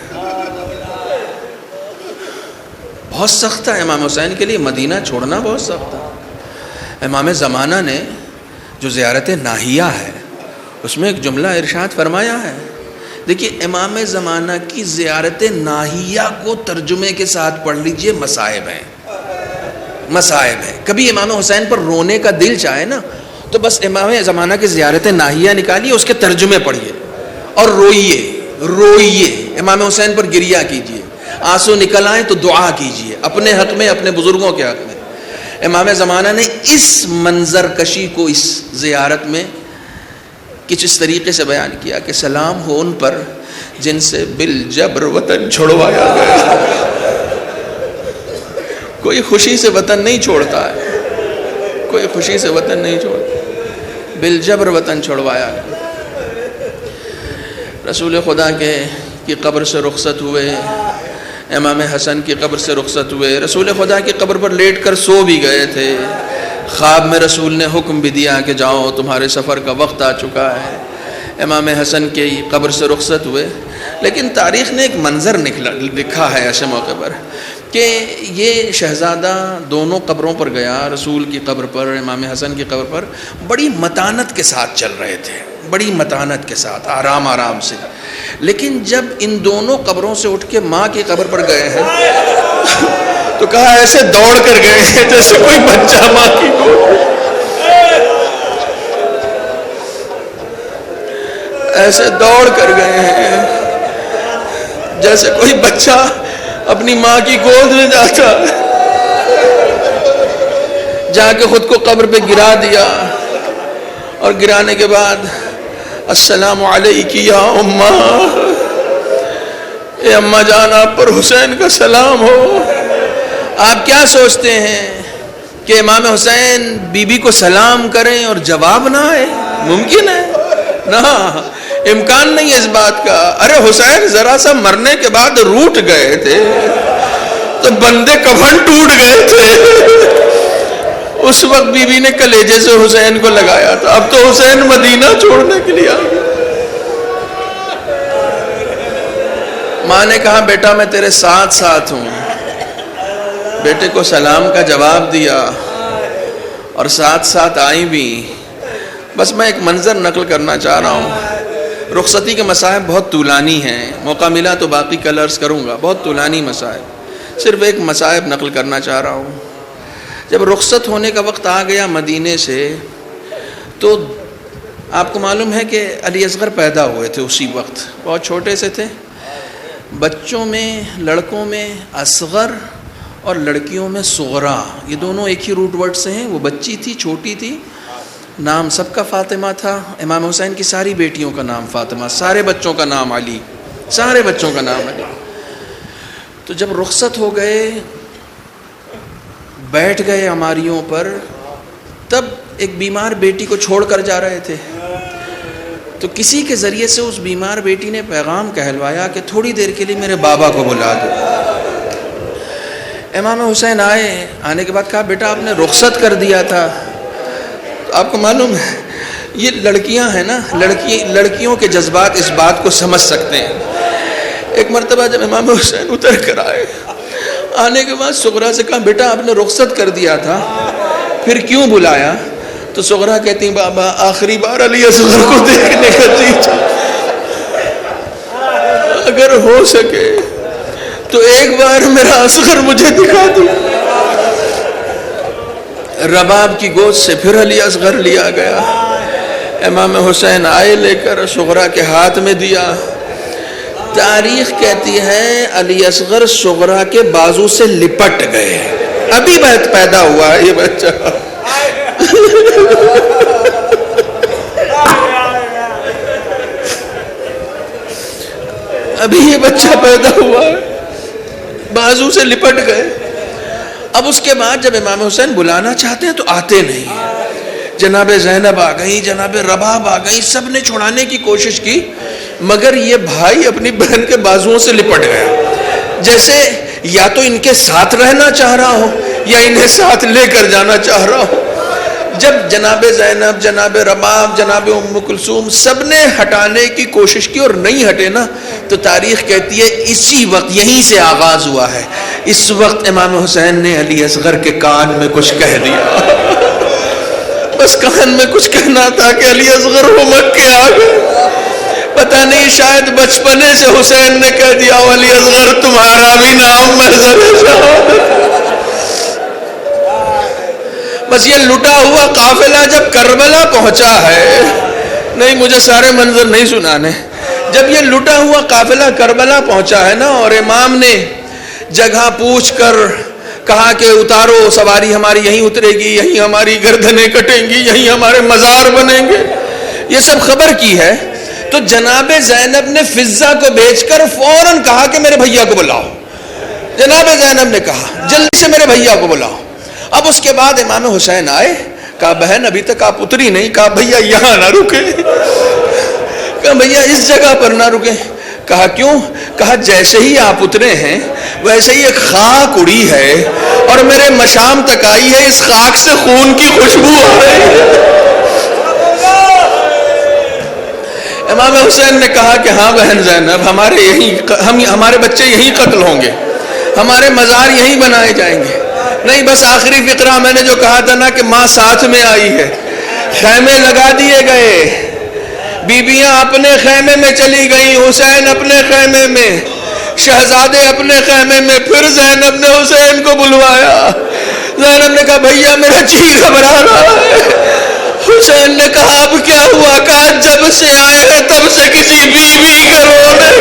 بہت سخت ہے امام حسین کے لیے مدینہ چھوڑنا، بہت سخت ہے۔ امام زمانہ نے جو زیارت ناہیہ ہے اس میں ایک جملہ ارشاد فرمایا ہے، دیکھیے امام زمانہ کی زیارت ناہیہ کو ترجمے کے ساتھ پڑھ لیجئے، مصائب ہیں، مصائب ہے۔ کبھی امام حسین پر رونے کا دل چاہے نا تو بس امام زمانہ کی زیارت ناہیہ نکالیے، اس کے ترجمے پڑھیے اور روئیے، امام حسین پر گریہ کیجیے، آنسو نکل آئیں تو دعا کیجیے اپنے حق میں، اپنے بزرگوں کے حق میں۔ امام زمانہ نے اس منظر کشی کو اس زیارت میں کچھ اس طریقے سے بیان کیا کہ سلام ہو ان پر جن سے بالجبر وطن چھڑوایا گیا۔ کوئی خوشی سے وطن نہیں چھوڑتا ہے، کوئی خوشی سے وطن نہیں چھوڑتا، بالجبر وطن چھڑوایا گیا۔ رسول خدا کی قبر سے رخصت ہوئے، امام حسن کی قبر سے رخصت ہوئے، رسول خدا کی قبر پر لیٹ کر سو بھی گئے تھے۔ خواب میں رسول نے حکم بھی دیا کہ جاؤ تمہارے سفر کا وقت آ چکا ہے۔ امام حسن کی قبر سے رخصت ہوئے، لیکن تاریخ نے ایک منظر لکھا ہے ایسے موقع پر کہ یہ شہزادہ دونوں قبروں پر گیا، رسول کی قبر پر، امام حسن کی قبر پر، بڑی متانت کے ساتھ چل رہے تھے، بڑی متانت کے ساتھ، آرام آرام سے۔ لیکن جب ان دونوں قبروں سے اٹھ کے ماں کی قبر پر گئے ہیں تو کہا ایسے دوڑ کر گئے ہیں جیسے کوئی بچہ ماں کی گود، ایسے دوڑ کر گئے ہیں جیسے کوئی بچہ اپنی ماں کی گود میں جاتا، جا کے خود کو قبر پہ گرا دیا، اور گرانے کے بعد السلام علیکی یا اماں، اے اماں جان آپ پر حسین کا سلام ہو۔ آپ کیا سوچتے ہیں کہ امام حسین بی بی کو سلام کریں اور جواب نہ آئے؟ ممکن ہے؟ نہ، امکان نہیں ہے اس بات کا۔ ارے حسین ذرا سا مرنے کے بعد روٹ گئے تھے تو بندے کفن ٹوٹ گئے تھے، اس وقت بی بی نے کلیجے سے حسین کو لگایا تھا، اب تو حسین مدینہ چھوڑنے کے لیے آ گیا۔ ماں نے کہا بیٹا میں تیرے ساتھ ساتھ ہوں، بیٹے کو سلام کا جواب دیا اور ساتھ ساتھ آئی بھی۔ بس میں ایک منظر نقل کرنا چاہ رہا ہوں، رخصتی کے مصائب بہت طولانی ہیں، موقع ملا تو باقی کل عرض کروں گا، بہت طولانی مصائب، صرف ایک مصائب نقل کرنا چاہ رہا ہوں۔ جب رخصت ہونے کا وقت آ گیا مدینے سے تو آپ کو معلوم ہے کہ علی اصغر پیدا ہوئے تھے اسی وقت، بہت چھوٹے سے تھے۔ بچوں میں، لڑکوں میں اصغر اور لڑکیوں میں صغرا، یہ دونوں ایک ہی روٹ ورڈ سے ہیں۔ وہ بچی تھی، چھوٹی تھی، نام سب کا فاطمہ تھا، امام حسین کی ساری بیٹیوں کا نام فاطمہ، سارے بچوں کا نام علی، سارے بچوں کا نام علی۔ تو جب رخصت ہو گئے، بیٹھ گئے عماریوں پر، تب ایک بیمار بیٹی کو چھوڑ کر جا رہے تھے، تو کسی کے ذریعے سے اس بیمار بیٹی نے پیغام کہلوایا کہ تھوڑی دیر کے لیے میرے بابا کو بلا دو۔ امام حسین آنے کے بعد کہا بیٹا آپ نے رخصت کر دیا تھا۔ تو آپ کو معلوم ہے یہ لڑکیاں ہیں نا، لڑکیوں کے جذبات اس بات کو سمجھ سکتے ہیں۔ ایک مرتبہ جب امام حسین اتر کر آنے کے بعد صغرا سے کہا بیٹا آپ نے رخصت کر دیا تھا، پھر کیوں بلایا؟ تو صغرا کہتی ہیں بابا آخری بار علی اصغر کو دیکھنے کا جی اگر ہو سکے تو ایک بار میرا اصغر مجھے دکھا دو۔ رباب کی گود سے پھر علی اصغر لیا گیا، امام حسین لے کر صغرا کے ہاتھ میں دیا۔ تاریخ کہتی ہے علی اصغر صغرا کے بازو سے لپٹ گئے، ابھی بہت پیدا ہوا ہے یہ بچہ، ابھی یہ بچہ پیدا ہوا ہے، بازو سے لپٹ گئے۔ اب اس کے بعد جب امام حسین بلانا چاہتے ہیں تو آتے نہیں، جناب زینب آ گئی، جناب رباب آ گئی، سب نے چھڑانے کی کوشش کی، مگر یہ بھائی اپنی بہن کے بازوؤں سے لپٹ گیا، جیسے یا تو ان کے ساتھ رہنا چاہ رہا ہو یا انہیں ساتھ لے کر جانا چاہ رہا ہو۔ جب جناب زینب، جناب رباب، جناب ام کلثوم سب نے ہٹانے کی کوشش کی اور نہیں ہٹے نا، تو تاریخ کہتی ہے اسی وقت یہیں سے آغاز ہوا ہے۔ اس وقت امام حسین نے علی اصغر کے کان میں کچھ کہہ دیا، بس کان میں کچھ کہنا تھا کہ علی اصغر وہ مکے آ گئے۔ پتہ نہیں شاید بچپنے سے حسین نے کہہ دیا علی اصغر تمہارا بھی نام محضر شہادت۔ بس یہ لٹا ہوا قافلہ جب کربلا پہنچا ہے، نہیں مجھے سارے منظر نہیں سنانے، جب یہ لٹا ہوا قافلہ کربلا پہنچا ہے نا اور امام نے جگہ پوچھ کر کہا کہ اتارو سواری ہماری یہیں اترے گی، یہیں ہماری گردنیں کٹیں گی، یہیں ہمارے مزار بنیں گے، یہ سب خبر کی ہے، تو جناب زینب نے فضہ کو بیچ کر فوراً کہا کہ میرے بھیا کو بلاؤ۔ جناب زینب نے کہا جلدی سے میرے بھیا کو بلاؤ۔ اب اس کے بعد امام حسین کہا بہن ابھی تک آپ اتری نہیں، کہا بھیا یہاں نہ رکے، کہا بھیا اس جگہ پر نہ رکے، کہا کیوں؟ کہا جیسے ہی آپ اترے ہیں ویسے ہی ایک خاک اڑی ہے اور میرے مشام تک آئی ہے، اس خاک سے خون کی خوشبو آ رہی ہے۔ امام حسین نے کہا کہ ہاں بہن زینب ہمارے بچے یہیں قتل ہوں گے، ہمارے مزار یہیں بنائے جائیں گے۔ نہیں بس آخری فقرہ میں نے جو کہا تھا نا کہ ماں ساتھ میں آئی ہے، خیمے لگا دیے گئے، بیبیاں اپنے خیمے میں چلی گئیں، حسین اپنے خیمے میں، شہزادے اپنے خیمے میں، پھر زینب نے حسین کو بلوایا۔ زینب نے کہا بھیا میرا جی گھبرا رہا ہے۔ حسین نے کہا اب کیا ہوا؟ کہا جب سے آئے ہیں تب سے کسی بیوی کا رونے۔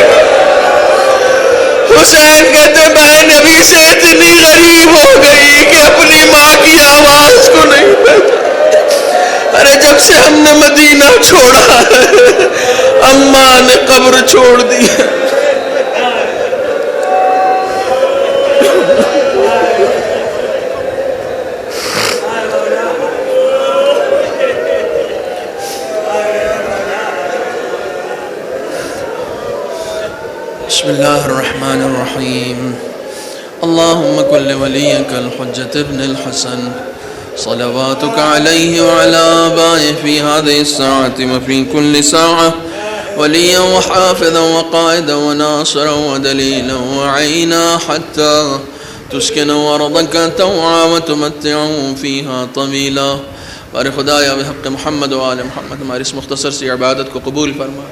حسین کہتے بہن ابھی سے اتنی غریب ہو گئی کہ اپنی ماں کی آواز کو نہیں پہچانتی۔ ارے جب سے ہم نے مدینہ چھوڑا ہے اماں نے قبر چھوڑ دی۔ بسم اللہ الرحمن الرحیم اللہم کل ولیک الحجت ابن الحسن صلواتک علیہ وعلی آبائہ فی هذه الساعة وفی کل ساعة ولیا وحافظا وقائدا وناصرا ودلیلا وعینا حتی تسکن ورضک توعا وتمتعا فیہا طویلا۔ بارے خدایا بحق محمد و آل محمد ہماری اس مختصر سی عبادت کو قبول فرما۔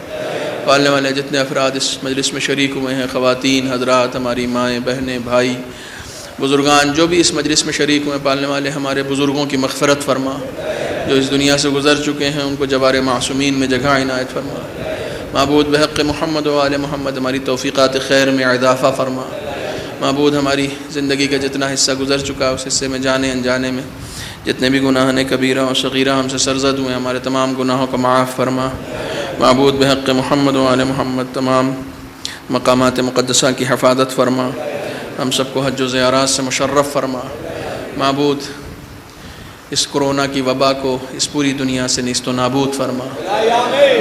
پالنے والے جتنے افراد اس مجلس میں شریک ہوئے ہیں، خواتین حضرات، ہماری مائیں بہنیں بھائی بزرگان جو بھی اس مجلس میں شریک ہوئے ہیں، پالنے والے ہمارے بزرگوں کی مغفرت فرما، جو اس دنیا سے گزر چکے ہیں ان کو جوار معصومین میں جگہ عنایت فرما۔ معبود بحق محمد و آل محمد ہماری توفیقات خیر میں اضافہ فرما۔ معبود ہماری زندگی کا جتنا حصہ گزر چکا اس حصے میں جانے انجانے میں جتنے بھی گناہ نے کبیرہ اور صغیرہ ہم سے سرزد ہوئے ہمارے تمام گناہوں کو معاف فرما۔ معبود بحق محمد و آل محمد تمام مقامات مقدسہ کی حفاظت فرما، ہم سب کو حج و زیارات سے مشرف فرما۔ معبود اس کرونا کی وبا کو اس پوری دنیا سے نیست و نابود فرما۔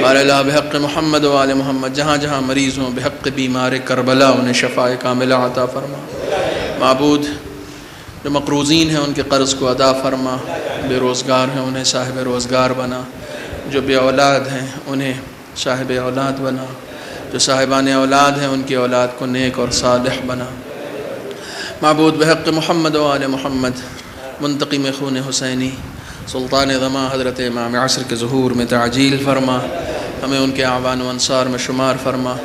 باراللہ بحق محمد و آل محمد جہاں جہاں مریض ہوں بحق بیمار کربلا انہیں شفاء کاملہ عطا فرما۔ معبود جو مقروضین ہیں ان کے قرض کو ادا فرما، بے روزگار ہیں انہیں صاحب روزگار بنا، جو بے اولاد ہیں انہیں صاحب اولاد بنا، جو صاحبان اولاد ہیں ان کی اولاد کو نیک اور صالح بنا۔ معبود بحق محمد و آل محمد منتقم خون حسینی سلطان ضماں حضرت امام عصر کے ظہور میں تعجیل فرما، ہمیں ان کے اعوان و انصار میں شمار فرما۔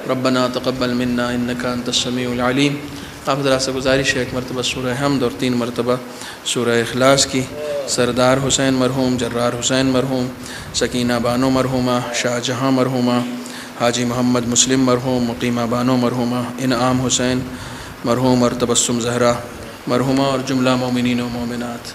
ربنا تقبل منا انک انت السمیع العلیم۔ آپ حضرات سے گزارش ہے ایک مرتبہ سورہ حمد اور 3 مرتبہ سورہ اخلاص کی۔ سردار حسین مرحوم، جرار حسین مرحوم، سکینہ بانو مرحومہ، شاہ جہاں مرحومہ، حاجی محمد مسلم مرحوم، مقیمہ بانو مرحومہ، انعام حسین مرحوم اور تبسم زہرا مرحومہ اور جملہ مومنین و مومنات۔